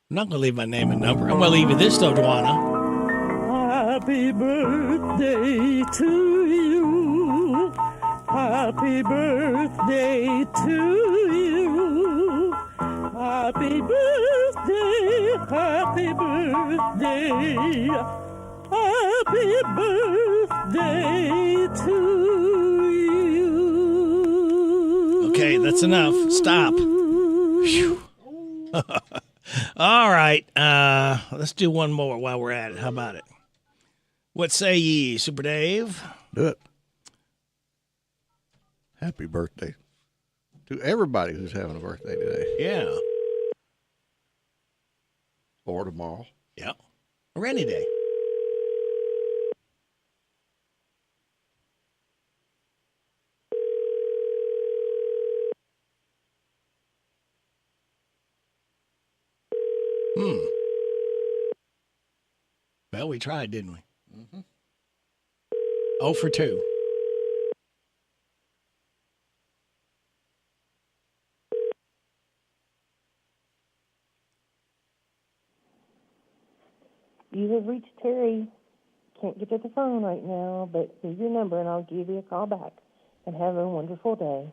I'm not going to leave my name and number. I'm going to leave you this, though, Dwana. Happy birthday to you. Happy birthday to you. Happy birthday, happy birthday. Happy birthday to you. Okay, that's enough. Stop. Phew. All right. Let's do one more while we're at it. How about it? What say ye, Super Dave? Do it. Happy birthday to everybody who's having a birthday today. Yeah. Or tomorrow. Yep. Or any day. Well, we tried, didn't we? Mm-hmm. 0 for 2. You have reached Terry. Can't get to the phone right now, but here's your number, and I'll give you a call back. And have a wonderful day.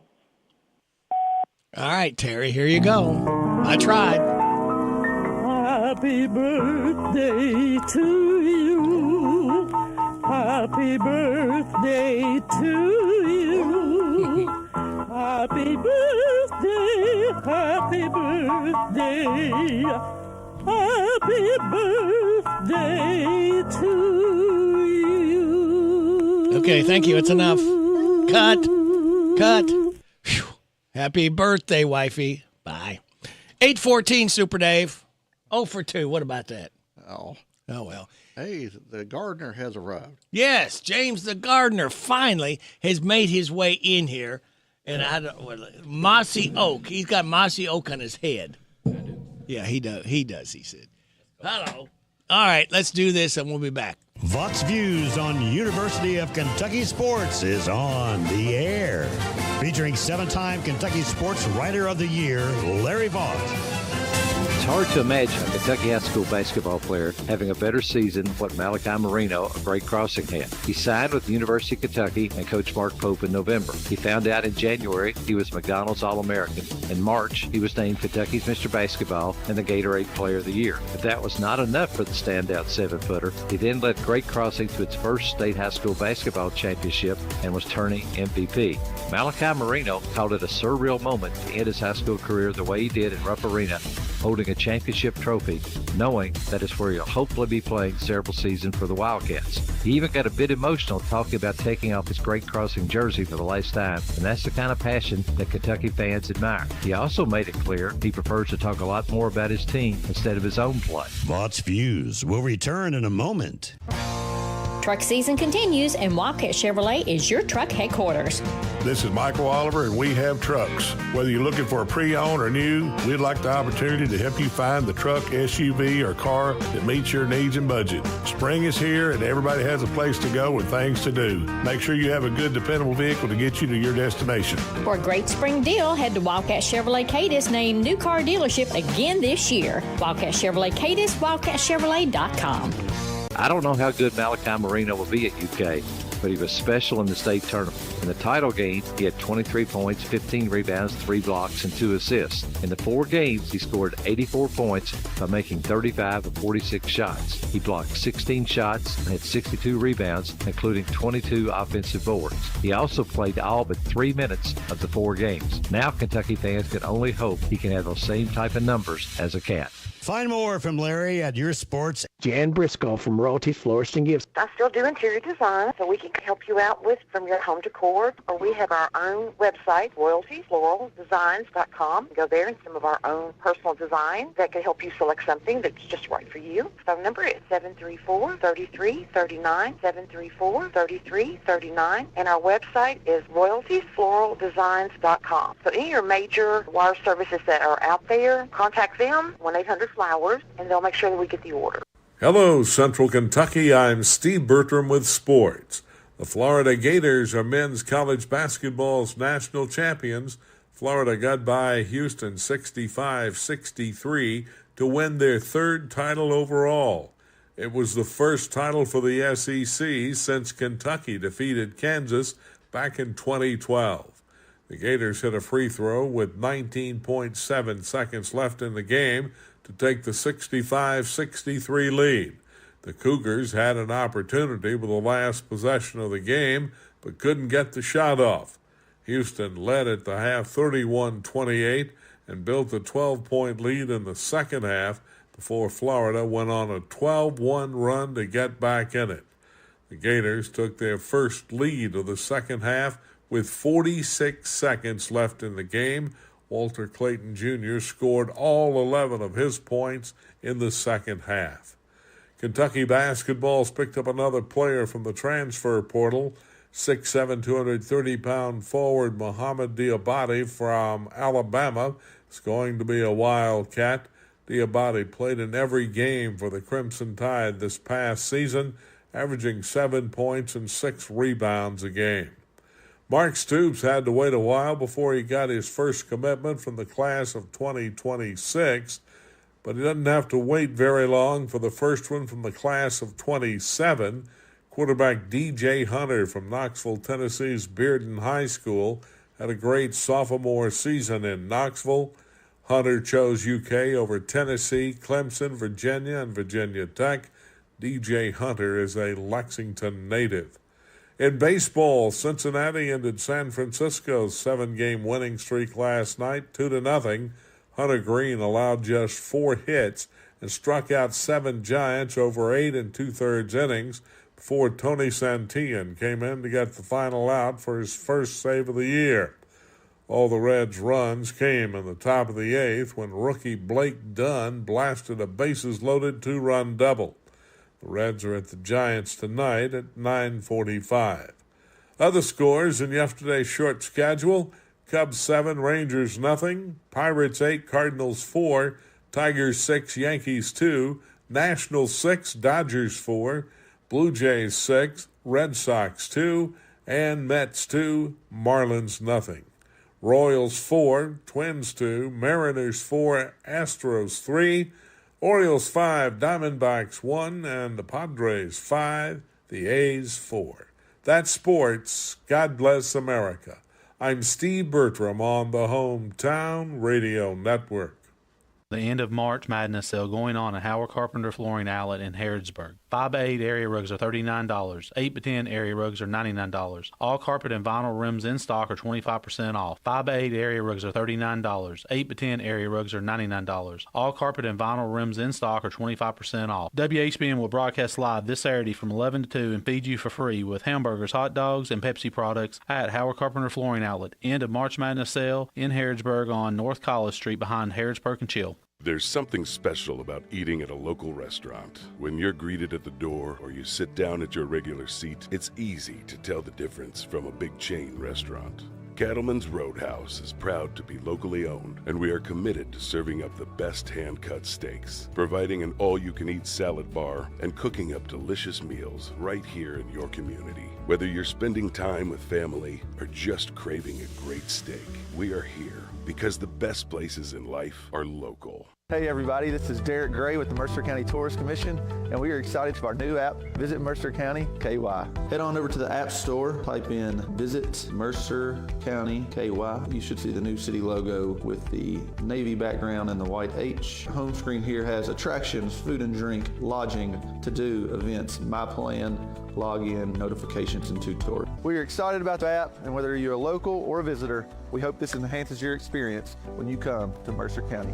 All right, Terry, here you go. I tried. Happy birthday to you. Happy birthday to you. Happy birthday, happy birthday. Happy birthday to you. Okay, thank you. It's enough. Cut. Whew. Happy birthday, wifey. Bye. 8:14, Super Dave. 0 for 2. What about that? Oh, well. Hey, the gardener has arrived. Yes, James the gardener finally has made his way in here. And mossy oak. He's got mossy oak on his head. Yeah, he does. He said. Hello. All right, let's do this and we'll be back. Vaught's Views on University of Kentucky Sports is on the air. Featuring 7-time Kentucky Sports Writer of the Year, Larry Vaught. It's hard to imagine a Kentucky high school basketball player having a better season than what Malachi Marino of Great Crossing had. He signed with the University of Kentucky and Coach Mark Pope in November. He found out in January he was McDonald's All-American. In March, he was named Kentucky's Mr. Basketball and the Gatorade Player of the Year. If that was not enough for the standout 7-footer, he then led Great Crossing to its first state high school basketball championship and was turning MVP. Malachi Marino called it a surreal moment to end his high school career the way he did in Rupp Arena, holding a championship trophy, knowing that is where he'll hopefully be playing several seasons for the Wildcats. He even got a bit emotional talking about taking off his Great Crossing jersey for the last time, and that's the kind of passion that Kentucky fans admire. He also made it clear he prefers to talk a lot more about his team instead of his own play. Vaught's Views will return in a moment. Truck season continues, and Wildcat Chevrolet is your truck headquarters. This is Michael Oliver, and we have trucks. Whether you're looking for a pre-owned or new, we'd like the opportunity to help you find the truck, SUV, or car that meets your needs and budget. Spring is here, and everybody has a place to go and things to do. Make sure you have a good, dependable vehicle to get you to your destination. For a great spring deal, head to Wildcat Chevrolet Cadiz, named New Car Dealership again this year. Wildcat Chevrolet Cadiz, wildcatchevrolet.com. I don't know how good Malachi Marino will be at UK, but he was special in the state tournament. In the title game, he had 23 points, 15 rebounds, 3 blocks, and 2 assists. In the 4 games, he scored 84 points by making 35 of 46 shots. He blocked 16 shots and had 62 rebounds, including 22 offensive boards. He also played all but 3 minutes of the 4 games. Now Kentucky fans can only hope he can have those same type of numbers as a Cat. Find more from Larry at your sports. Jan Briscoe from Royalty Florist and Gifts. I still do interior design, so we can help you out with from your home decor, or we have our own website, royaltyfloraldesigns.com. Go there and some of our own personal design that can help you select something that's just right for you. Phone number is 734-3339, 734-3339, and our website is royaltyfloraldesigns.com. So any of your major wire services that are out there, contact them, 1-800-FLOWERS, and they'll make sure that we get the order. Hello, Central Kentucky. I'm Steve Bertram with sports. The Florida Gators are men's college basketball's national champions. Florida got by Houston 65-63 to win their third title overall. It was the first title for the SEC since Kentucky defeated Kansas back in 2012. The Gators hit a free throw with 19.7 seconds left in the game to take the 65-63 lead. The Cougars had an opportunity with the last possession of the game, but couldn't get the shot off. Houston led at the half 31-28 and built a 12-point lead in the second half before Florida went on a 12-1 run to get back in it. The Gators took their first lead of the second half with 46 seconds left in the game. Walter Clayton Jr. scored all 11 of his points in the second half. Kentucky basketball's picked up another player from the transfer portal. 6'7", 230-pound forward Mohamed Diabate from Alabama is going to be a Wildcat. Diabate played in every game for the Crimson Tide this past season, averaging 7 points and 6 rebounds a game. Mark Stoops had to wait a while before he got his first commitment from the class of 2026, but he doesn't have to wait very long for the first one from the class of 27. Quarterback DJ Hunter from Knoxville, Tennessee's Bearden High School had a great sophomore season in Knoxville. Hunter chose UK over Tennessee, Clemson, Virginia, and Virginia Tech. DJ Hunter is a Lexington native. In baseball, Cincinnati ended San Francisco's 7-game winning streak last night, 2-0. Hunter Green allowed just 4 hits and struck out 7 Giants over 8 2/3 innings before Tony Santillan came in to get the final out for his first save of the year. All the Reds' runs came in the top of the 8th when rookie Blake Dunn blasted a bases-loaded 2-run double. The Reds are at the Giants tonight at 9:45. Other scores in yesterday's short schedule: Cubs 7, Rangers nothing, Pirates 8, Cardinals 4, Tigers 6, Yankees 2, Nationals 6, Dodgers 4, Blue Jays 6, Red Sox 2, and Mets 2, Marlins nothing. Royals 4, Twins 2, Mariners 4, Astros 3, Orioles 5, Diamondbacks 1, and the Padres 5, the A's 4. That's sports. God bless America. I'm Steve Bertram on the Hometown Radio Network. The end of March Madness sale going on at Howard Carpenter Flooring Outlet in Harrodsburg. 5x8 area rugs are $39. 8x10 area rugs are $99. All carpet and vinyl rims in stock are 25% off. 5x8 area rugs are $39. 8x10 area rugs are $99. All carpet and vinyl rims in stock are 25% off. WHBN will broadcast live this Saturday from 11 to 2 and feed you for free with hamburgers, hot dogs, and Pepsi products at Howard Carpenter Flooring Outlet. End of March Madness sale in Harrodsburg on North College Street behind Harrodsburg and Chill. There's something special about eating at a local restaurant. When you're greeted at the door or you sit down at your regular seat, it's easy to tell the difference from a big chain restaurant. Cattleman's Roadhouse is proud to be locally owned, and we are committed to serving up the best hand-cut steaks, providing an all-you-can-eat salad bar, and cooking up delicious meals right here in your community. Whether you're spending time with family or just craving a great steak, we are here because the best places in life are local. Hey everybody, this is Derek Gray with the Mercer County Tourist Commission, and we are excited for our new app, Visit Mercer County KY. Head on over to the App Store, type in Visit Mercer County KY. You should see the new city logo with the navy background and the white H. Home screen here has attractions, food and drink, lodging, to-do, events, my plan, login, notifications, and tutorials. We are excited about the app, and whether you're a local or a visitor, we hope this enhances your experience when you come to Mercer County.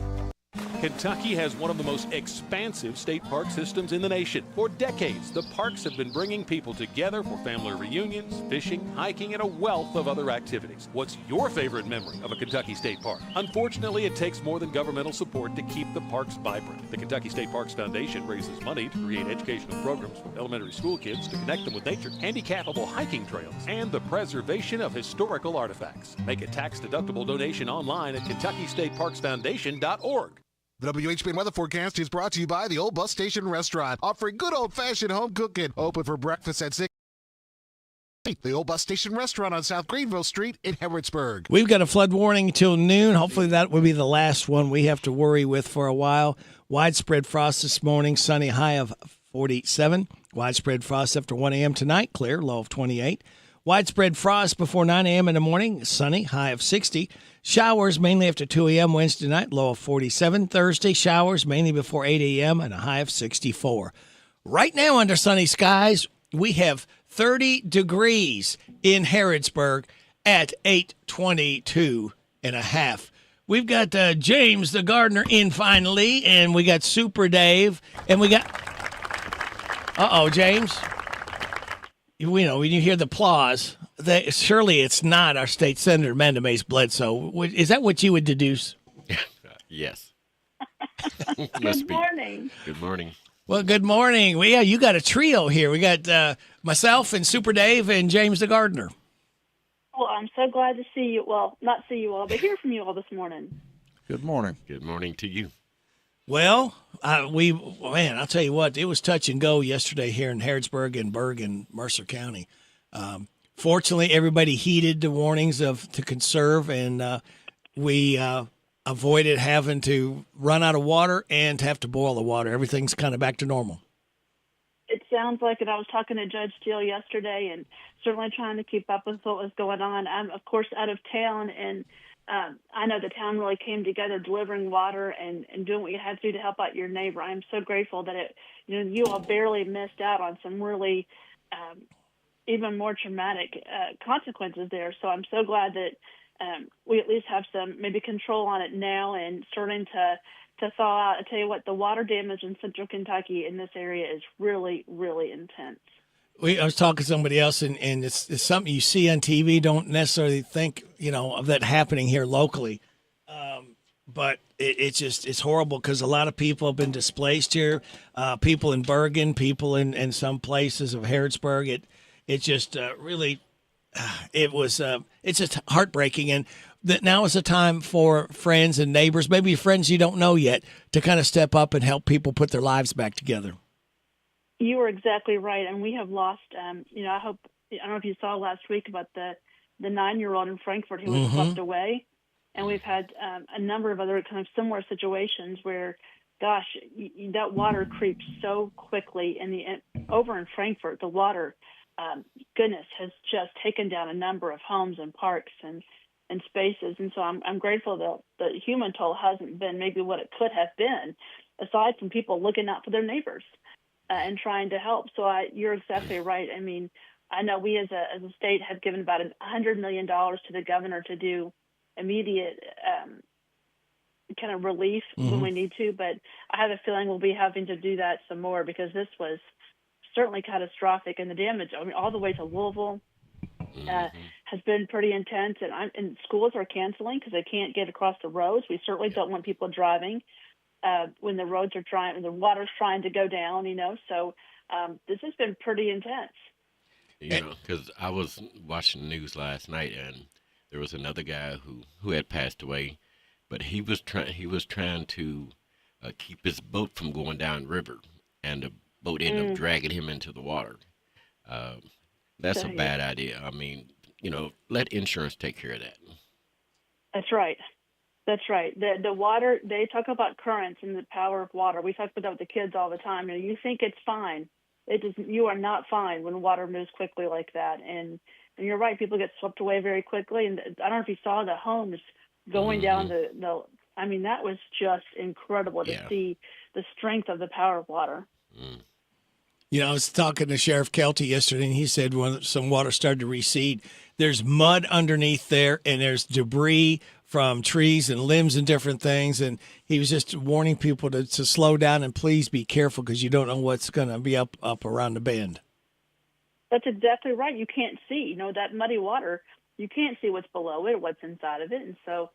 Kentucky has one of the most expansive state park systems in the nation. For decades, the parks have been bringing people together for family reunions, fishing, hiking, and a wealth of other activities. What's your favorite memory of a Kentucky state park? Unfortunately, it takes more than governmental support to keep the parks vibrant. The Kentucky State Parks Foundation raises money to create educational programs for elementary school kids to connect them with nature, handicappable hiking trails, and the preservation of historical artifacts. Make a tax-deductible donation online at KentuckyStateParksFoundation.org. The WHBN weather forecast is brought to you by the Old Bus Station Restaurant, offering good old-fashioned home cooking. Open for breakfast at 6. The Old Bus Station Restaurant on South Greenville Street in Harrodsburg. We've got a flood warning till noon. Hopefully that will be the last one we have to worry with for a while. Widespread frost this morning, sunny, high of 47. Widespread frost after 1 a.m. tonight, clear, low of 28. Widespread frost before 9 a.m. in the morning, sunny, high of 60. Showers mainly after 2 a.m. Wednesday night, low of 47. Thursday, showers mainly before 8 a.m. and a high of 64. Right now under sunny skies, we have 30 degrees in Harrodsburg at 8:22 and a half. We've got James the gardener in finally, and we got Super Dave, and we got... James. You know, when you hear the applause, surely it's not our state senator, Amanda Mays Bledsoe. Is that what you would deduce? Yes. Good morning. Good morning. Well, good morning. Well, yeah, you got a trio here. We got myself and Super Dave and James the gardener. Well, I'm so glad to see you. Well, not see you all, but hear from you all this morning. Good morning. Good morning to you. Well, I'll tell you what, it was touch and go yesterday here in Harrodsburg and Berg and Mercer County. Fortunately, everybody heeded the warnings to conserve, and we avoided having to run out of water and have to boil the water. Everything's kind of back to normal. It sounds like it. I was talking to Judge Steele yesterday and certainly trying to keep up with what was going on. I'm, of course, out of town, and I know the town really came together delivering water and doing what you had to do to help out your neighbor. I'm so grateful that you all barely missed out on some really even more traumatic consequences there. So I'm so glad that we at least have some maybe control on it now and starting to thaw out. I tell you what, the water damage in central Kentucky in this area is really, really intense. I was talking to somebody else, and it's something you see on TV. Don't necessarily think, of that happening here locally. But it's horrible because a lot of people have been displaced here. People in Bergen, people in some places of Harrodsburg. It just really, it's just heartbreaking. And that now is the time for friends and neighbors, maybe friends you don't know yet, to kind of step up and help people put their lives back together. You are exactly right, and we have lost. I don't know if you saw last week about the 9-year-old in Frankfort who was swept away, and we've had a number of other kind of similar situations where, gosh, that water creeps so quickly. And over in Frankfort, the water, goodness, has just taken down a number of homes and parks and spaces, and so I'm grateful that the human toll hasn't been maybe what it could have been, aside from people looking out for their neighbors. And trying to help. So you're exactly right. I mean, I know we as a state have given about $100 million to the governor to do immediate kind of relief when we need to, but I have a feeling we'll be having to do that some more because this was certainly catastrophic, and the damage, all the way to Louisville has been pretty intense, and schools are canceling because they can't get across the roads. We certainly don't want people driving when the roads are the water's trying to go down, so this has been pretty intense. Because I was watching the news last night, and there was another guy who had passed away, but he was trying to keep his boat from going down river, and the boat ended up dragging him into the water. That's a bad idea. I mean, let insurance take care of that. That's right. That's right. The water, they talk about currents and the power of water. We talk about that with the kids all the time. You think it's fine. You are not fine when water moves quickly like that. And you're right, people get swept away very quickly. And I don't know if you saw the homes going down that was just incredible to see the strength of the power of water. I was talking to Sheriff Kelty yesterday, and he said when some water started to recede, there's mud underneath there, and there's debris from trees and limbs and different things. And he was just warning people to slow down and please be careful because you don't know what's going to be up around the bend. That's exactly right. You can't see, that muddy water, you can't see what's below it, what's inside of it. And so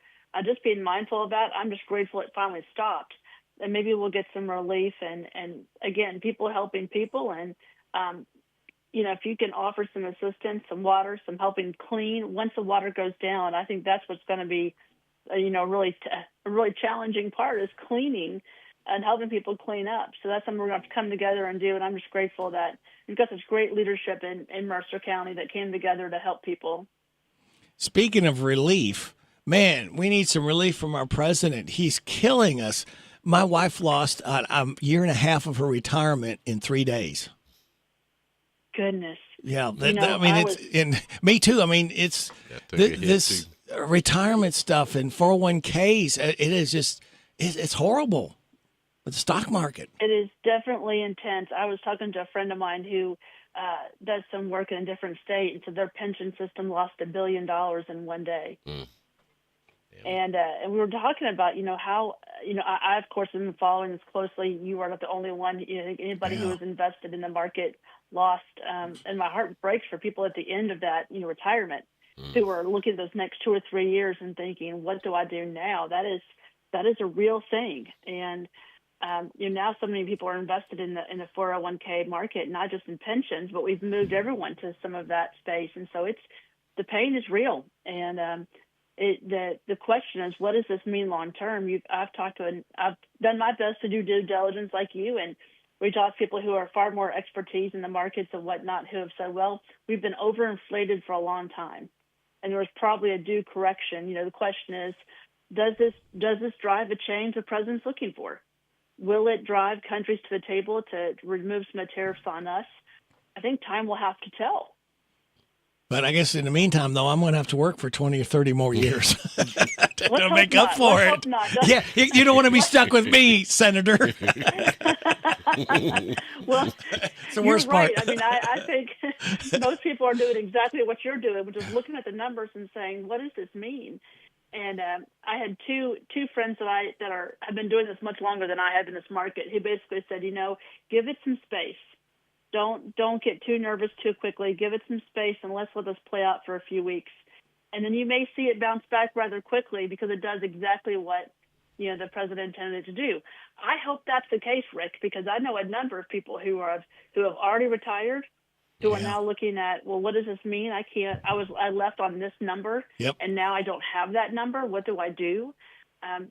just being mindful of that, I'm just grateful it finally stopped. And maybe we'll get some relief and again, people helping people. And, if you can offer some assistance, some water, some helping clean, once the water goes down, I think that's what's going to be, a really challenging part is cleaning and helping people clean up. So that's something we're going to have to come together and do. And I'm just grateful that we've got such great leadership in Mercer County that came together to help people. Speaking of relief, man, we need some relief from our president. He's killing us. My wife lost a year and a half of her retirement in 3 days. Goodness. Yeah, me too. I mean, it's this retirement stuff and 401ks. It is just, it's horrible with the stock market. It is definitely intense. I was talking to a friend of mine who does some work in a different state, and so their pension system lost $1 billion in one day. And we were talking about, how, I of course have been following this closely. You are not the only one. Anybody who was invested in the market lost, and my heart breaks for people at the end of that, retirement, who are looking at those next 2 or 3 years and thinking, what do I do now? That is a real thing. And now so many people are invested in the 401k market, not just in pensions, but we've moved everyone to some of that space. And so the pain is real. And the question is, what does this mean long term? I've done my best to do due diligence like you, and we talk to people who are far more expertise in the markets and whatnot, who have said, well, we've been overinflated for a long time, and there was probably a due correction. The question is, does this drive a change the president's looking for? Will it drive countries to the table to remove some of the tariffs on us? I think time will have to tell. But I guess in the meantime, though, I'm going to have to work for 20 or 30 more years to make up for Let's it. Yeah, you don't want to be stuck with me, Senator. Well, it's the worst right. part. I mean, I think most people are doing exactly what you're doing, which is looking at the numbers and saying, what does this mean? And I had two friends that have been doing this much longer than I have in this market, who basically said, give it some space. Don't get too nervous too quickly. Give it some space and let's let this play out for a few weeks. And then you may see it bounce back rather quickly because it does exactly what the president intended to do. I hope that's the case, Rick, because I know a number of people who have already retired, who are now looking at, well, what does this mean? I left on this number, and now I don't have that number. What do I do?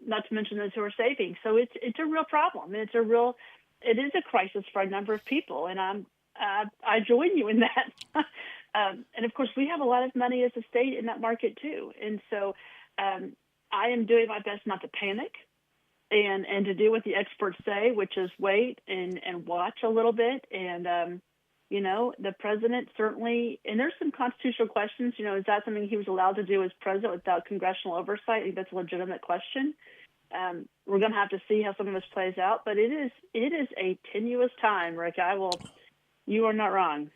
Not to mention those who are saving. So it's a real problem. It is a crisis for a number of people, and I join you in that. And of course, we have a lot of money as a state in that market too, and so I am doing my best not to panic, and to do what the experts say, which is wait and watch a little bit. And the president certainly, and there's some constitutional questions. Is that something he was allowed to do as president without congressional oversight? I think that's a legitimate question. We're going to have to see how some of this plays out, but it is a tenuous time, Rick. You are not wrong.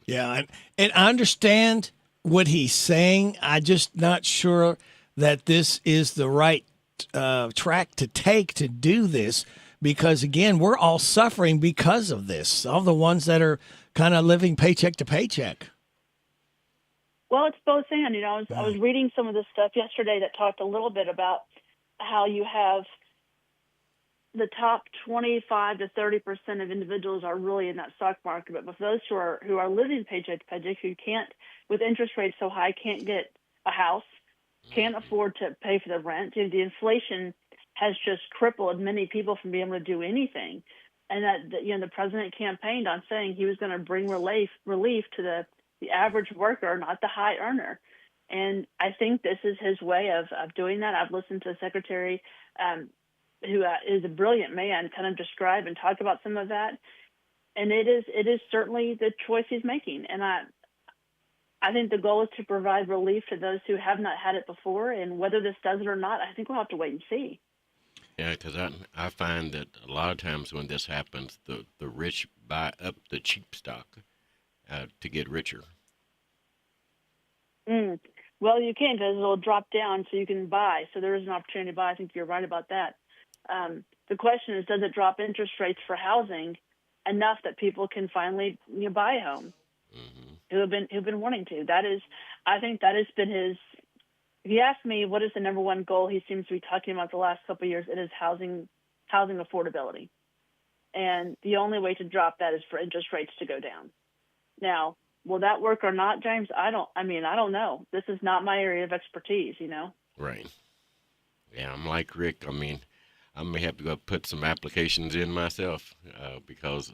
Yeah, and I understand what he's saying. I'm just not sure that this is the right track to take to do this, because again, we're all suffering because of this. All the ones that are kind of living paycheck to paycheck. Well, it's both and. I was reading some of this stuff yesterday that talked a little bit about how you have the top 25 to 30% of individuals are really in that stock market, but with those who are living paycheck to paycheck, who can't, with interest rates so high, can't get a house, can't afford to pay for the rent. The inflation has just crippled many people from being able to do anything, and that the president campaigned on saying he was going to bring relief to the average worker, not the high earner. And I think this is his way of doing that. I've listened to the secretary, who is a brilliant man, kind of describe and talk about some of that. And it is certainly the choice he's making. And I think the goal is to provide relief to those who have not had it before. And whether this does it or not, I think we'll have to wait and see. Yeah, because I find that a lot of times when this happens, the rich buy up the cheap stock to get richer. Well, you can, because it'll drop down so you can buy. So there is an opportunity to buy. I think you're right about that. The question is, does it drop interest rates for housing enough that people can finally buy a home who have been wanting to? I think that has been his. If you ask me, what is the number one goal he seems to be talking about the last couple of years, it is housing affordability. And the only way to drop that is for interest rates to go down. Now, will that work or not, James? I don't know. This is not my area of expertise, Right. Yeah, I'm like Rick. I may have to go put some applications in myself because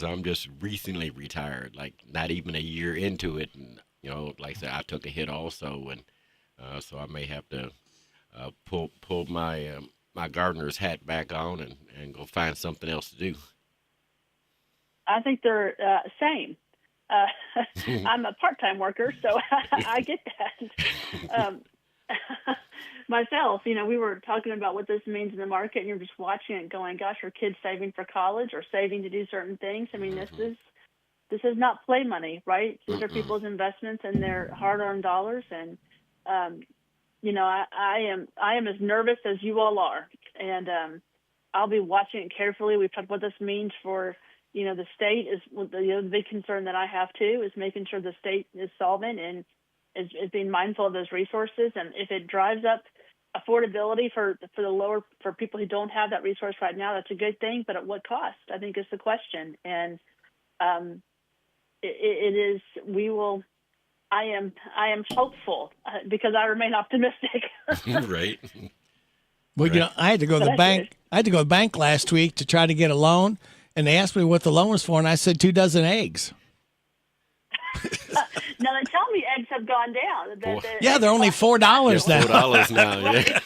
I'm just recently retired, like not even a year into it. And, like I said, I took a hit also. And so I may have to pull my my gardener's hat back on and go find something else to do. I think they're same. I'm a part-time worker, so I get that. Myself, we were talking about what this means in the market, and you're just watching it going, gosh, are kids saving for college or saving to do certain things? I mean, this is not play money, right? These are people's investments and their hard-earned dollars. And, I am as nervous as you all are. And I'll be watching it carefully. We've talked about what this means for the state is the big concern that I have too, is making sure the state is solvent and is being mindful of those resources. And if it drives up affordability for people who don't have that resource right now, that's a good thing. But at what cost? I think is the question. And it is. We will. I am hopeful because I remain optimistic. Right. Well, I had to go to the bank. I had to go to the bank last week to try to get a loan. And they asked me what the loan was for, and I said 2 dozen eggs. Now, they tell me eggs have gone down. Yeah, they're only $4 now. $4 now, yeah.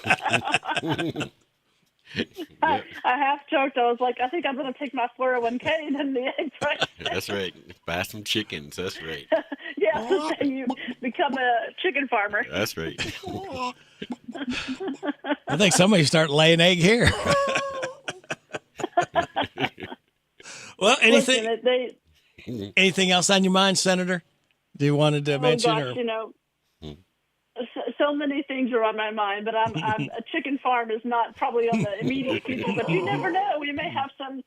I half joked. I was like, I think I'm going to take my 401k and then the egg price. That's right. Buy some chickens. That's right. Yeah, you become a chicken farmer. That's right. I think somebody start laying egg here. Well, anything else on your mind, Senator? Do you wanted to mention? Gosh, so many things are on my mind, but I'm a chicken farm is not probably on the immediate future. But you never know. We may have some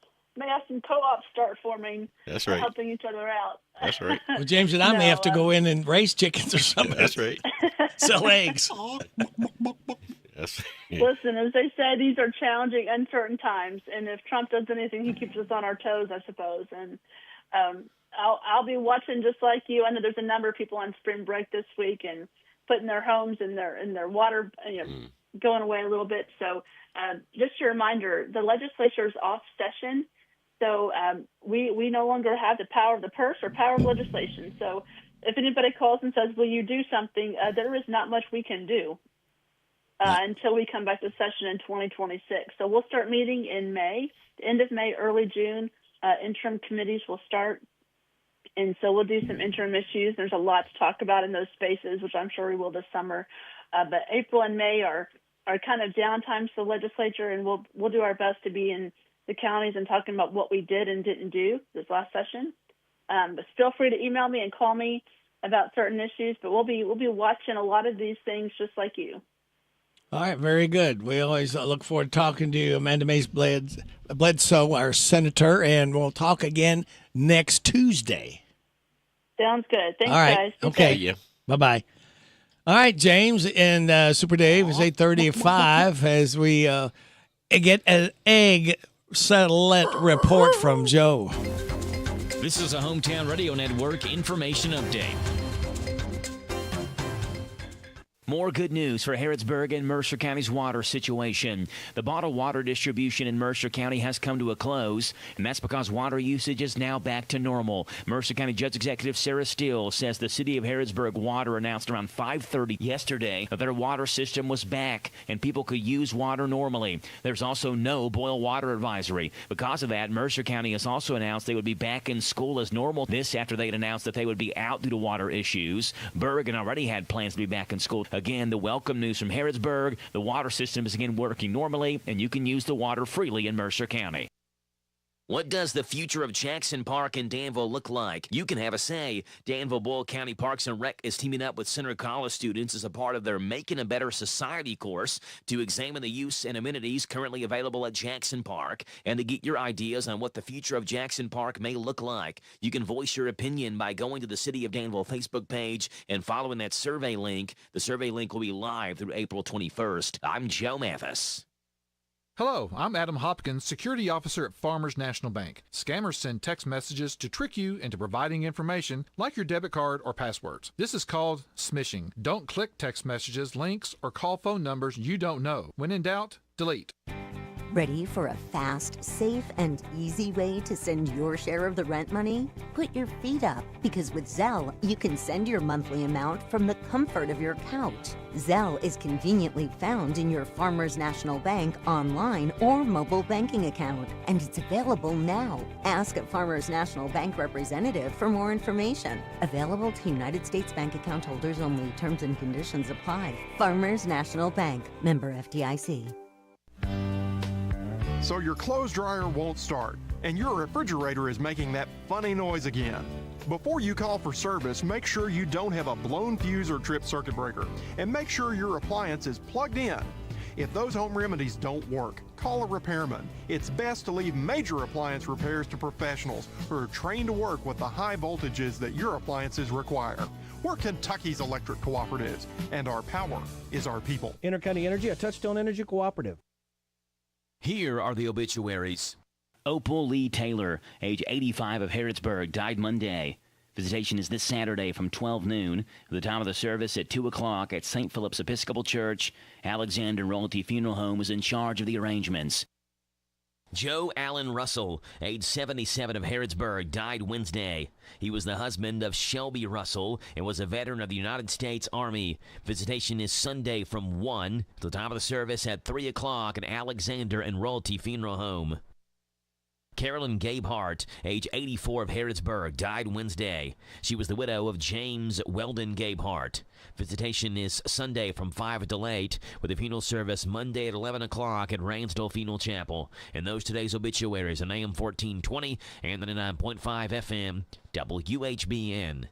co-ops start forming. That's right. Helping each other out. That's right. Well, James and I may have to go in and raise chickens or something. That's right. Sell eggs. Listen, as they say, these are challenging, uncertain times, and if Trump does anything, he keeps us on our toes, I suppose. And I'll be watching just like you. I know there's a number of people on spring break this week and putting their homes in their water, going away a little bit. So just a reminder, the legislature is off session, so we no longer have the power of the purse or power of legislation. So if anybody calls and says, "Will you do something?" There is not much we can do. Until we come back to session in 2026. So we'll start meeting in May, end of May, early June. Interim committees will start. And so we'll do some interim issues. There's a lot to talk about in those spaces, which I'm sure we will this summer. But April and May are kind of downtimes for the legislature, and we'll do our best to be in the counties and talking about what we did and didn't do this last session. But feel free to email me and call me about certain issues. But we'll be watching a lot of these things just like you. All right, very good. We always look forward to talking to you, Amanda Mays Bledsoe, our senator, and we'll talk again next Tuesday. Sounds good. Thanks, all right. guys. Okay. Yeah. Bye-bye. All right, James and Super Dave, it's 8:35 as we get an egg satellite report from Joe. This is a Hometown Radio Network information update. More good news for Harrodsburg and Mercer County's water situation. The bottled water distribution in Mercer County has come to a close, and that's because water usage is now back to normal. Mercer County Judge Executive Sarah Steele says the city of Harrodsburg Water announced around 5:30 yesterday that their water system was back and people could use water normally. There's also no boil water advisory. Because of that, Mercer County has also announced they would be back in school as normal. This after they had announced that they would be out due to water issues. Bergen already had plans to be back in school. Again, the welcome news from Harrodsburg. The water system is again working normally, and you can use the water freely in Mercer County. What does the future of Jackson Park in Danville look like? You can have a say. Danville-Boyle County Parks and Rec is teaming up with Center College students as a part of their Making a Better Society course to examine the use and amenities currently available at Jackson Park and to get your ideas on what the future of Jackson Park may look like. You can voice your opinion by going to the City of Danville Facebook page and following that survey link. The survey link will be live through April 21st. I'm Joe Mathis. Hello, I'm Adam Hopkins, Security Officer at Farmers National Bank. Scammers send text messages to trick you into providing information like your debit card or passwords. This is called smishing. Don't click text messages, links, or call phone numbers you don't know. When in doubt, delete. Ready for a fast, safe, and easy way to send your share of the rent money? Put your feet up, because with Zelle, you can send your monthly amount from the comfort of your couch. Zelle is conveniently found in your Farmers National Bank online or mobile banking account, and it's available now. Ask a Farmers National Bank representative for more information. Available to United States Bank account holders only. Terms and conditions apply. Farmers National Bank. Member FDIC. So your clothes dryer won't start, and your refrigerator is making that funny noise again. Before you call for service, make sure you don't have a blown fuse or tripped circuit breaker, and make sure your appliance is plugged in. If those home remedies don't work, call a repairman. It's best to leave major appliance repairs to professionals who are trained to work with the high voltages that your appliances require. We're Kentucky's electric cooperatives, and our power is our people. Intercounty Energy, a Touchstone Energy cooperative. Here are the obituaries. Opal Lee Taylor, age 85 of Harrodsburg, died Monday. Visitation is this Saturday from 12 noon. The time of the service at 2 o'clock at St. Philip's Episcopal Church. Alexander Royalty Funeral Home is in charge of the arrangements. Joe Allen Russell, age 77 of Harrodsburg, died Wednesday. He was the husband of Shelby Russell and was a veteran of the United States Army. Visitation is Sunday from 1 to the time of the service at 3 o'clock at Alexander and Royalty Funeral Home. Carolyn Gabehart, age 84 of Harrodsburg, died Wednesday. She was the widow of James Weldon Gabehart. Visitation is Sunday from 5 till 8, with a funeral service Monday at 11 o'clock at Ransdell Funeral Chapel. And those today's obituaries on AM 1420 and 99.5 FM, WHBN.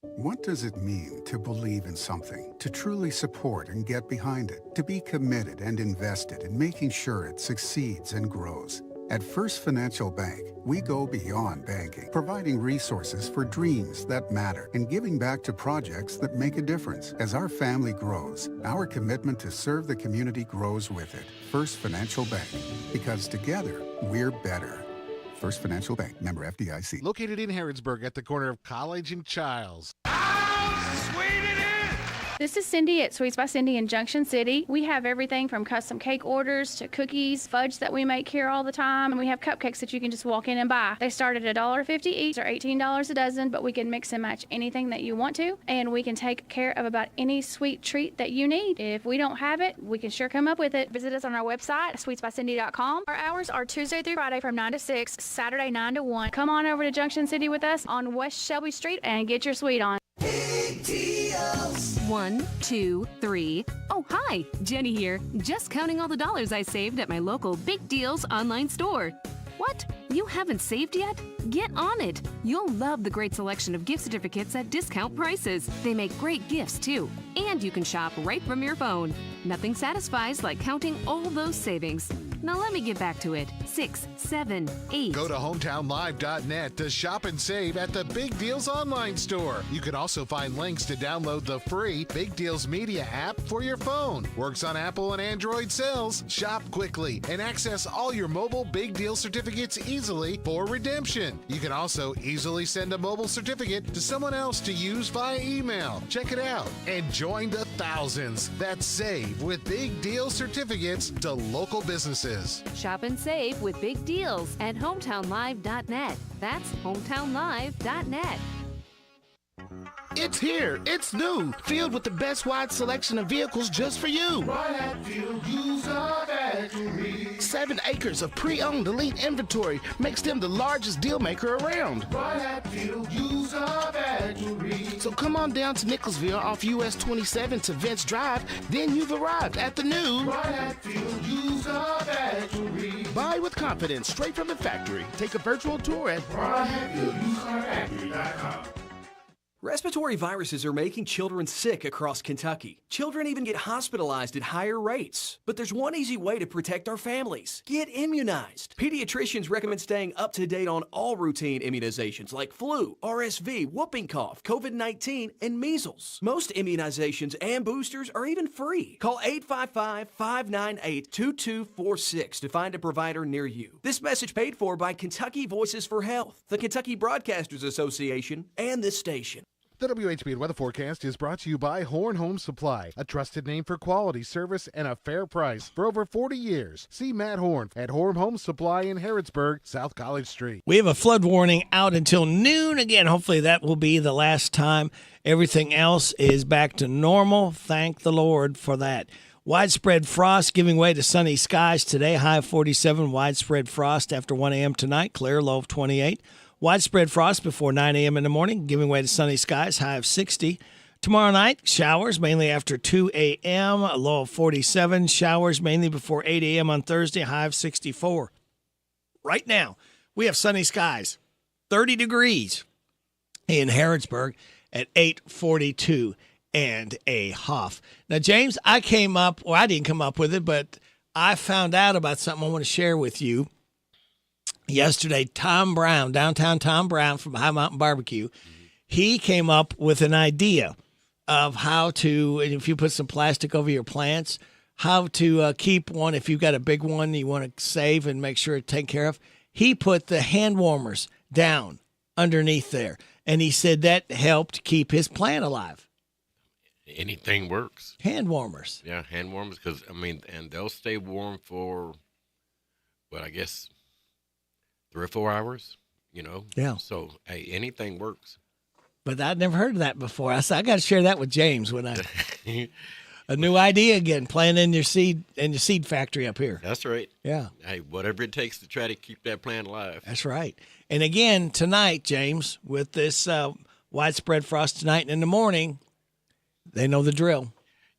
What does it mean to believe in something, to truly support and get behind it, to be committed and invested in making sure it succeeds and grows? At First Financial Bank, we go beyond banking, providing resources for dreams that matter and giving back to projects that make a difference. As our family grows, our commitment to serve the community grows with it. First Financial Bank, because together, we're better. First Financial Bank, member FDIC. Located in Harrodsburg at the corner of College and Childs. This is Cindy at Sweets by Cindy in Junction City. We have everything from custom cake orders to cookies, fudge that we make here all the time, and we have cupcakes that you can just walk in and buy. They start at $1.50 each or $18 a dozen, but we can mix and match anything that you want to, and we can take care of about any sweet treat that you need. If we don't have it, we can sure come up with it. Visit us on our website, sweetsbycindy.com. Our hours are Tuesday through Friday from 9 to 6, Saturday 9 to 1. Come on over to Junction City with us on West Shelby Street and get your sweet on. Big deals. 1, 2, 3. Oh, hi, Jenny here. Just counting all the dollars I saved at my local Big Deals online store. What? You haven't saved yet? Get on it. You'll love the great selection of gift certificates at discount prices. They make great gifts, too. And you can shop right from your phone. Nothing satisfies like counting all those savings. Now let me get back to it. 6, 7, 8. Go to hometownlive.net to shop and save at the Big Deals online store. You can also find links to download the free Big Deals Media app for your phone. Works on Apple and Android cells. Shop quickly and access all your mobile Big Deal certificates easily for redemption. You can also easily send a mobile certificate to someone else to use via email. Check it out and join the thousands that save with Big Deal certificates to local businesses. Shop and save with Big Deals at hometownlive.net. That's hometownlive.net. It's here. It's new. Filled with the best wide selection of vehicles just for you. Right at Field User Factory. 7 acres of pre-owned elite inventory makes them the largest deal maker around. Right at Field User Factory. So come on down to Nicholsville off US 27 to Vince Drive. Then you've arrived at the new Right at Field User Factory. Buy with confidence straight from the factory. Take a virtual tour at RightAtFieldUserFactory.com. Respiratory viruses are making children sick across Kentucky. Children even get hospitalized at higher rates. But there's one easy way to protect our families. Get immunized. Pediatricians recommend staying up to date on all routine immunizations like flu, RSV, whooping cough, COVID-19, and measles. Most immunizations and boosters are even free. Call 855-598-2246 to find a provider near you. This message paid for by Kentucky Voices for Health, the Kentucky Broadcasters Association, and this station. The WHBN weather forecast is brought to you by Horn Home Supply, a trusted name for quality service and a fair price for over 40 years. See Matt Horn at Horn Home Supply in Harrodsburg, South College Street. We have a flood warning out until noon. Again, hopefully that will be the last time. Everything else is back to normal. Thank the Lord for that. Widespread frost giving way to sunny skies today. High of 47. Widespread frost after 1 a.m. tonight. Clear, low of 28. Widespread frost before 9 a.m. in the morning, giving way to sunny skies, high of 60. Tomorrow night, showers mainly after 2 a.m., a low of 47. Showers mainly before 8 a.m. on Thursday, high of 64. Right now, we have sunny skies, 30 degrees in Harrodsburg at 8:42 and a half. Now, James, I didn't come up with it, but I found out about something I want to share with you. Yesterday, Tom Brown, downtown Tom Brown from High Mountain Barbecue, he came up with an idea of how to, if you put some plastic over your plants, how to keep one. If you've got a big one you want to save and make sure it's taken care of. He put the hand warmers down underneath there, and he said that helped keep his plant alive. Anything works. Hand warmers. Yeah, hand warmers, because, and they'll stay warm for, well, I guess 3 or 4 hours, Yeah. So, hey, anything works. But I'd never heard of that before. I said, I got to share that with James when a new idea again, planting your seed in your seed factory up here. That's right. Yeah. Hey, whatever it takes to try to keep that plant alive. That's right. And again, tonight, James, with this widespread frost tonight and in the morning, they know the drill.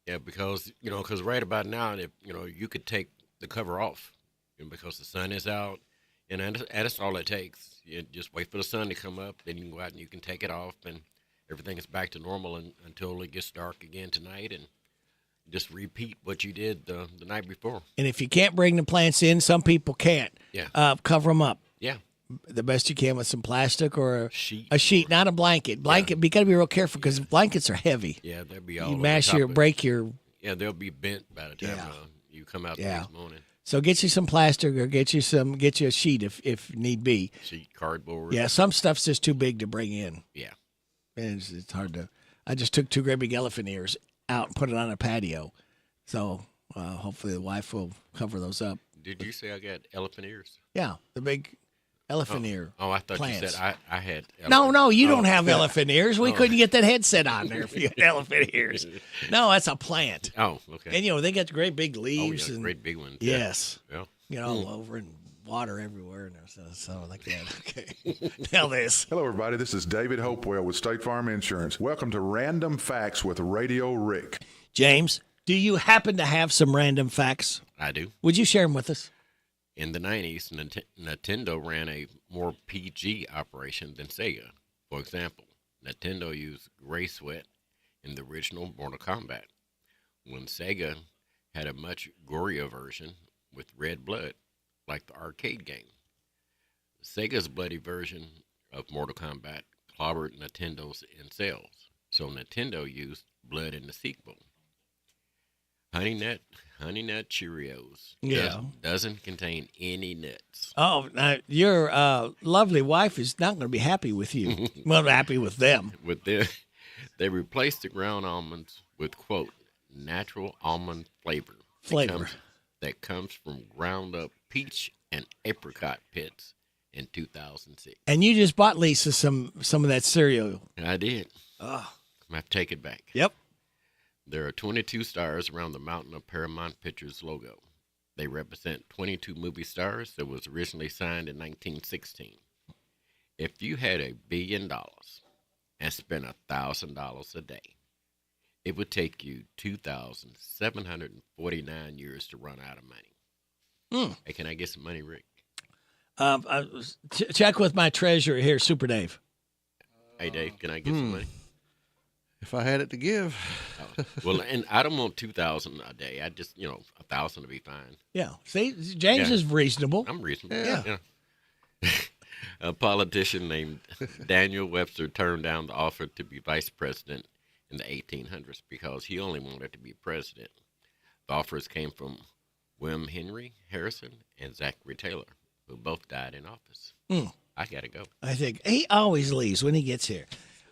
Yeah, because right about now, if you could take the cover off, because the sun is out. And that's all it takes. You just wait for the sun to come up, then you can go out and you can take it off, and everything is back to normal until it gets dark again tonight, and just repeat what you did the night before. And if you can't bring the plants in, some people can't. Yeah. Cover them up. Yeah. The best you can with some plastic or a sheet, not a blanket. Blanket, you got to be real careful because blankets are heavy. Yeah, they'll be all you over mash top break your. Yeah, they'll be bent by the time you come out the next morning. So get you some plastic or get you a sheet if need be. Sheet, cardboard. Yeah, some stuff's just too big to bring in. Yeah. And it's hard to. I just took 2 great big elephant ears out and put it on a patio. So hopefully the wife will cover those up. Did you say I got elephant ears? Yeah, the big elephant ear. Oh, I thought plants. you said I had. No, you don't have elephant ears. We couldn't get that headset on there if you had elephant ears. No, that's a plant. Oh, okay. And they got the great big leaves. Oh, yeah, and great big ones. Yes. Yeah. All over and water everywhere and so like that. Okay. Now this. Hello, everybody. This is David Hopewell with State Farm Insurance. Welcome to Random Facts with Radio Rick. James, do you happen to have some random facts? I do. Would you share them with us? In the 90s, Nintendo ran a more PG operation than Sega. For example, Nintendo used gray sweat in the original Mortal Kombat, when Sega had a much gorier version with red blood, like the arcade game. Sega's bloody version of Mortal Kombat clobbered Nintendo's in sales, so Nintendo used blood in the sequel. Honey Nut Cheerios. Doesn't contain any nuts. Oh, now your lovely wife is not going to be happy with you. Well, happy with them. They replaced the ground almonds with, quote, natural almond flavor. That comes from ground up peach and apricot pits in 2006. And you just bought Lisa some of that cereal. I did. Oh. I have to take it back. Yep. There are 22 stars around the mountain of Paramount Pictures logo. They represent 22 movie stars that was originally signed in 1916. If you had $1 billion and spent $1,000 a day, it would take you 2,749 years to run out of money. Hey, can I get some money, Rick? Check with my treasurer here, Super Dave. Hey, Dave, can I get some money? If I had it to give. Well, and I don't want 2,000 a day. I just, 1,000 to be fine. Yeah. See, James is reasonable. I'm reasonable. Yeah. A politician named Daniel Webster turned down the offer to be vice president in the 1800s because he only wanted to be president. The offers came from William Henry Harrison and Zachary Taylor, who both died in office. I got to go. I think he always leaves when he gets here.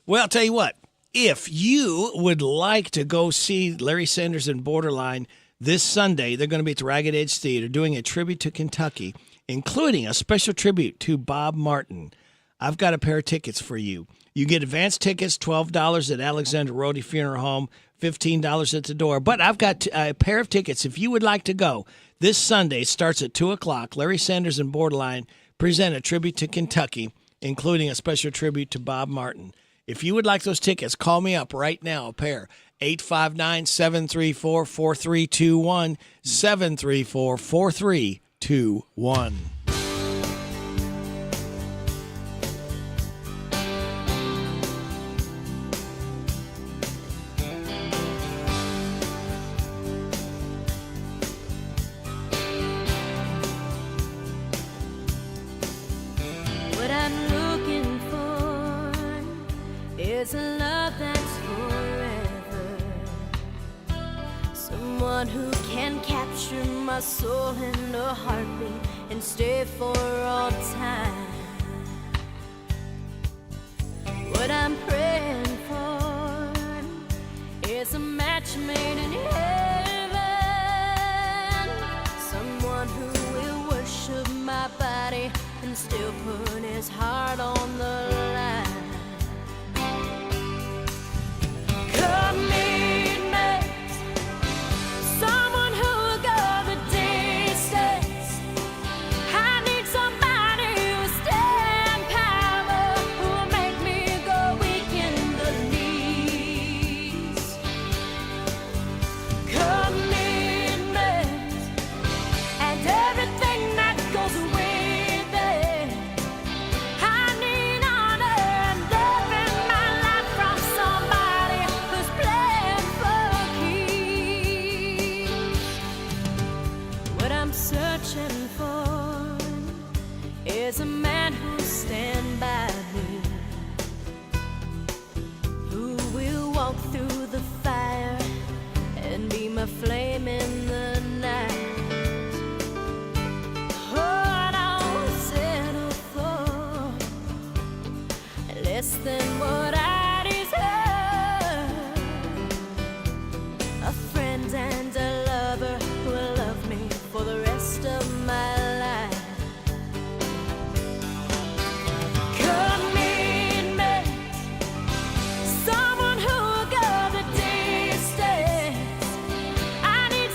Well, I'll tell you what. if you would like to go see Larry Sanders and Borderline this Sunday, they're going to be at the Ragged Edge Theater doing a tribute to Kentucky, including a special tribute to Bob Martin. I've got a pair of tickets for you. You get advance tickets, $12 at Alexander Rhodey Funeral Home, $15 at the door. But I've got a pair of tickets if you would like to go. This Sunday starts at 2 o'clock. Larry Sanders and Borderline present a tribute to Kentucky, including a special tribute to Bob Martin. If you would like those tickets, call me up right now, a pair. 859-734-4321, 734-4321. What I'm looking for is a love that's forever. Someone who can capture my soul in a heartbeat and stay for all time. What I'm praying for is a match made in heaven. Someone who will worship my body and still put his heart on the line. Commitment, someone who will go the distance. I need somebody who will stand power, who will make me go weak in the knees. Commitment, and everything that goes with it. Searching for is a man who'll stand by me, who will walk through the fire and be my flame in the night. Oh, I don't settle for less than what I deserve. A friend and a lover who will love me for the rest of my life. Commitment, someone who will go the distance. I need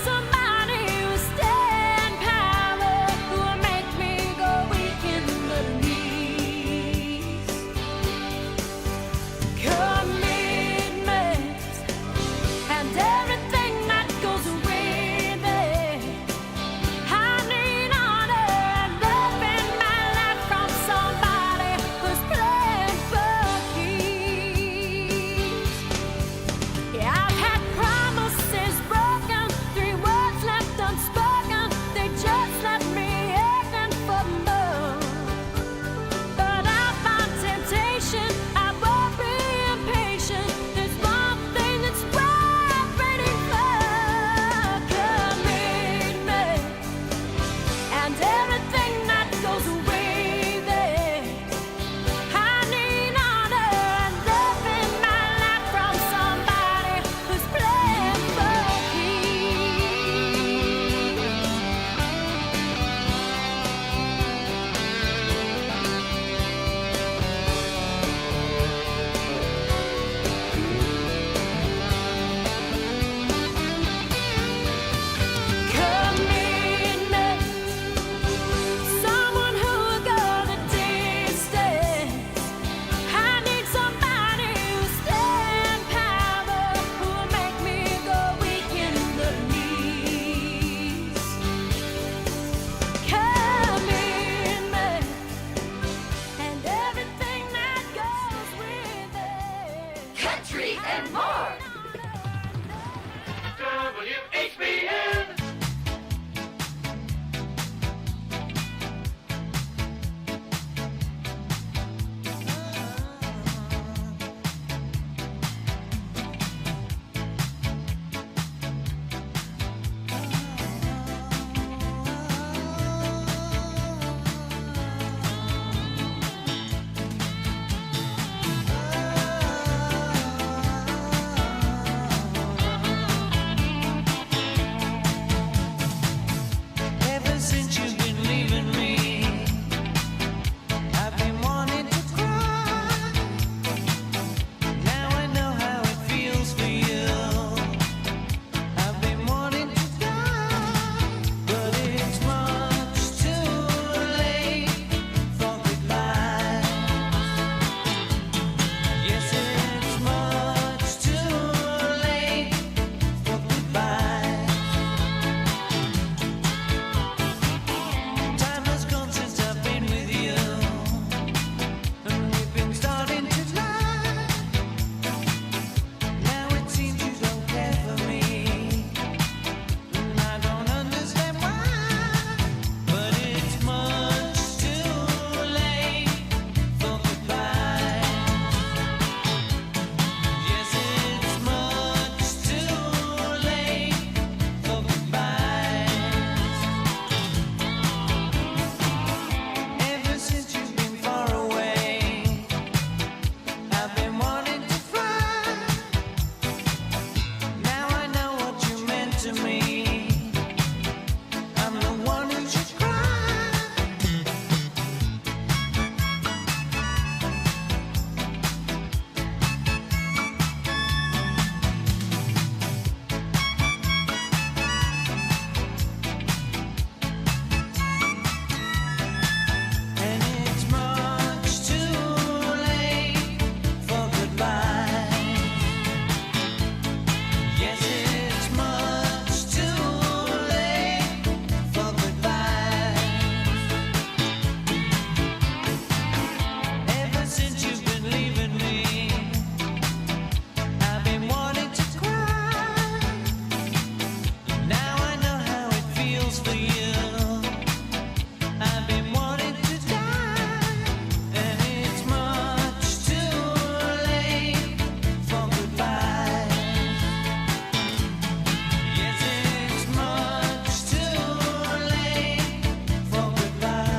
since you've been leaving me, I've been wanting to cry. Now I know how it feels for you. I've been wanting to die, but it's much too late for goodbye. Yes, it's much too late for goodbye. Time has gone since I've been with you, and we've been starting to lie. Now it seems you don't care for me, and I don't understand why. But it's much too late for goodbye. Yes, it's much too late for goodbye. Ever since you've been far away, I've been wanting to fly. Now I know what you meant to me. I'm the one who should cry. And it's much too late for goodbye. Yes, it's much too late for goodbye. Ever since you've been leaving me, I've been wanting to cry. Now I know how it feels for you. I've been wanting to die, and it's much too late for goodbye. Yes, it's much too late for goodbye.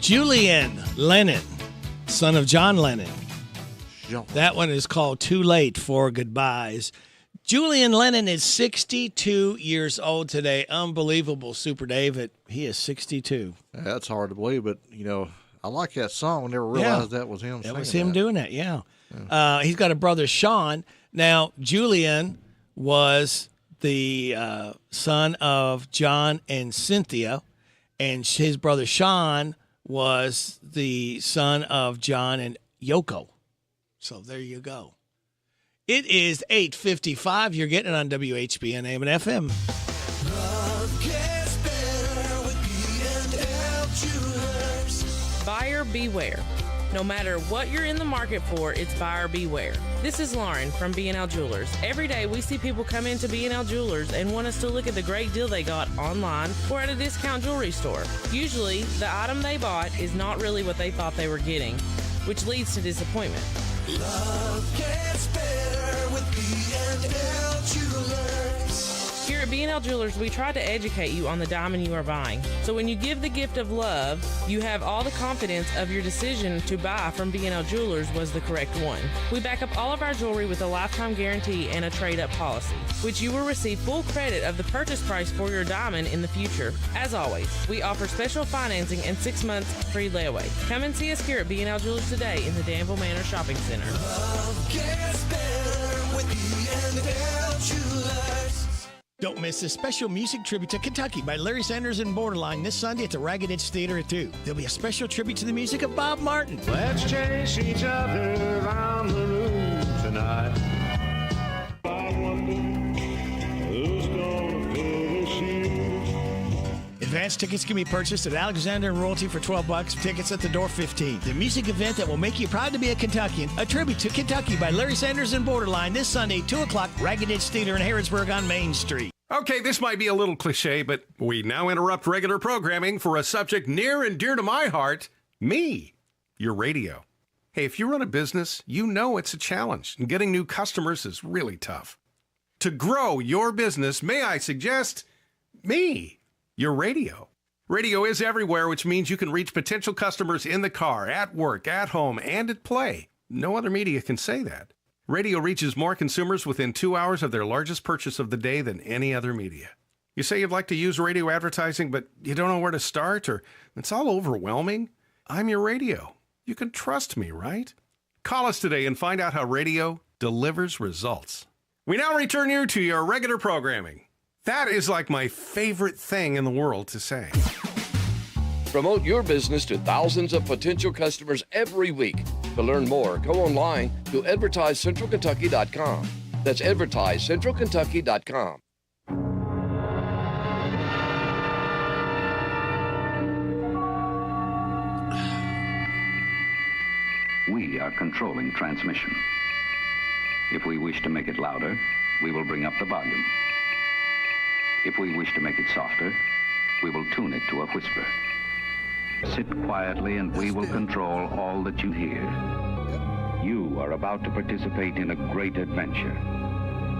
Julian Lennon, son of John Lennon. That one is called Too Late for Goodbyes. Julian Lennon is 62 years old today. Unbelievable, Super David. He is 62. That's hard to believe, but, you know, I like that song. I never realized that was him. That was him doing that, yeah. He's got a brother, Sean. Now, Julian was the son of John and Cynthia, and his brother, Sean, was the son of John and Yoko. So there you go. It is 8:55. You're getting it on WHBN AM and FM. Love gets better with B&L Jewelers. Buyer beware. No matter what you're in the market for, it's buyer beware. This is Lauren from B&L Jewelers. Every day we see people come into B&L Jewelers and want us to look at the great deal they got online or at a discount jewelry store. Usually, the item they bought is not really what they thought they were getting, which leads to disappointment. Love gets better with B&L Jewelers. Here at B&L Jewelers, we try to educate you on the diamond you are buying. So when you give the gift of love, you have all the confidence of your decision to buy from B&L Jewelers was the correct one. We back up all of our jewelry with a lifetime guarantee and a trade-up policy, which you will receive full credit of the purchase price for your diamond in the future. As always, we offer special financing and 6 months free layaway. Come and see us here at B&L Jewelers today in the Danville Manor Shopping Center. Love gets better with B&L Jewelers. Don't miss a special music tribute to Kentucky by Larry Sanders and Borderline this Sunday at the Ragged Edge Theater at 2. There'll be a special tribute to the music of Bob Martin. Let's chase each other around the room tonight. I wonder who's gonna finish you. Advance tickets can be purchased at Alexander and Royalty for $12. Tickets at the door $15. The music event that will make you proud to be a Kentuckian. A tribute to Kentucky by Larry Sanders and Borderline this Sunday, 2 o'clock, Ragged Edge Theater in Harrodsburg on Main Street. Okay, this might be a little cliche, but we now interrupt regular programming for a subject near and dear to my heart, me, your radio. Hey, if you run a business, you know it's a challenge, and getting new customers is really tough. To grow your business, may I suggest me, your radio. Radio is everywhere, which means you can reach potential customers in the car, at work, at home, and at play. No other media can say that. Radio reaches more consumers within 2 hours of their largest purchase of the day than any other media. You say you'd like to use radio advertising, but you don't know where to start, or it's all overwhelming? I'm your radio. You can trust me, right? Call us today and find out how radio delivers results. We now return you to your regular programming. That is like my favorite thing in the world to say. Promote your business to thousands of potential customers every week. To learn more, go online to advertisecentralkentucky.com. That's advertisecentralkentucky.com. We are controlling transmission. If we wish to make it louder, we will bring up the volume. If we wish to make it softer, we will tune it to a whisper. Sit quietly and we will control all that you hear. You are about to participate in a great adventure.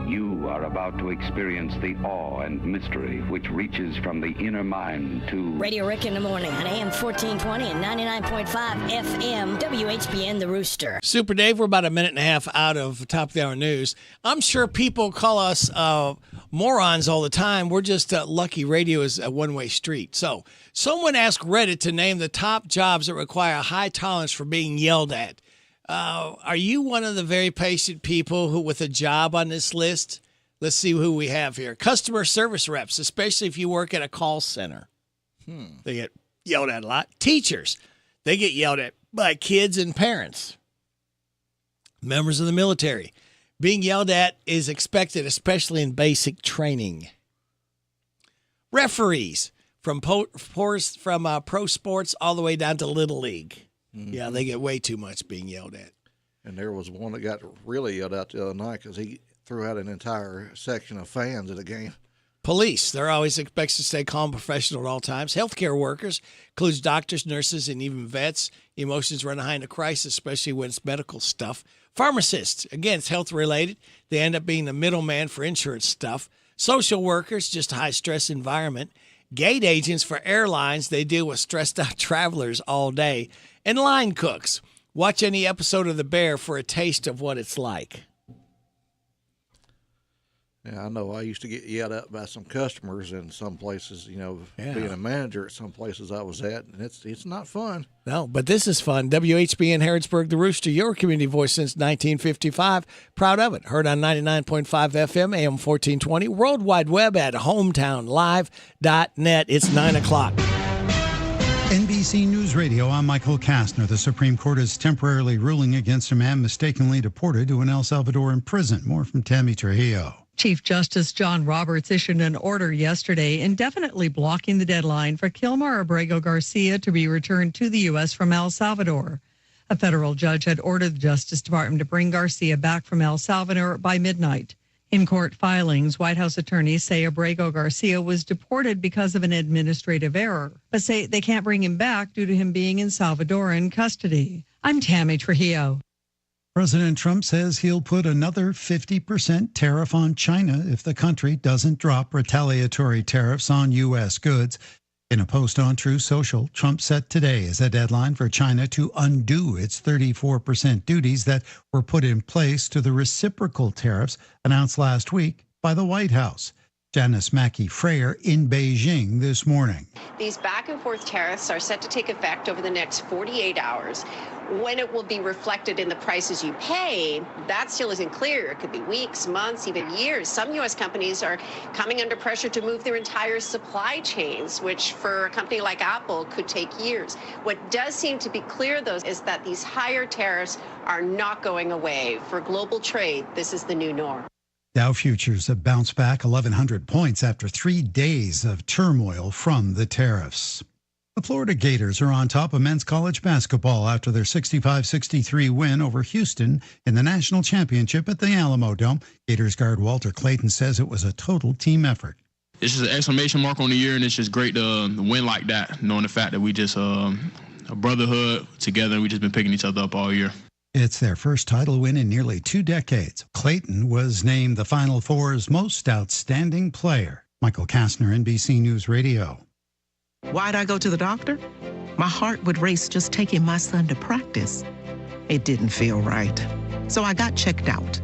You are about to experience the awe and mystery which reaches from the inner mind to... Radio Rick in the morning on AM 1420 and 99.5 FM, WHBN The Rooster. Super Dave, we're about a minute and a half out of top of the hour news. I'm sure people call us morons all the time. We're just lucky radio is a one-way street. So someone asked Reddit to name the top jobs that require a high tolerance for being yelled at. Are you one of the very patient people who with a job on this list? Let's see who we have here. Customer service reps, especially if you work at a call center. They get yelled at a lot. Teachers, they get yelled at by kids and parents. Members of the military, being yelled at is expected, especially in basic training. Referees, from pro sports all the way down to Little League. Yeah, they get way too much being yelled at. And there was one that got really yelled at the other night because he threw out an entire section of fans at a game. Police, they're always expected to stay calm, professional at all times. Healthcare workers, includes doctors, nurses, and even vets. Emotions run behind a crisis, especially when it's medical stuff. Pharmacists, again, it's health-related. They end up being the middleman for insurance stuff. Social workers, just a high-stress environment. Gate agents for airlines, they deal with stressed-out travelers all day. And line cooks, watch any episode of The Bear for a taste of what it's like. Yeah, I know. I used to get yelled at by some customers in some places, being a manager at some places I was at, and it's not fun. No, but this is fun. WHBN Harrodsburg, The Rooster, your community voice since 1955. Proud of it. Heard on 99.5 FM, AM 1420, World Wide Web at hometownlive.net. It's 9 o'clock. NBC News Radio, I'm Michael Kastner. The Supreme Court is temporarily ruling against a man mistakenly deported to an El Salvadoran prison. More from Tammy Trujillo. Chief Justice John Roberts issued an order yesterday indefinitely blocking the deadline for Kilmar Abrego Garcia to be returned to the U.S. from El Salvador. A federal judge had ordered the Justice Department to bring Garcia back from El Salvador by midnight. In court filings, White House attorneys say Abrego Garcia was deported because of an administrative error, but say they can't bring him back due to him being in Salvadoran custody. I'm Tammy Trujillo. President Trump says he'll put another 50% tariff on China if the country doesn't drop retaliatory tariffs on U.S. goods. In a post on Truth Social, Trump set today as a deadline for China to undo its 34% duties that were put in place to the reciprocal tariffs announced last week by the White House. Janice Mackey-Freyer in Beijing this morning. These back and forth tariffs are set to take effect over the next 48 hours. When it will be reflected in the prices you pay, that still isn't clear. It could be weeks, months, even years. Some U.S. companies are coming under pressure to move their entire supply chains, which for a company like Apple could take years. What does seem to be clear, though, is that these higher tariffs are not going away. For global trade, this is the new norm. Dow futures have bounced back 1,100 points after 3 days of turmoil from the tariffs. The Florida Gators are on top of men's college basketball after their 65-63 win over Houston in the national championship at the Alamo Dome. Gators guard Walter Clayton says it was a total team effort. This is an exclamation mark on the year, and it's just great to win like that, knowing the fact that we just a brotherhood together, and we just been picking each other up all year. It's their first title win in nearly 2 decades. Clayton was named the Final Four's most outstanding player. Michael Kastner, NBC News Radio. Why'd I go to the doctor? My heart would race just taking my son to practice. It didn't feel right. So I got checked out.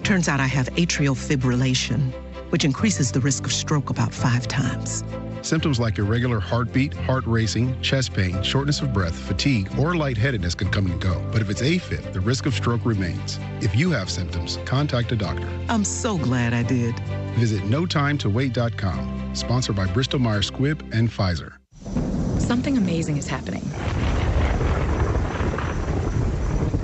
Turns out I have atrial fibrillation, which increases the risk of stroke about 5 times. Symptoms like irregular heartbeat, heart racing, chest pain, shortness of breath, fatigue, or lightheadedness can come and go. But if it's AFib, the risk of stroke remains. If you have symptoms, contact a doctor. I'm so glad I did. Visit notimetowait.com. Sponsored by Bristol Myers Squibb and Pfizer. Something amazing is happening.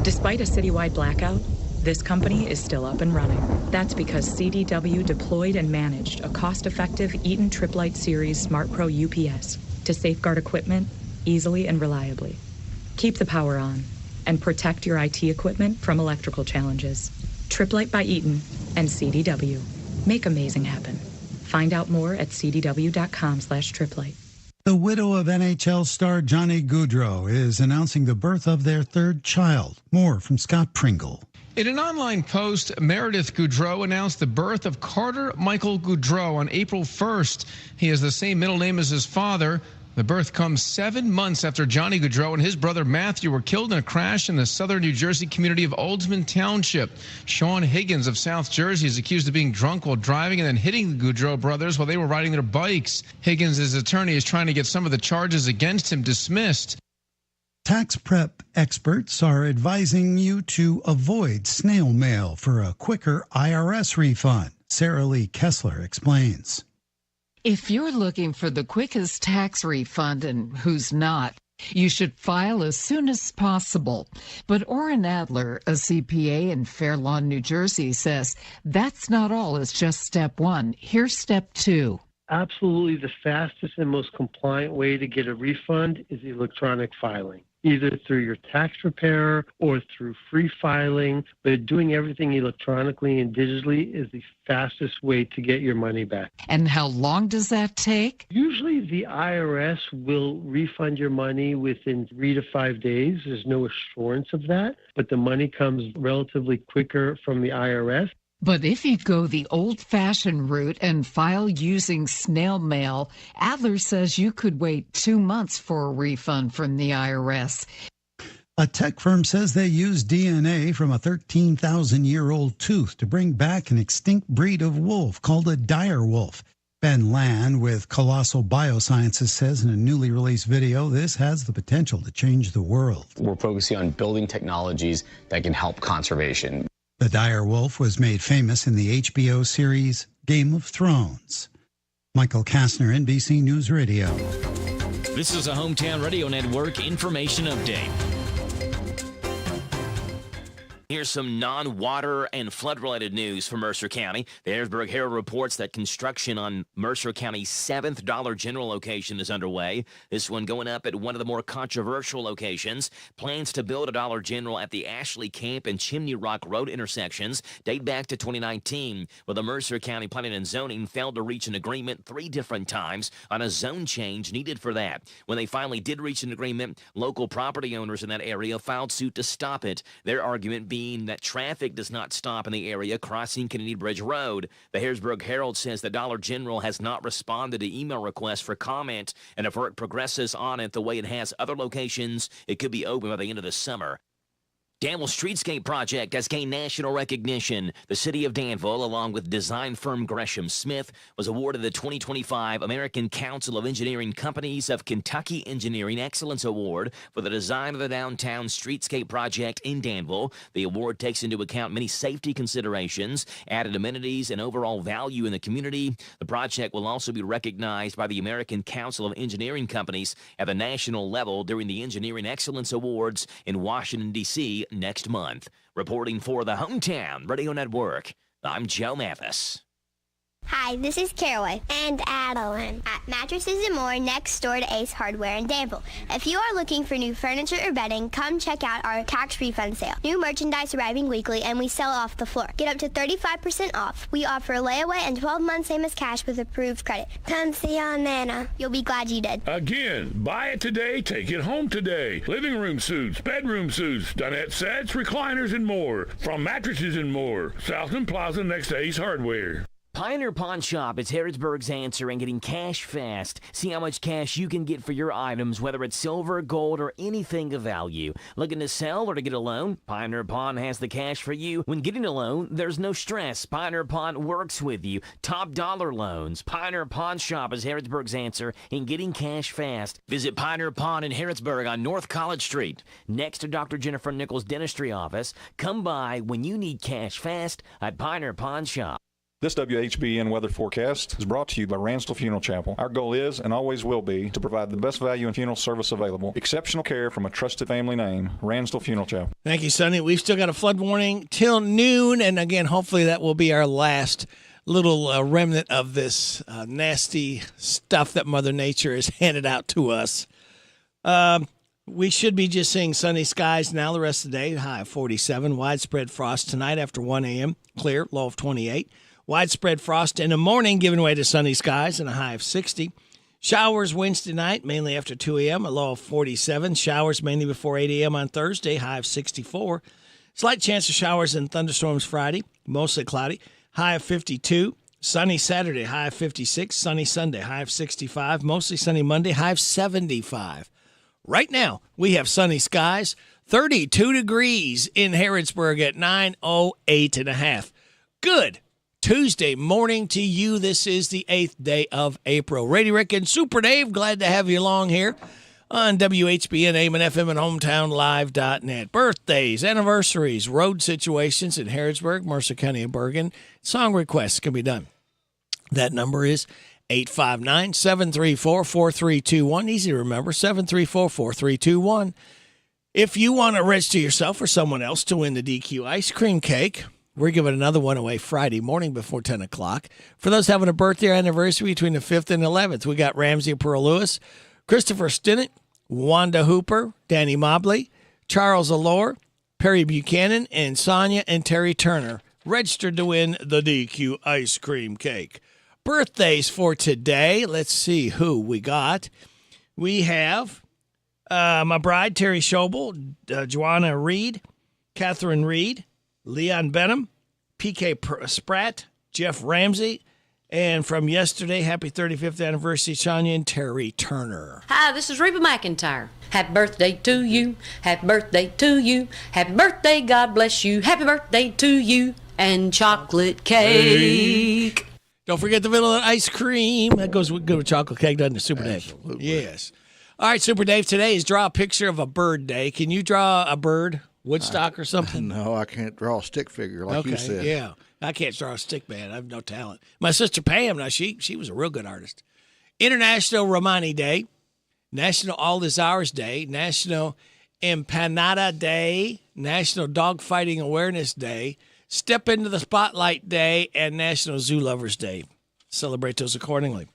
Despite a citywide blackout, this company is still up and running. That's because CDW deployed and managed a cost-effective Eaton Triplite Series Smart Pro UPS to safeguard equipment easily and reliably. Keep the power on and protect your IT equipment from electrical challenges. Triplite by Eaton and CDW. Make amazing happen. Find out more at cdw.com/triplite. The widow of NHL star Johnny Gaudreau is announcing the birth of their 3rd child. More from Scott Pringle. In an online post, Meredith Gaudreau announced the birth of Carter Michael Gaudreau on April 1st. He has the same middle name as his father. The birth comes 7 months after Johnny Gaudreau and his brother Matthew were killed in a crash in the southern New Jersey community of Oldsman Township. Sean Higgins of South Jersey is accused of being drunk while driving and then hitting the Gaudreau brothers while they were riding their bikes. Higgins' attorney is trying to get some of the charges against him dismissed. Tax prep experts are advising you to avoid snail mail for a quicker IRS refund. Sarah Lee Kessler explains. If you're looking for the quickest tax refund, and who's not, you should file as soon as possible. But Orrin Adler, a CPA in Fair Lawn, New Jersey, says that's not all. It's just step 1. Here's step 2. Absolutely the fastest and most compliant way to get a refund is electronic filing, either through your tax preparer or through free filing. But doing everything electronically and digitally is the fastest way to get your money back. And how long does that take? Usually the IRS will refund your money within 3 to 5 days. There's no assurance of that, but the money comes relatively quicker from the IRS. But if you go the old-fashioned route and file using snail mail, Adler says you could wait 2 months for a refund from the IRS. A tech firm says they use DNA from a 13,000-year-old tooth to bring back an extinct breed of wolf called a dire wolf. Ben Land with Colossal Biosciences says in a newly released video, this has the potential to change the world. We're focusing on building technologies that can help conservation. The dire wolf was made famous in the HBO series Game of Thrones. Michael Kastner, NBC News Radio. This is a Hometown Radio Network information update. Here's some non-water and flood-related news from Mercer County. The Harrisburg Herald reports that construction on Mercer County's 7th Dollar General location is underway. This one going up at one of the more controversial locations. Plans to build a Dollar General at the Ashley Camp and Chimney Rock Road intersections date back to 2019, where the Mercer County Planning and Zoning failed to reach an agreement 3 different times on a zone change needed for that. When they finally did reach an agreement, local property owners in that area filed suit to stop it. Their argument being that traffic does not stop in the area crossing Kennedy Bridge Road. The Harrisburg Herald says the Dollar General has not responded to email requests for comment, and if work progresses on it the way it has other locations, it could be open by the end of the summer. Danville's streetscape project has gained national recognition. The city of Danville, along with design firm Gresham Smith, was awarded the 2025 American Council of Engineering Companies of Kentucky Engineering Excellence Award for the design of the downtown streetscape project in Danville. The award takes into account many safety considerations, added amenities, and overall value in the community. The project will also be recognized by the American Council of Engineering Companies at the national level during the Engineering Excellence Awards in Washington, D.C. next month. Reporting for the Hometown Radio Network, I'm Joe Mathis. Hi, this is Caraway and Adeline at Mattresses and More next door to Ace Hardware in Danville. If you are looking for new furniture or bedding, come check out our tax refund sale. New merchandise arriving weekly and we sell off the floor. Get up to 35% off. We offer layaway and 12 months same as cash with approved credit. Come see on Nana. You'll be glad you did. Again, buy it today, take it home today. Living room suits, bedroom suits, dinette sets, recliners, and more. From Mattresses and More, Southland Plaza next to Ace Hardware. Pioneer Pawn Shop is Harrodsburg's answer in getting cash fast. See how much cash you can get for your items, whether it's silver, gold, or anything of value. Looking to sell or to get a loan? Pioneer Pawn has the cash for you. When getting a loan, there's no stress. Pioneer Pawn works with you. Top dollar loans. Pioneer Pawn Shop is Harrodsburg's answer in getting cash fast. Visit Pioneer Pawn in Harrodsburg on North College Street, next to Dr. Jennifer Nichols' dentistry office. Come by when you need cash fast at Pioneer Pawn Shop. This WHBN weather forecast is brought to you by Ransdell Funeral Chapel. Our goal is and always will be to provide the best value in funeral service available. Exceptional care from a trusted family name, Ransdell Funeral Chapel. Thank you, Sonny. We've still got a flood warning till noon, and again, hopefully that will be our last little remnant of this nasty stuff that Mother Nature has handed out to us. We should be just seeing sunny skies now the rest of the day, high of 47. Widespread frost tonight after 1 a.m., clear, low of 28. Widespread frost in the morning, giving way to sunny skies and a high of 60. Showers Wednesday night, mainly after 2 a.m., a low of 47. Showers mainly before 8 a.m. on Thursday, high of 64. Slight chance of showers and thunderstorms Friday, mostly cloudy, high of 52. Sunny Saturday, high of 56. Sunny Sunday, high of 65. Mostly sunny Monday, high of 75. Right now, we have sunny skies, 32 degrees in Harrodsburg at 9:08 and a half. Good Tuesday morning to you. This is the 8th day of April. Rady Rick and Super Dave, glad to have you along here on WHBN, AM and FM and HometownLive.net. Birthdays, anniversaries, road situations in Harrodsburg, Mercer County, and Bergen. Song requests can be done. That number is 859-734-4321. Easy to remember, 734-4321. If you want to register yourself or someone else to win the DQ ice cream cake, we're giving another one away Friday morning before 10 o'clock. For those having a birthday or anniversary between the 5th and 11th, we got Ramsey Pearl Lewis, Christopher Stinnett, Wanda Hooper, Danny Mobley, Charles Allure, Perry Buchanan, and Sonia and Terry Turner registered to win the DQ ice cream cake. Birthdays for today. Let's see who we got. We have my bride, Terry Schobel, Joanna Reed, Catherine Reed, Leon Benham, P.K. Spratt, Jeff Ramsey, and from yesterday, happy 35th anniversary, Sonia and Terry Turner. Hi, this is Reba McIntyre. Happy birthday to you. Happy birthday to you. Happy birthday, God bless you. Happy birthday to you. And chocolate cake. Don't forget the vanilla ice cream. That goes good with chocolate cake, doesn't it, Super Dave? Yes. All right, Super Dave, today is Draw a Picture of a Bird Day. Can you draw a bird? Woodstock or something? No, I can't draw a stick figure like you said. Yeah. I can't draw a stick man. I have no talent. My sister Pam, now she was a real good artist. International Romani Day, National All Is Ours Day, National Empanada Day, National Dogfighting Awareness Day, Step Into the Spotlight Day, and National Zoo Lovers Day. Celebrate those accordingly.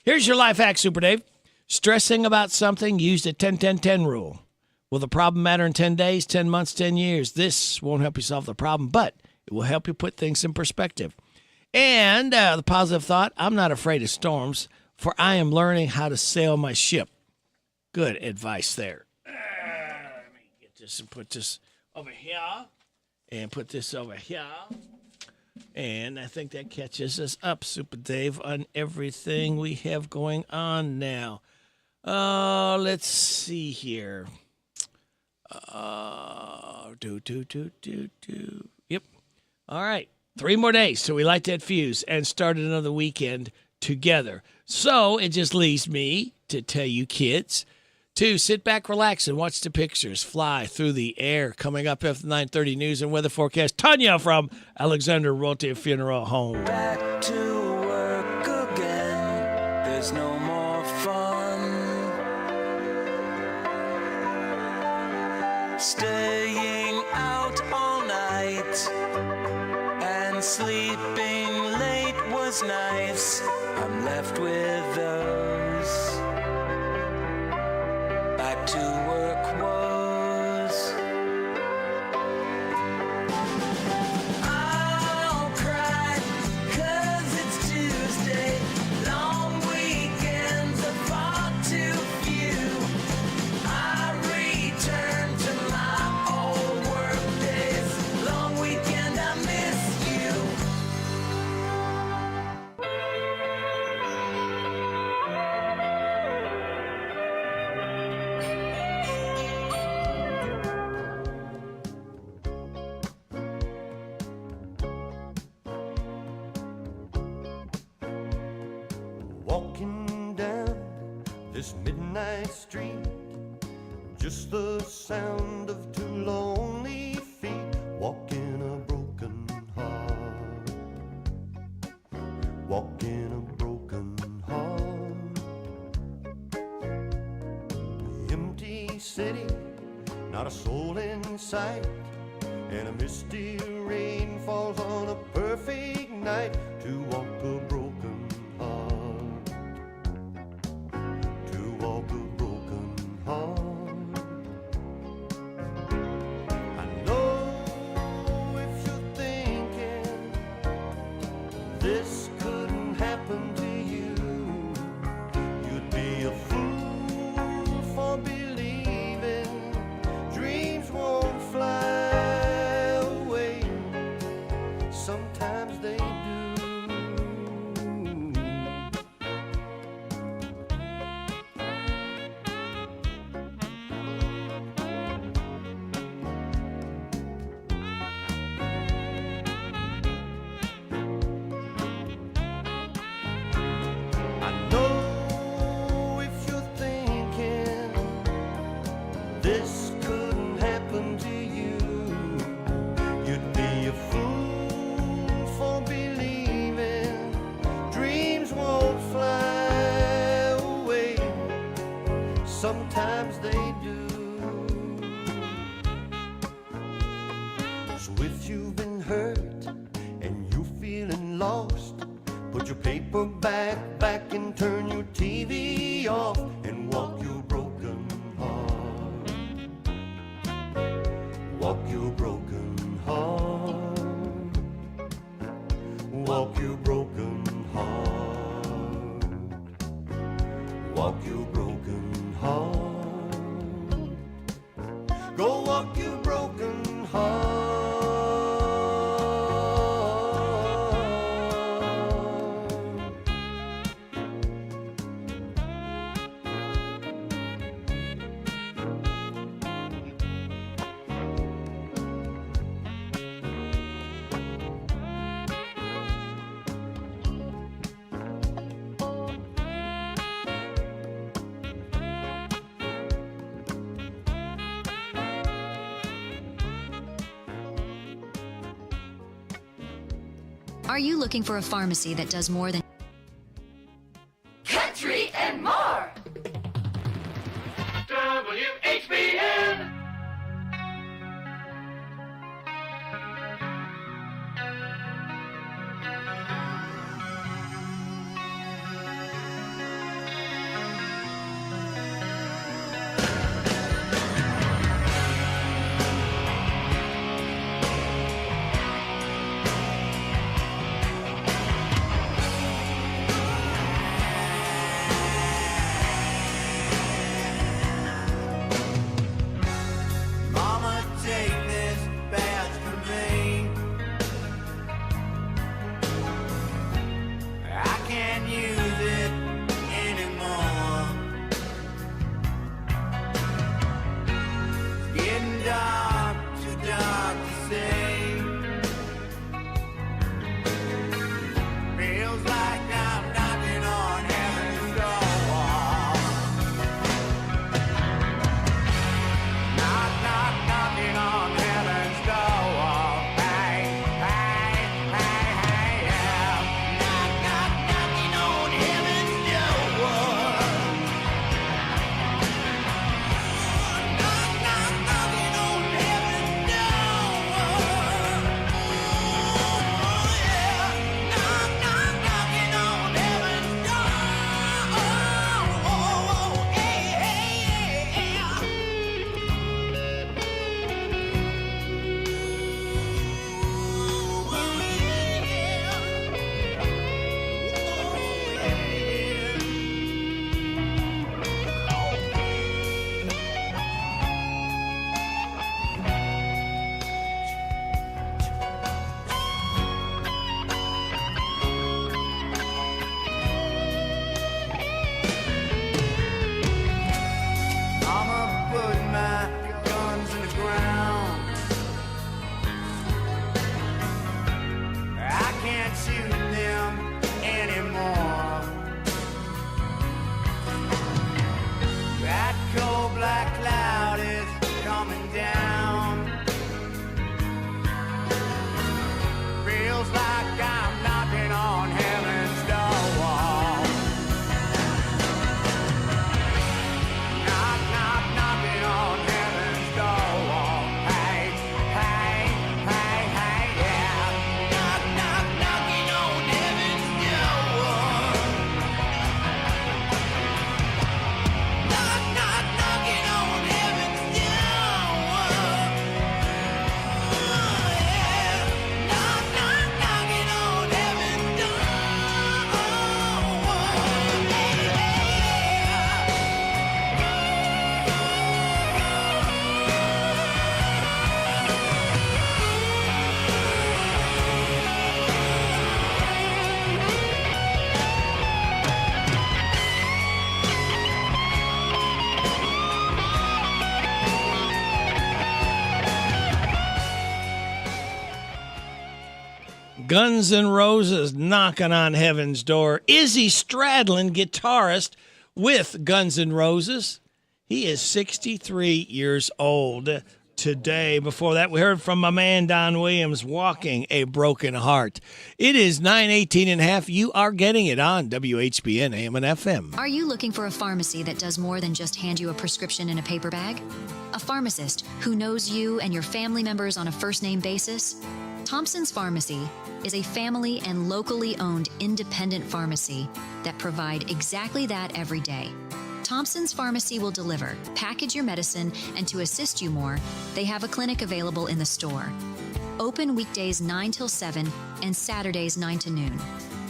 Here's your life hack, Super Dave. Stressing about something, use the 10-10-10 rule. Will the problem matter in 10 days, 10 months, 10 years? This won't help you solve the problem, but it will help you put things in perspective. And the positive thought, I'm not afraid of storms, for I am learning how to sail my ship. Good advice there. Let me get this and put this over here, and put this over here. And I think that catches us up, Super Dave, on everything we have going on now. Let's see here. Yep. All right. 3 more days till we light that fuse and start another weekend together. So it just leaves me to tell you kids to sit back, relax, and watch the pictures fly through the air. Coming up after 9:30 news and weather forecast, Tanya from Alexander Rolte Funeral Home. Back to work again. There's no more fun. Staying out all night and sleeping late was was nice, I'm left with those. Back to work woes. I'll cry 'cause it's Tuesday. Long weekends are far too few. I return to my old work days. Long weekend, I miss you. Walking down this midnight street, just the sound of two lonely feet walking a broken heart, walking a broken heart. Empty city, not a soul in sight, and a misty rain falls on a perfect night to walk a broken heart, to walk a broken heart. I know if you're thinking this couldn't happen to you, you'd be a fool for believing dreams won't fly away. Sometimes they do. I know if you're thinking this couldn't happen to you, you'd be a fool for believing dreams won't fly away. Sometimes they do. So if you've been hurt and you're feeling lost, put your paper back and turn your TV off and walk your broken heart. Walk your broken heart. Walk your broken heart. Walk your broken heart. Go walk your broken heart. Are you looking for a pharmacy that does more than Country and more. WHBN. Guns N' Roses knocking on heaven's door. Izzy Stradlin, guitarist with Guns N' Roses. He is 63 years old today. Before that, we heard from my man Don Williams, Walking a Broken Heart. It is 9:18.5. You are getting it on WHBN AM and FM. Are you looking for a pharmacy that does more than just hand you a prescription in a paper bag? A pharmacist who knows you and your family members on a first-name basis? Thompson's Pharmacy is a family and locally owned independent pharmacy that provide exactly that every day. Thompson's Pharmacy will deliver, package your medicine, and to assist you more, they have a clinic available in the store. Open weekdays 9 till 7 and Saturdays 9 to noon.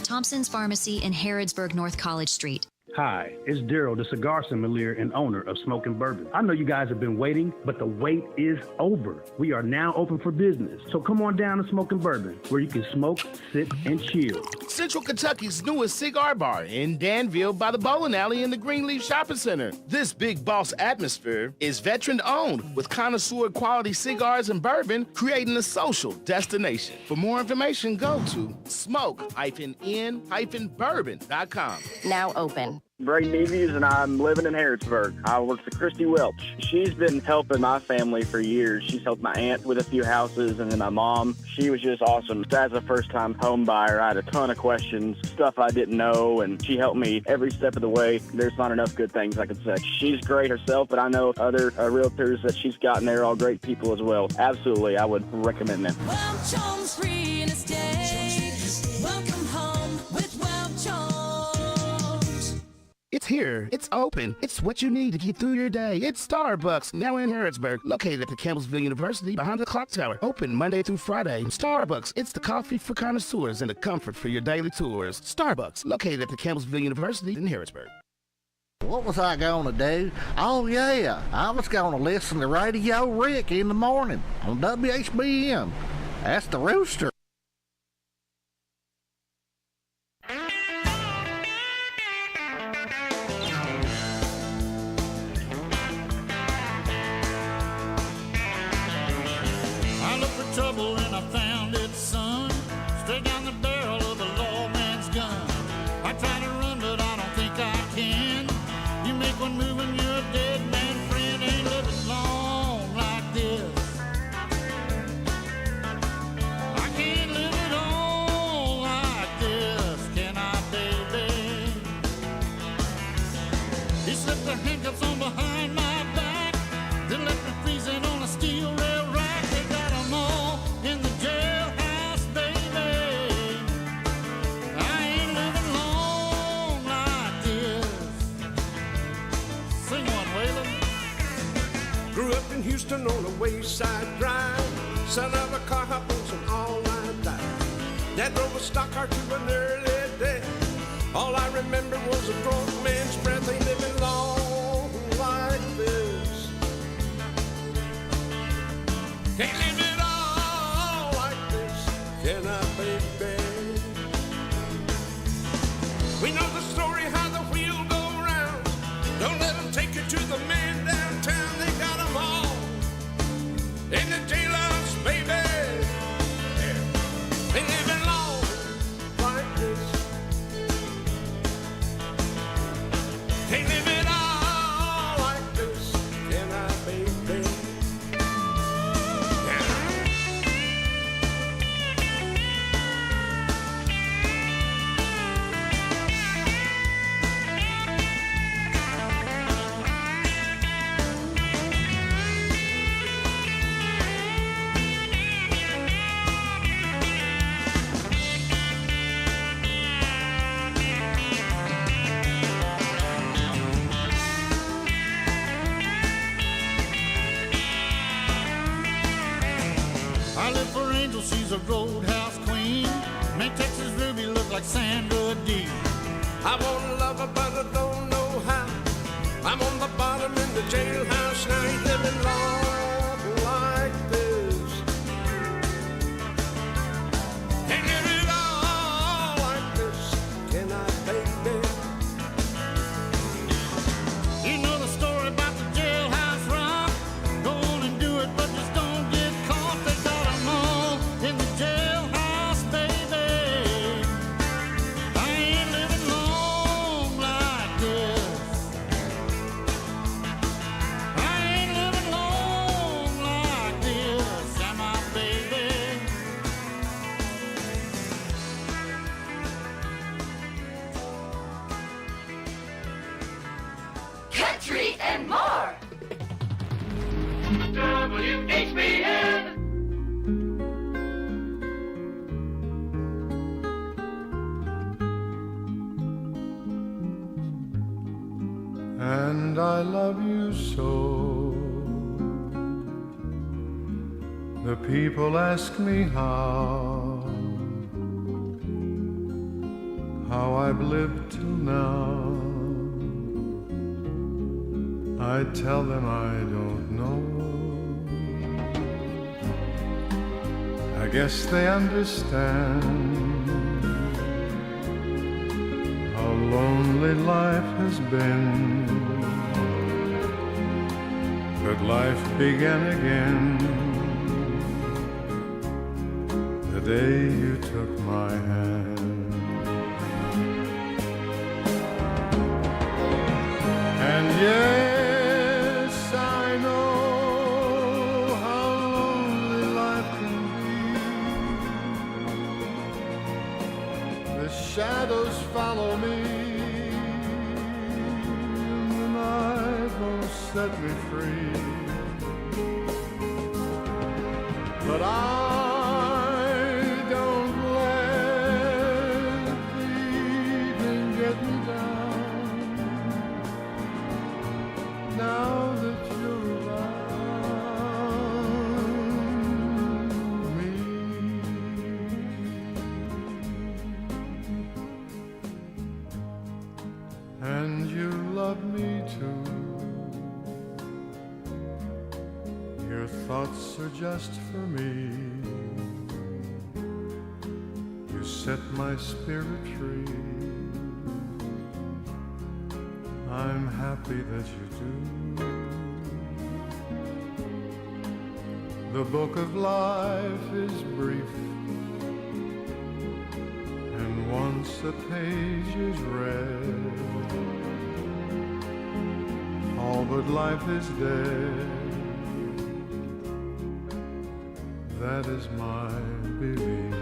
Thompson's Pharmacy in Harrodsburg, North College Street. Hi, it's Daryl, the cigar sommelier and owner of Smokin' Bourbon. I know you guys have been waiting, but the wait is over. We are now open for business. So come on down to Smokin' Bourbon, where you can smoke, sip, and chill. Central Kentucky's newest cigar bar in Danville by the bowling alley in the Greenleaf Shopping Center. This big boss atmosphere is veteran-owned with connoisseur quality cigars and bourbon, creating a social destination. For more information, go to smoke-in-bourbon.com. Now open. Braden Davies, and I'm living in Harrodsburg. I work for Christy Welch. She's been helping my family for years. She's helped my aunt with a few houses, and then my mom. She was just awesome. As a first-time home buyer, I had a ton of questions, stuff I didn't know, and she helped me every step of the way. There's not enough good things I could say. She's great herself, but I know other realtors that she's gotten there are all great people as well. Absolutely, I would recommend them. Welch Homes Real Estate. Welcome home with Welch Homes. It's here. It's open. It's what you need to get through your day. It's Starbucks, now in Harrodsburg, located at the Campbellsville University behind the clock tower. Open Monday through Friday. Starbucks, it's the coffee for connoisseurs and the comfort for your daily tours. Starbucks, located at the Campbellsville University in Harrodsburg. What was I going to do? Oh, yeah, I was going to listen to Radio Rick in the morning on WHBN. That's the rooster. Trouble and I found it, son, straight down the barrel of a lawman's gun. I try to run, but I don't think I can. You make one move and you're a dead man, friend. Ain't living long like this. I can't live it on like this, can I, baby? He slipped the handcuffs on behind my back, then left me freezing on a steel rail rack. They got 'em all in the jailhouse, baby. I ain't living long like this. Sing one, Waylon. Grew up in Houston on a wayside drive, son of a car hop on some all-night dive. Dad drove a stock car to an early day. All I remember was a drunk man's breath. Ain't living long like this. Can't live it all like this, can I, baby? We know the story, how the wheel go round. Don't let them take you to the man downtown. They got them all in the jailhouse, baby. Yeah. Ain't living long like this. Can't live it all like this, can I, baby? I live for Angel, she's a roadhouse queen. Make Texas Ruby look like Sandra Dee. I want to love her, but I don't know how. I'm on the bottom in the jailhouse now. Ain't living long like this. Ain't living all like this, can I, baby? You know the story about the jailhouse rock. Go on and do it, but just don't get caught. They got 'em all in the jailhouse, baby. and more. WHBN. And I love you so. The people ask me how I've lived till now. I tell them I don't know. I guess they understand how lonely life has been. But life began again the day you took my hand. And yes, I know how lonely life can be. The shadows follow me, and the night won't set me free. But I don't let the evening get me down. Now that you're around me, and you love me too. Your thoughts are just for me. You set my spirit free. I'm happy that you do. The book of life is brief, and once a page is read, all but life is dead. That is my belief.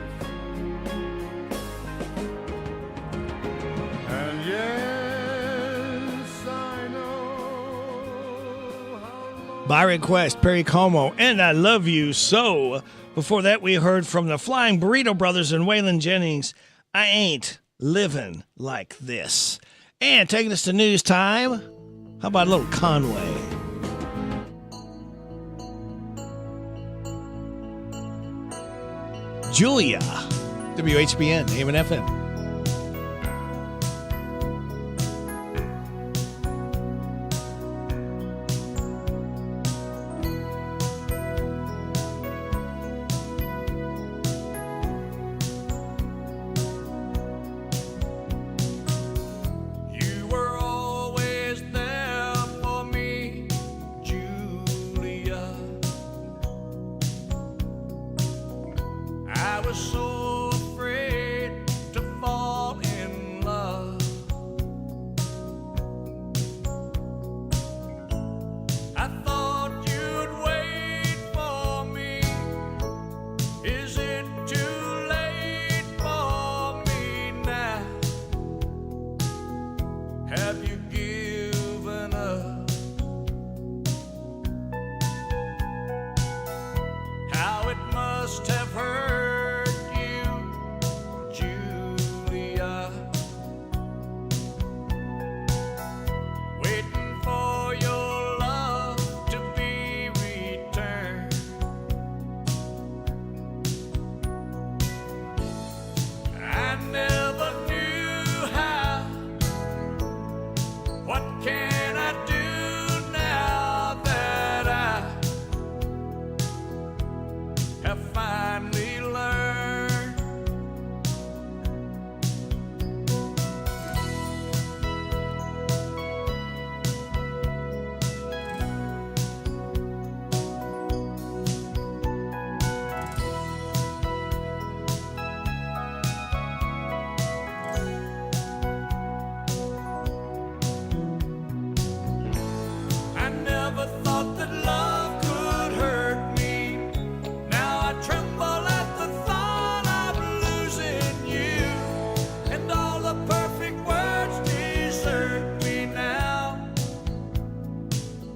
And yes, I know how. By request, Perry Como, and I Love You So. Before that, we heard from the Flying Burrito Brothers and Waylon Jennings, I Ain't Living Like This. And taking us to news time, how about a little Conway? Julia, WHBN, AM and FM. You were always there for me, Julia. I was so afraid to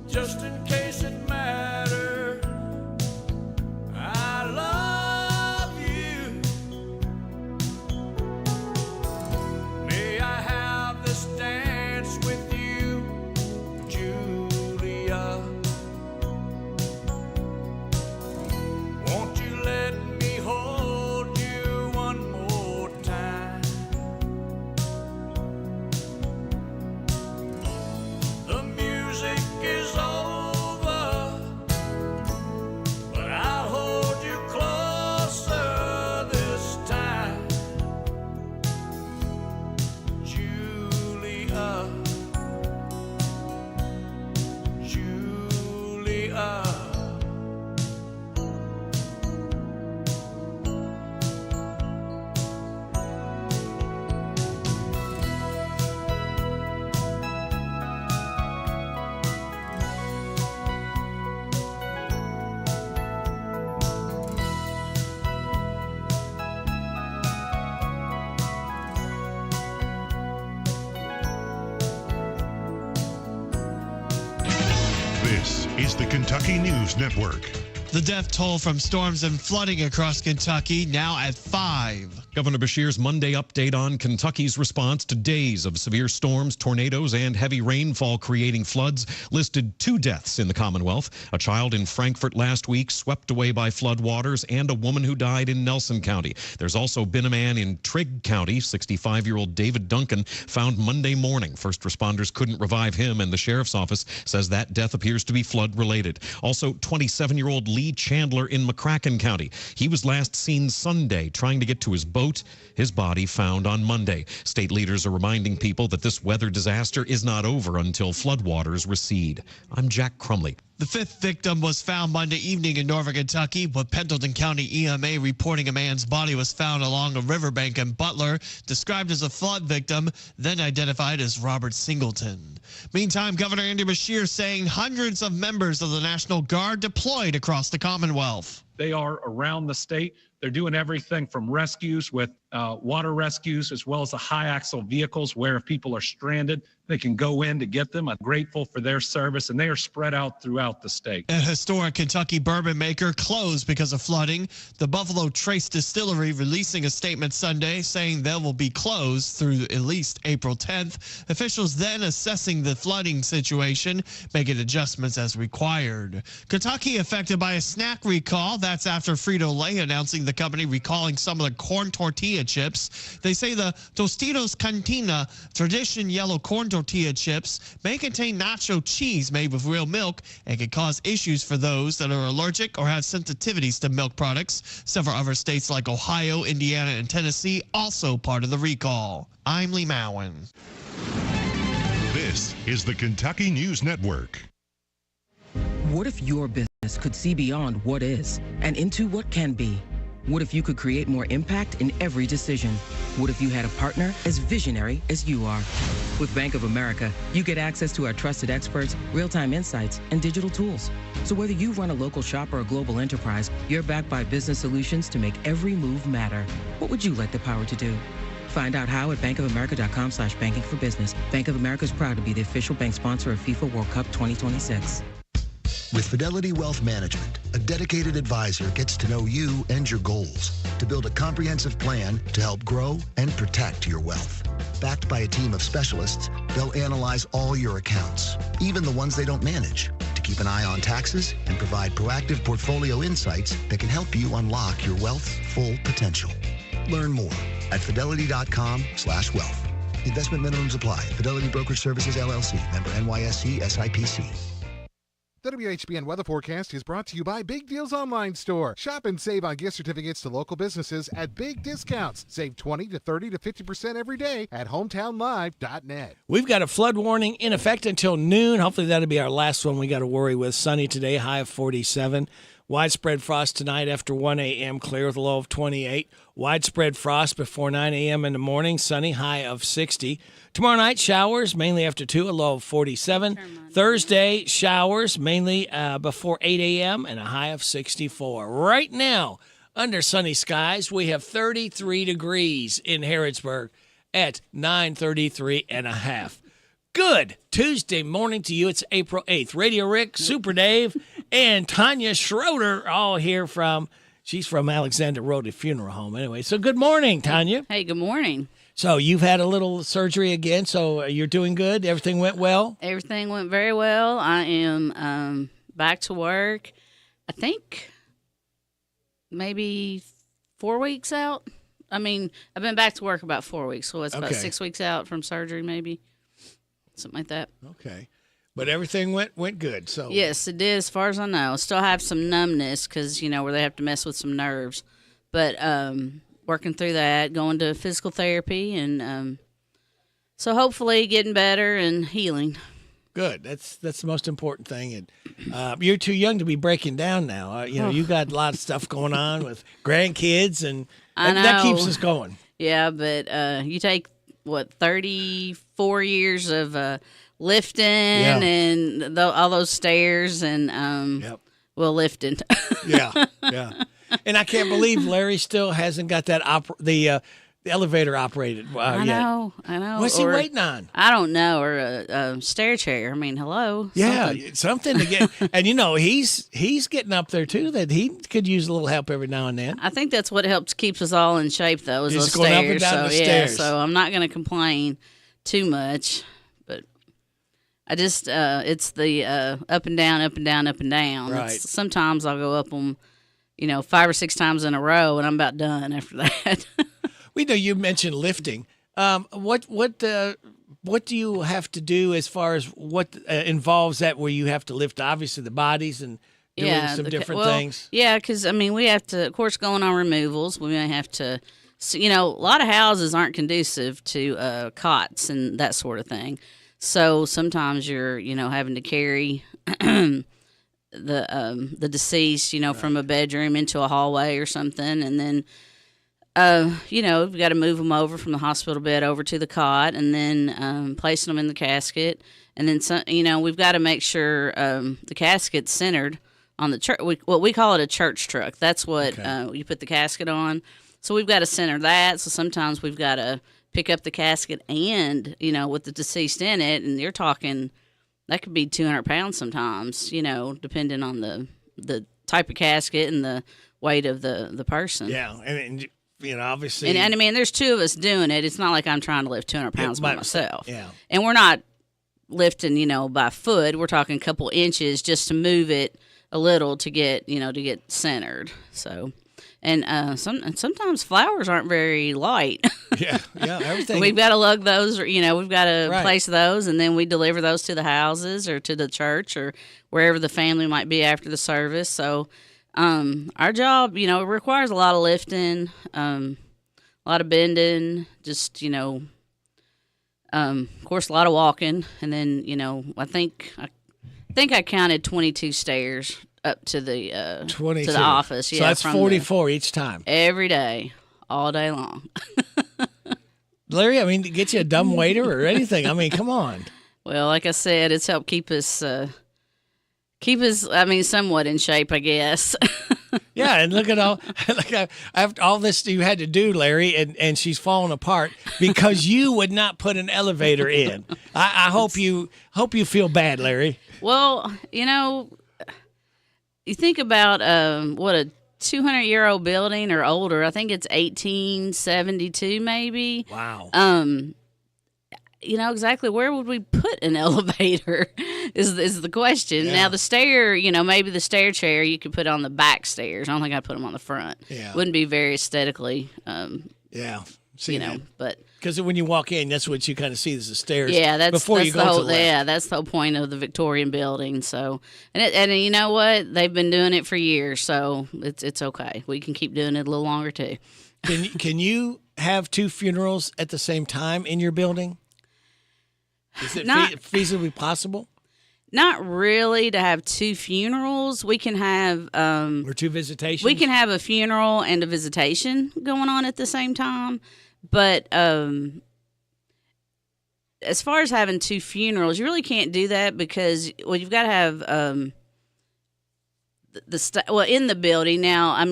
just in case it matters. I love you. May I have this dance with you, Julia? Won't you let me hold you one more time? The music is over, but I'll hold you closer this time, Julia, Julia. This is the Kentucky News Network. The death toll from storms and flooding across Kentucky now at 5. Governor Beshear's Monday update on Kentucky's response to days of severe storms, tornadoes, and heavy rainfall creating floods listed 2 deaths in the Commonwealth. A child in Frankfort last week swept away by floodwaters, and a woman who died in Nelson County. There's also been a man in Trigg County, 65-year-old David Duncan, found Monday morning. First responders couldn't revive him, and the sheriff's office says that death appears to be flood-related. Also, 27-year-old Lee Chandler in McCracken County. He was last seen Sunday trying to get to his boat. His body found on Monday. State leaders are reminding people that this weather disaster is not over until floodwaters recede. I'm Jack Crumley. The 5th victim was found Monday evening in Norfolk, Kentucky, with Pendleton County EMA reporting a man's body was found along a riverbank in Butler, described as a flood victim, then identified as Robert Singleton. Meantime, Governor Andy Beshear saying hundreds of members of the National Guard deployed across the Commonwealth. They are around the state. They're doing everything from rescues with water rescues, as well as the high axle vehicles where if people are stranded, they can go in to get them. I'm grateful for their service, and they are spread out throughout the state. A historic Kentucky bourbon maker closed because of flooding. The Buffalo Trace Distillery releasing a statement Sunday saying they will be closed through at least April 10th. Officials then assessing the flooding situation, making adjustments as required. Kentucky affected by a snack recall. That's after Frito-Lay announcing the company recalling some of the corn tortilla chips. They say the Tostitos Cantina tradition yellow corn tortilla chips may contain nacho cheese made with real milk and can cause issues for those that are allergic or have sensitivities to milk products. Several other states like Ohio, Indiana, and Tennessee also part of the recall. I'm Lee Mowen. This is the Kentucky News Network. What if your business could see beyond what is and into what can be? What if you could create more impact in every decision? What if you had a partner as visionary as you are? With Bank of America, you get access to our trusted experts, real-time insights, and digital tools. So whether you run a local shop or a global enterprise, you're backed by business solutions to make every move matter. What would you like the power to do? Find out how at bankofamerica.com/banking for business. Bank of America is proud to be the official bank sponsor of FIFA World Cup 2026. With Fidelity Wealth Management, a dedicated advisor gets to know you and your goals to build a comprehensive plan to help grow and protect your wealth. Backed by a team of specialists, they'll analyze all your accounts, even the ones they don't manage, to keep an eye on taxes and provide proactive portfolio insights that can help you unlock your wealth's full potential. Learn more at fidelity.com/wealth. Investment minimums apply. Fidelity Brokerage Services, LLC. Member NYSE SIPC. The WHBN weather forecast is brought to you by Big Deals Online Store. Shop and save on gift certificates to local businesses at big discounts. Save 20 to 30 to 50% every day at hometownlive.net. We've got a flood warning in effect until noon. Hopefully that'll be our last one we got to worry with. Sunny today, high of 47. Widespread frost tonight after 1 a.m., clear with a low of 28. Widespread frost before 9 a.m. in the morning, sunny, high of 60. Tomorrow night, showers, mainly after 2, a low of 47. Thursday, showers, mainly before 8 a.m. and a high of 64. Right now, under sunny skies, we have 33 degrees in Harrodsburg at 933.5. Good Tuesday morning to you. It's April 8th. Radio Rick, Super Dave, and Tanya Schroeder all here she's from Alexander Rhoda Funeral Home anyway. So good morning, Tanya. Hey, good morning. So you've had a little surgery again, so you're doing good? Everything went well? Everything went very well. I am back to work, I think maybe 4 weeks out. I mean, I've been back to work about 4 weeks, so it's about 6 weeks out from surgery maybe. Something like that. Okay. But everything went good. So yes, it did as far as I know. Still have some numbness because, where they have to mess with some nerves. But working through that, going to physical therapy, and so hopefully getting better and healing. Good. That's the most important thing. And you're too young to be breaking down now. You got a lot of stuff going on with grandkids, and that keeps us going. Yeah, but you take, 34 years of lifting and all those stairs and lifting. Yeah. And I can't believe Larry still hasn't got that the elevator operated I know. What's he waiting on? I don't know. Or a stair chair. I mean, hello. Yeah, something to get. And he's getting up there too. That he could use a little help every now and then. I think that's what helps keeps us all in shape, though. Is those going stairs. Up and down the stairs. So I'm not going to complain too much, but I just it's the up and down, up and down, up and down. Right. Sometimes I'll go up them, 5 or 6 times in a row, and I'm about done after that. We know you mentioned lifting. What do you have to do as far as what involves that? Where you have to lift, obviously, the bodies and doing some different things. Yeah, because we have to, of course, going on removals. We may have to, a lot of houses aren't conducive to cots and that sort of thing. So sometimes you're, having to carry the deceased, from a bedroom into a hallway or something, and then. We've got to move them over from the hospital bed over to the cot, and then placing them in the casket, and then we've got to make sure the casket's centered on the church. What we call it a church truck. That's what you put the casket on. So we've got to center that. So sometimes we've got to pick up the casket and with the deceased in it, and you're talking that could be 200 pounds sometimes. Depending on the type of casket and the weight of the person. Yeah, and obviously. And there's two of us doing it. It's not like I'm trying to lift 200 pounds by myself. Yeah. And we're not lifting, by foot. We're talking a couple inches just to move it a little to get centered. So, and sometimes flowers aren't very light. Yeah, everything. We've got to lug those, or, we've got to place those, and then we deliver those to the houses or to the church or wherever the family might be after the service. So, our job, it requires a lot of lifting, a lot of bending, just, of course, a lot of walking. And then, I think I counted 22 stairs up to the, to the office. Yeah. So that's 44 each time. Every day, all day long. Larry, to get you a dumb waiter or anything. Come on. Well, like I said, it's helped keep us, somewhat in shape, I guess. Yeah, and look at all after all this you had to do, Larry, and she's falling apart because you would not put an elevator in. I hope you feel bad, Larry. Well, you think about what a 200-year-old building or older. I think it's 1872, maybe. Wow. Exactly where would we put an elevator is the question. Yeah. Now the stair, maybe the stair chair you could put on the back stairs. I don't think I'd put them on the front. Yeah. Wouldn't be very aesthetically. Yeah. But because when you walk in, that's what you kind of see is the stairs. Yeah, before you go to the left. Yeah, that's the whole point of the Victorian building. So, and you know what? They've been doing it for years, so it's okay. We can keep doing it a little longer too. Can you have 2 funerals at the same time in your building? Is it feasibly possible? Not really to have 2 funerals. We can have or 2 visitations. We can have a funeral and a visitation going on at the same time. But as far as having 2 funerals, you really can't do that because you've got to have in the building. Now,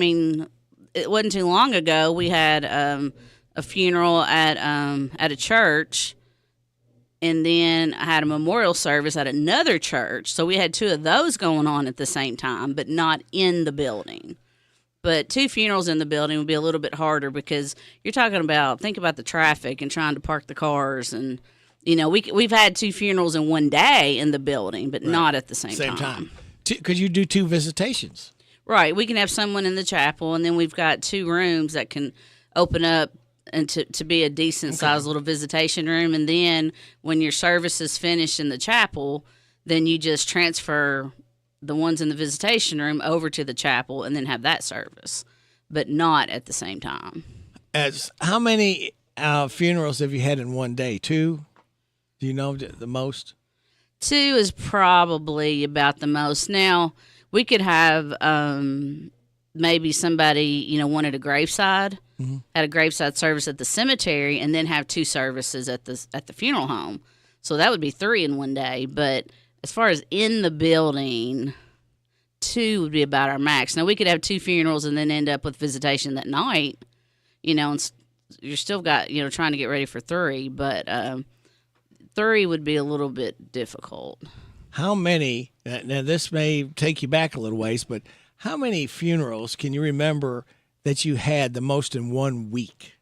it wasn't too long ago we had a funeral at a church. And then I had a memorial service at another church. So we had 2 of those going on at the same time, but not in the building. But 2 funerals in the building would be a little bit harder because you're talking about, think about the traffic and trying to park the cars. And, we've had 2 funerals in one day in the building, but not at the same time. Could you do 2 visitations? Right. We can have someone in the chapel, and then we've got 2 rooms that can open up and to be a decent-sized little visitation room. And then when your service is finished in the chapel, then you just transfer the ones in the visitation room over to the chapel and then have that service, but not at the same time. How many funerals have you had in one day? 2? Do you know the most? 2 is probably about the most. Now, we could have maybe somebody, wanted a graveside, had a graveside service at the cemetery, and then have 2 services at the funeral home. So that would be 3 in one day. But as far as in the building, 2 would be about our max. Now, we could have 2 funerals and then end up with visitation that night, and you're still got, trying to get ready for 3. But 3 would be a little bit difficult. How many, now this may take you back a little ways, but how many funerals can you remember that you had the most in 1 week?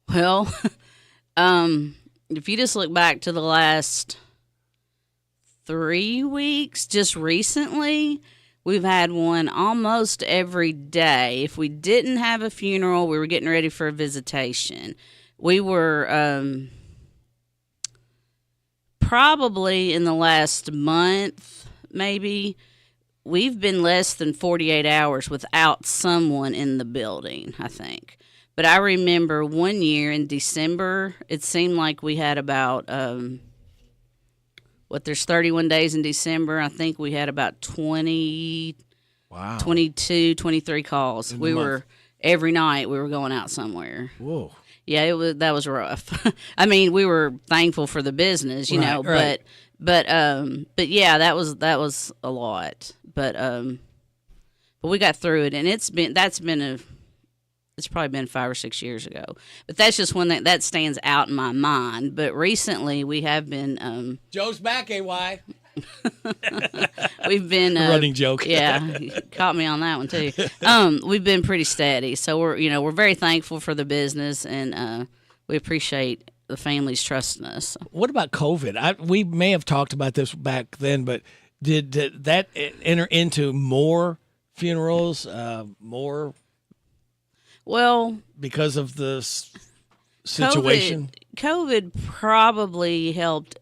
Well, if you just look back to the last 3 weeks, just recently, we've had one almost every day. If we didn't have a funeral, we were getting ready for a visitation. We were probably in the last month, maybe, we've been less than 48 hours without someone in the building, I think. But I remember one year in December, it seemed like we had about, there's 31 days in December. I think we had about 22, 23 calls. Every night we were going out somewhere. Whoa. Yeah, that was rough. I mean, we were thankful for the business, but yeah, that was a lot. But we got through it, and it's probably been 5 or 6 years ago. But that's just one that stands out in my mind. But recently we have been Joe's back, AY. We've been running joke. Yeah, you caught me on that one too. We've been pretty steady, so we're very thankful for the business, and we appreciate the families trusting us. What about COVID? We may have talked about this back then, but did that enter into more funerals? More? Well, because of the situation, COVID probably helped.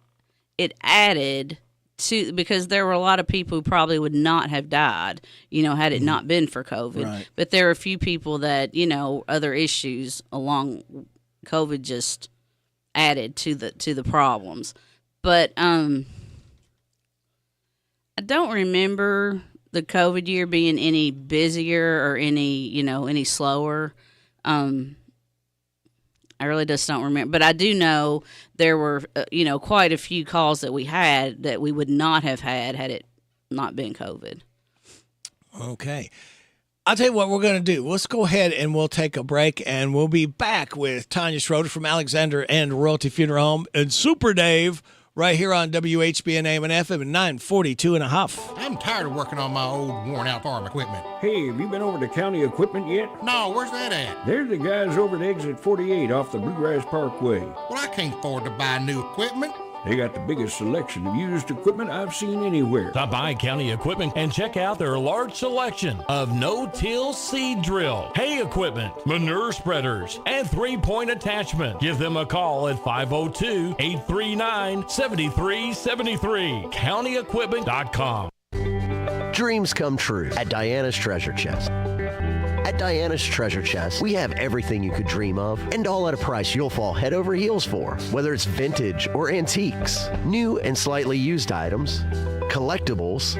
It added to, because there were a lot of people who probably would not have died, had it not been for COVID. Right. But there are a few people that, other issues along COVID just added to the problems. But I don't remember the COVID year being any busier or any slower. I really just don't remember. But I do know there were, quite a few calls that we had that we would not have had it not been COVID. Okay. I'll tell you what we're going to do. Let's go ahead and we'll take a break, and we'll be back with Tanya Schroeder from Alexander and Royalty Funeral Home and Super Dave right here on WHBN AM and FM at 942 and a half. I'm tired of working on my old worn-out farm equipment. Hey, have you been over to County Equipment yet? No, where's that at? They're the guys over at Exit 48 off the Bluegrass Parkway. Well, I can't afford to buy new equipment. They got the biggest selection of used equipment I've seen anywhere. Stop by County Equipment and check out their large selection of no-till seed drill, hay equipment, manure spreaders, and 3-point attachment. Give them a call at 502-839-7373. CountyEquipment.com. Dreams come true at Diana's Treasure Chest. At Diana's Treasure Chest, we have everything you could dream of, and all at a price you'll fall head over heels for. Whether it's vintage or antiques, new and slightly used items, collectibles,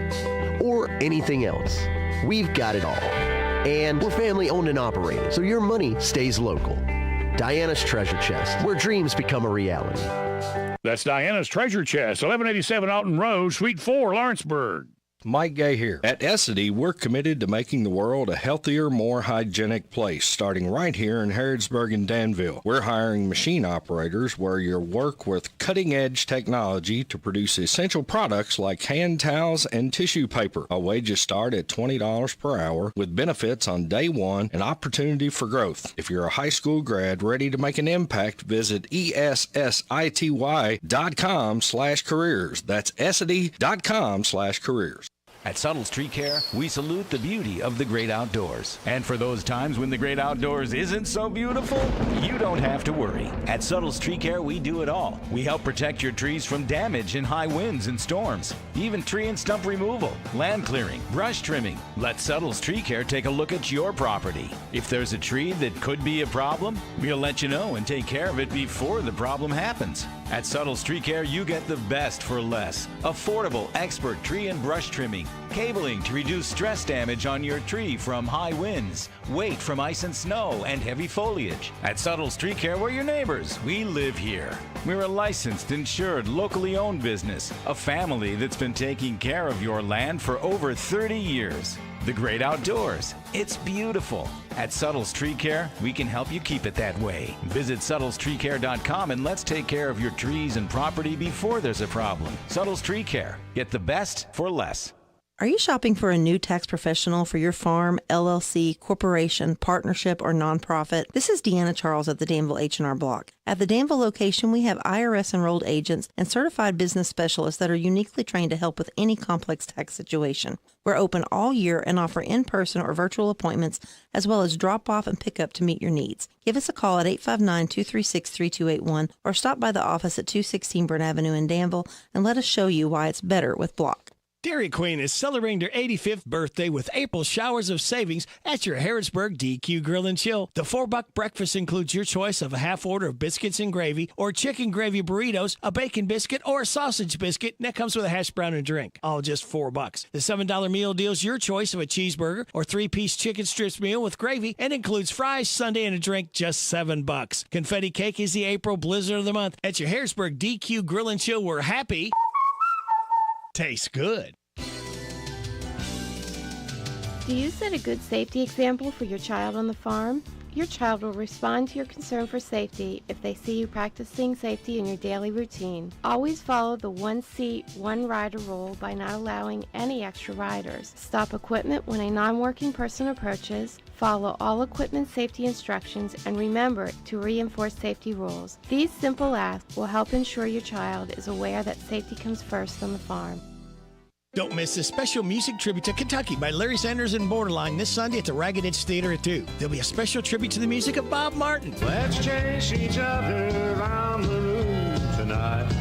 or anything else, we've got it all. And we're family owned and operated, so your money stays local. Diana's Treasure Chest, where dreams become a reality. That's Diana's Treasure Chest, 1187 Alton Road, Suite 4, Lawrenceburg. Mike Gay here. At Essity, we're committed to making the world a healthier, more hygienic place, starting right here in Harrodsburg and Danville. We're hiring machine operators where you'll work with cutting-edge technology to produce essential products like hand towels and tissue paper. Our wages start at $20 per hour with benefits on day one and opportunity for growth. If you're a high school grad ready to make an impact, visit ESSITY.com/careers. That's Essity.com/careers. At Subtle Tree Care, we salute the beauty of the great outdoors. And for those times when the great outdoors isn't so beautiful, you don't have to worry. At Subtle Tree Care, we do it all. We help protect your trees from damage in high winds and storms, even tree and stump removal, land clearing, brush trimming. Let Subtle Tree Care take a look at your property. If there's a tree that could be a problem, we'll let you know and take care of it before the problem happens. At Subtle Tree Care, you get the best for less. Affordable, expert tree and brush trimming, cabling to reduce stress damage on your tree from high winds, weight from ice and snow, and heavy foliage. At Subtle Tree Care, we're your neighbors. We live here. We're a licensed, insured, locally owned business, a family that's been taking care of your land for over 30 years. The great outdoors. It's beautiful. At Subtle's Tree Care, we can help you keep it that way. Visit SubtlesTreeCare.com and let's take care of your trees and property before there's a problem. Subtle's Tree Care. Get the best for less. Are you shopping for a new tax professional for your farm, LLC, corporation, partnership, or nonprofit? This is Deanna Charles at the Danville H&R Block. At the Danville location, we have IRS-enrolled agents and certified business specialists that are uniquely trained to help with any complex tax situation. We're open all year and offer in-person or virtual appointments, as well as drop-off and pick-up to meet your needs. Give us a call at 859-236-3281 or stop by the office at 216 Burn Avenue in Danville and let us show you why it's better with Block. Dairy Queen is celebrating their 85th birthday with April showers of savings at your Harrodsburg DQ Grill and Chill. The $4 breakfast includes your choice of a half order of biscuits and gravy or chicken gravy burritos, a bacon biscuit, or a sausage biscuit, and that comes with a hash brown and drink. All just $4. The $7 meal deal is your choice of a cheeseburger or 3-piece chicken strips meal with gravy and includes fries, sundae, and a drink, just $7. Confetti cake is the April blizzard of the month. At your Harrisburg DQ Grill and Chill, we're happy. Tastes good. Do you set a good safety example for your child on the farm? Your child will respond to your concern for safety if they see you practicing safety in your daily routine. Always follow the one seat, one rider rule by not allowing any extra riders. Stop equipment when a non-working person approaches. Follow all equipment safety instructions and remember to reinforce safety rules. These simple acts will help ensure your child is aware that safety comes first on the farm. Don't miss this special music tribute to Kentucky by Larry Sanders and Borderline this Sunday at the Ragged Edge Theater at 2. There'll be a special tribute to the music of Bob Martin. Let's chase each other around the room tonight.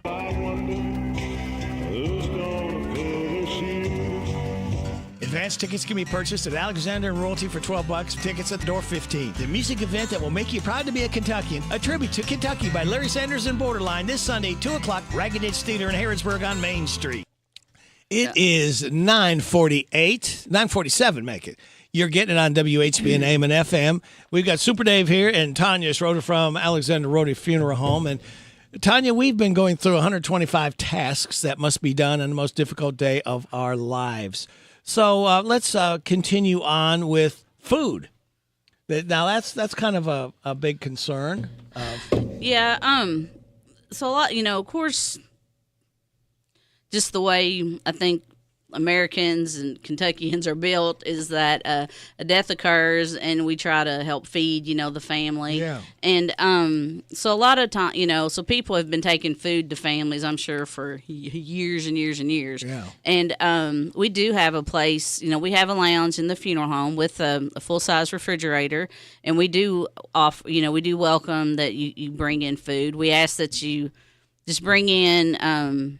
I wonder who's gonna finish you. Advance tickets can be purchased at Alexander and Royalty for $12. Tickets at the door $15. The music event that will make you proud to be a Kentuckian. A tribute to Kentucky by Larry Sanders and Borderline this Sunday, 2 o'clock, Ragged Edge Theater in Harrodsburg on Main Street. It is 9:47, make it. You're getting it on WHBN AM and FM. We've got Super Dave here and Tanya Schroeder from Alexander Rotary Funeral Home. And Tanya, we've been going through 125 tasks that must be done on the most difficult day of our lives. So let's continue on with food. Now that's kind of a big concern. Yeah. So a lot, of course, just the way I think Americans and Kentuckians are built is that a death occurs and we try to help feed, the family. Yeah. And so a lot of time, so people have been taking food to families, I'm sure, for years and years and years. Yeah. And we do have a place, we have a lounge in the funeral home with a full-size refrigerator, and we do we do welcome that you bring in food. We ask that you just bring in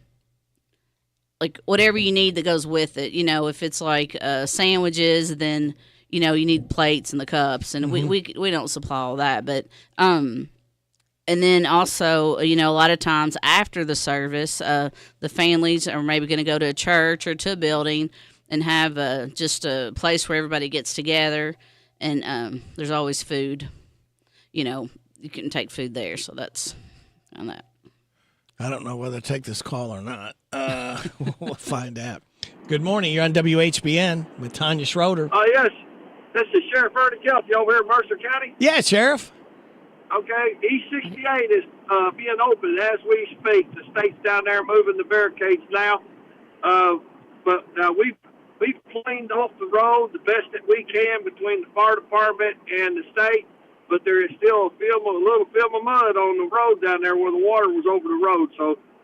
like whatever you need that goes with it. If it's like sandwiches, then you need plates and the cups, and we don't supply all that. But and then also a lot of times after the service, the families are maybe going to go to a church or to a building and have just a place where everybody gets together, and there's always food. You can take food there, so that's on that. I don't know whether to take this call or not. We'll find out. Good morning. You're on WHBN with Tanya Schroeder. Yes. This is Sheriff Ernie Kelty over here in Mercer County. Yeah, Sheriff. Okay. E68 is being opened as we speak. The state's down there moving the barricades now. But we've cleaned off the road the best that we can between the fire department and the state. But there is still a little film of mud on the road down there where the water was over the road.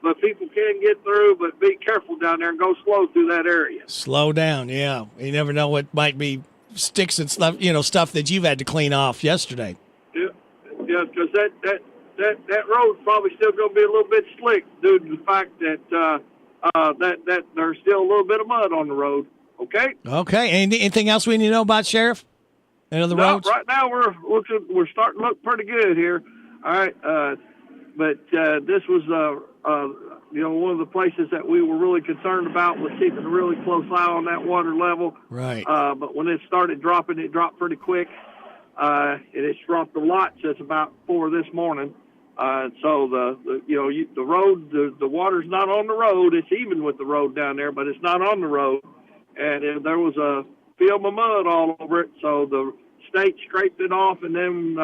But people can get through, but be careful down there and go slow through that area. Slow down, yeah. You never know what might be sticks and stuff, stuff that you've had to clean off yesterday. Yeah, because that road's probably still going to be a little bit slick due to the fact that that there's still a little bit of mud on the road. Okay. Okay. Anything else we need to know about, Sheriff? Any other roads? Right now we're starting to look pretty good here. All right. But this was one of the places that we were really concerned about was keeping a really close eye on that water level. Right. But when it started dropping, it dropped pretty quick. It's dropped a lot since about 4 this morning. So the road, the water's not on the road. It's even with the road down there, but it's not on the road. And there was a film of mud all over it. So the state scraped it off, and then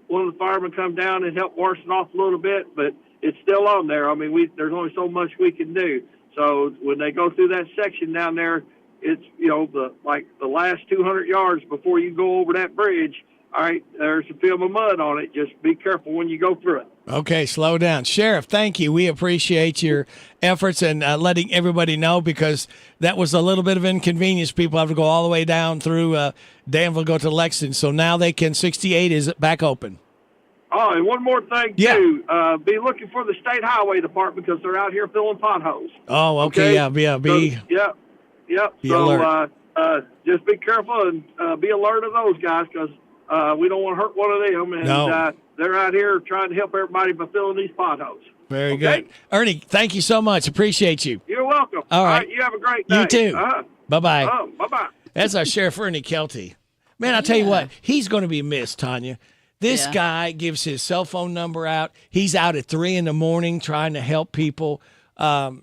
one of the firemen come down and helped wash it off a little bit, but it's still on there. I mean, there's only so much we can do. So when they go through that section down there, it's, the last 200 yards before you go over that bridge, all right, there's a film of mud on it. Just be careful when you go through it. Okay, slow down. Sheriff, thank you. We appreciate your efforts and letting everybody know, because that was a little bit of inconvenience. People have to go all the way down through Danville, go to Lexington. So now 68 is back open. Oh, and one more thing, too. Be looking for the State Highway Department because they're out here filling potholes. Oh, okay. Yeah. Yep. So just be careful and be alert of those guys, because we don't want to hurt one of them. And they're out here trying to help everybody by filling these potholes. Very good. Ernie, thank you so much. Appreciate you. You're welcome. All right. You have a great day. You too. Bye-bye. Bye-bye. That's our Sheriff Ernie Kelty. Man, I'll tell you what, he's going to be missed, Tanya. This guy gives his cell phone number out. He's out at 3 a.m. trying to help people. There's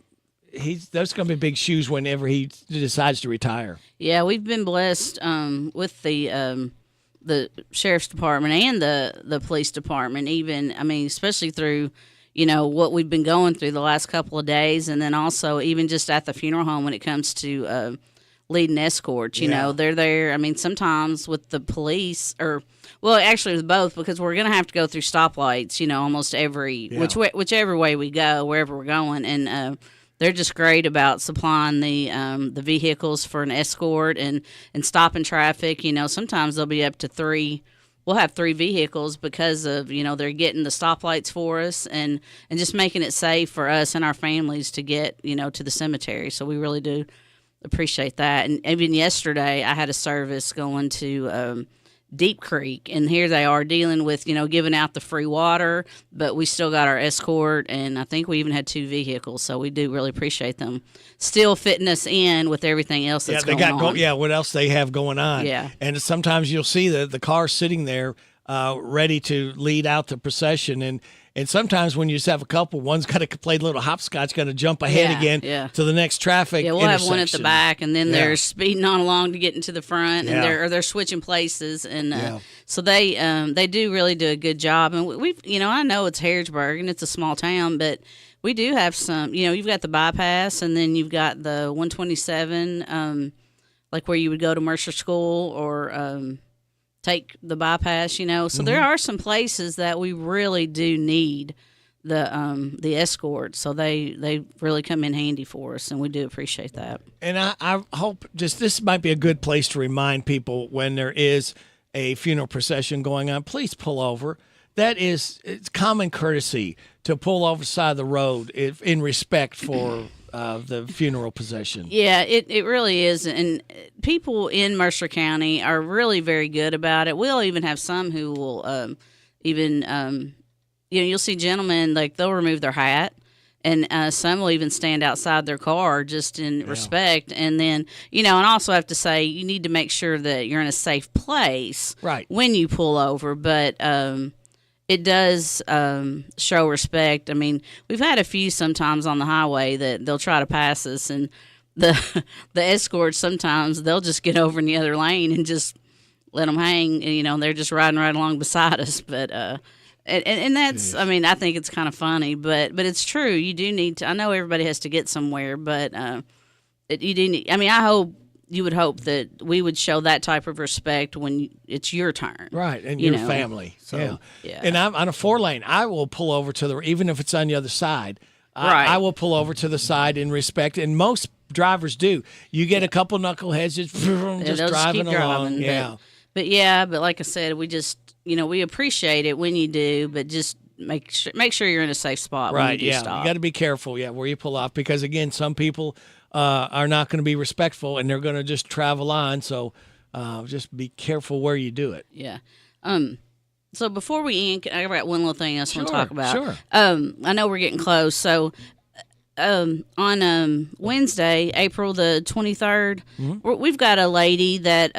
going to be big shoes whenever he decides to retire. Yeah, we've been blessed with the sheriff's department and the police department. Even, I mean, especially through what we've been going through the last couple of days, and then also even just at the funeral home when it comes to leading escorts. You know, they're there. I mean, sometimes with the police actually with both, because we're going to have to go through stoplights, almost whichever way we go, wherever we're going. And they're just great about supplying the vehicles for an escort and stopping traffic. Sometimes they'll be up to 3. We'll have 3 vehicles because of, they're getting the stoplights for us and just making it safe for us and our families to get, to the cemetery. So we really do appreciate that. And even yesterday I had a service going to Deep Creek, and here they are dealing with, giving out the free water, but we still got our escort, and I think we even had 2 vehicles, so we do really appreciate them still fitting us in with everything else that's going on. What else they have going on. Yeah. And sometimes you'll see the car sitting there ready to lead out the procession, and sometimes when you just have a couple, one's got to play a little hopscotch, got to jump ahead again to the next traffic we'll have one at the back, and then they're speeding on along to get into the front, and they're switching places, and so they do really do a good job. And we've I know it's Harrodsburg and it's a small town, but we do have some. You've got the bypass, and then you've got the 127, like where you would go to Mercer School or take the bypass, So there are some places that we really do need the escort. So they really come in handy for us, and we do appreciate that. And I hope this might be a good place to remind people when there is a funeral procession going on, please pull over. It's common courtesy to pull over the side of the road in respect for the funeral procession. Yeah, it really is. And people in Mercer County are really very good about it. We'll even have some who will you'll see gentlemen, like they'll remove their hat, and some will even stand outside their car just in respect. And then, and also have to say, you need to make sure that you're in a safe place when you pull over. But it does show respect. I mean, we've had a few sometimes on the highway that they'll try to pass us, and the escorts sometimes they'll just get over in the other lane and just let them hang. You know, they're just riding right along beside us. But and that's, I mean, I think it's kind of funny, but it's true. You do need to. I know everybody has to get somewhere, but you do need. I mean, you would hope that we would show that type of respect when it's your turn. Right, and your family. So, yeah. And I'm on a 4-lane. I will pull over to the, even if it's on the other side, I will pull over to the side in respect, and most drivers do. You get a couple knuckleheads just driving along. But like I said, we just, we appreciate it when you do, but just make sure you're in a safe spot when you do stop. You got to be careful, where you pull off, because, again, some people are not going to be respectful, and they're going to just travel on. So just be careful where you do it. Yeah. So before we end, I got one little thing else I want to talk about. Sure. I know we're getting close. So on Wednesday, April the 23rd, we've got a lady that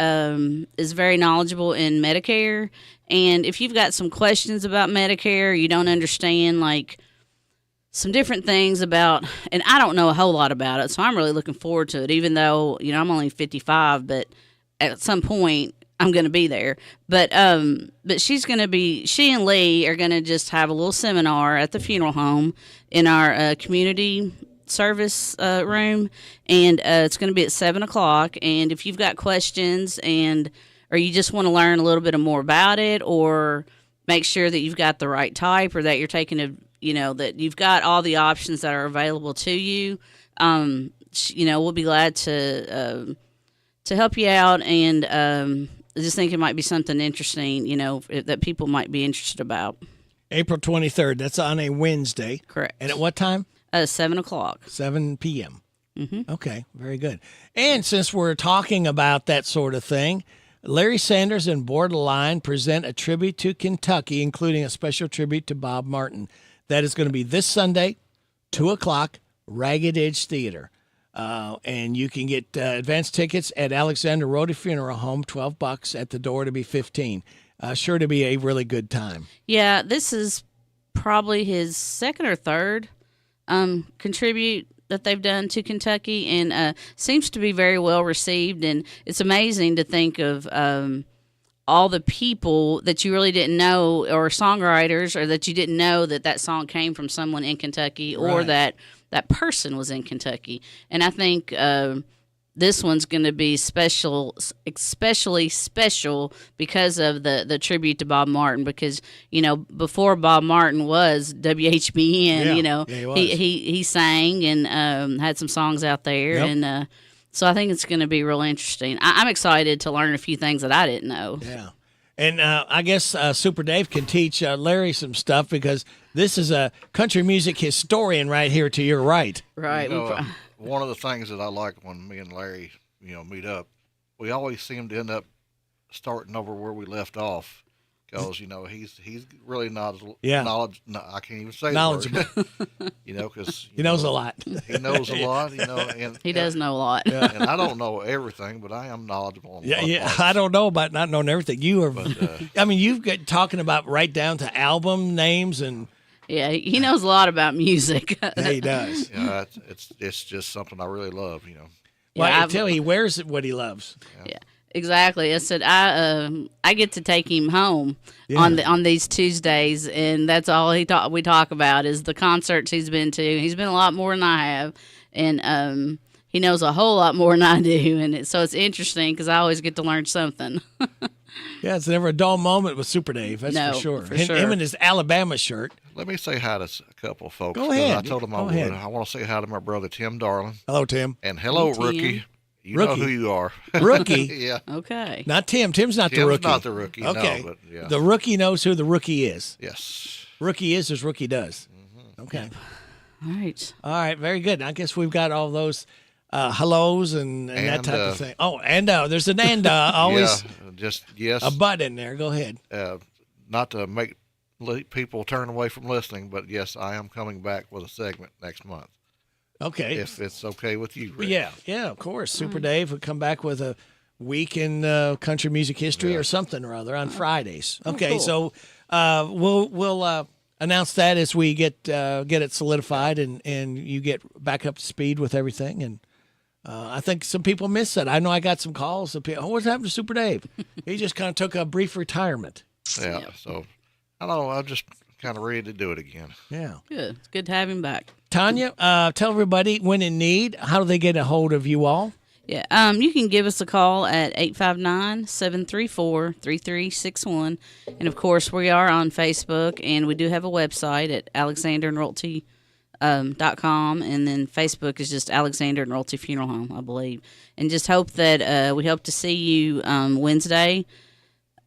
is very knowledgeable in Medicare. And if you've got some questions about Medicare, you don't understand, like, some different things about, and I don't know a whole lot about it, so I'm really looking forward to it, even though, I'm only 55, but at some point I'm going to be there. But she and Lee are going to just have a little seminar at the funeral home in our community service room, and it's going to be at 7:00. And if you've got questions or you just want to learn a little bit more about it, or make sure that you've got the right type, or that you're taking that you've got all the options that are available to you, we'll be glad to help you out, and I just think it might be something interesting, that people might be interested about. April 23rd, that's on a Wednesday. Correct. And at what time? 7:00. 7 p.m. Mm-hmm. Okay, very good. And since we're talking about that sort of thing, Larry Sanders and Borderline present a tribute to Kentucky, including a special tribute to Bob Martin. That is going to be this Sunday, 2:00, Ragged Edge Theater. And you can get advance tickets at Alexander Rhoda Funeral Home, $12 at the door to be $15. Sure to be a really good time. Yeah, this is probably his second or third contribute that they've done to Kentucky, and seems to be very well received. And it's amazing to think of all the people that you really didn't know, or songwriters, or that you didn't know that song came from someone in Kentucky, or that person was in Kentucky. And I think this one's going to be especially special because of the tribute to Bob Martin, because, before Bob Martin was WHBN, he sang and had some songs out there. Yep. And so I think it's going to be real interesting. I'm excited to learn a few things that I didn't know. Yeah. And I guess Super Dave can teach Larry some stuff, because this is a country music historian right here to your right. Right. One of the things that I like when me and Larry, meet up, we always seem to end up starting over where we left off, because he's really knowledgeable. I can't even say knowledgeable. Because he knows a lot. He knows a lot. And he does know a lot. Yeah. And I don't know everything, but I am knowledgeable on a lot. I don't know about not knowing everything. You are. You've got talking about right down to album names and. Yeah, he knows a lot about music. Yeah, he does. Yeah, it's just something I really love. Well, I tell you, he wears what he loves. Yeah. Exactly. I said I get to take him home on these Tuesdays, and that's all we talk about is the concerts he's been to. He's been a lot more than I have, and he knows a whole lot more than I do, and so it's interesting because I always get to learn something. Yeah, it's never a dull moment with Super Dave. That's for sure. Him and his Alabama shirt. Let me say hi to a couple of folks. Go ahead. I told them I would. I want to say hi to my brother Tim Darling. Hello, Tim. And hello, Rookie. You know who you are. Rookie? Yeah. Okay. Not Tim. Tim's not the rookie. Not the rookie, okay. No, but yeah. The rookie knows who the rookie is. Yes. Rookie is as rookie does. Mm-hmm. Okay. All right. All right. Very good. I guess we've got all those hellos and that type of thing. Oh, and there's an and always. Yes. A butt in there. Go ahead. Not to make people turn away from listening, but yes, I am coming back with a segment next month. Okay. If it's okay with you, Rick. Yeah, of course. Super Dave would come back with a week in country music history or something or other on Fridays. Okay, cool. so We'll announce that as we get it solidified and you get back up to speed with everything. And I think some people miss it. I know I got some calls of people, what's happened to Super Dave? He just kind of took a brief retirement. Yeah, so I don't know. I'm just kind of ready to do it again. Yeah. Good. It's good to have him back. Tanya, tell everybody when in need, how do they get a hold of you all? Yeah, you can give us a call at 859-734-3361. And, of course, we are on Facebook, and we do have a website at alexanderandroyalty.com. And then Facebook is just Alexander and Royalty Funeral Home, I believe. And just hope that we hope to see you Wednesday,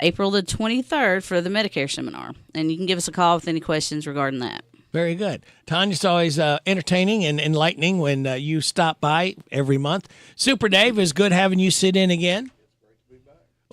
April the 23rd for the Medicare seminar. And you can give us a call with any questions regarding that. Very good. Tanya's always entertaining and enlightening when you stop by every month. Super Dave, it's good having you sit in again.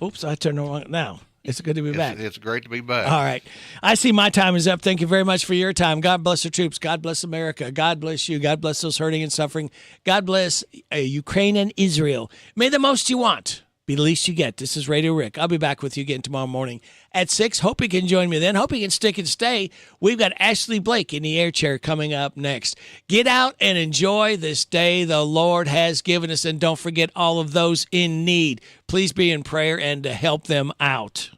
Oops, I turned wrong. Now, it's good to be back. It's great to be back. All right. I see my time is up. Thank you very much for your time. God bless the troops. God bless America. God bless you. God bless those hurting and suffering. God bless Ukraine and Israel. May the most you want be the least you get. This is Radio Rick. I'll be back with you again tomorrow morning at 6. Hope you can join me then. Hope you can stick and stay. We've got Ashley Blake in the air chair coming up next. Get out and enjoy this day the Lord has given us, and don't forget all of those in need. Please be in prayer and to help them out.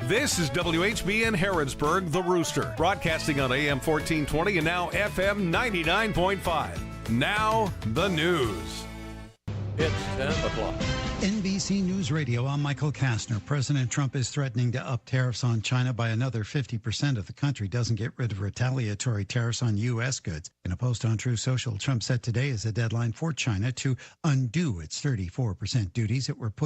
This is WHBN Harrodsburg, The Rooster, broadcasting on AM 1420 and now FM 99.5. Now, the news. It's 10 o'clock. NBC News Radio, I'm Michael Kastner. President Trump is threatening to up tariffs on China by another 50% if the country doesn't get rid of retaliatory tariffs on U.S. goods. In a post on Truth Social, Trump said today is a deadline for China to undo its 34% duties that were put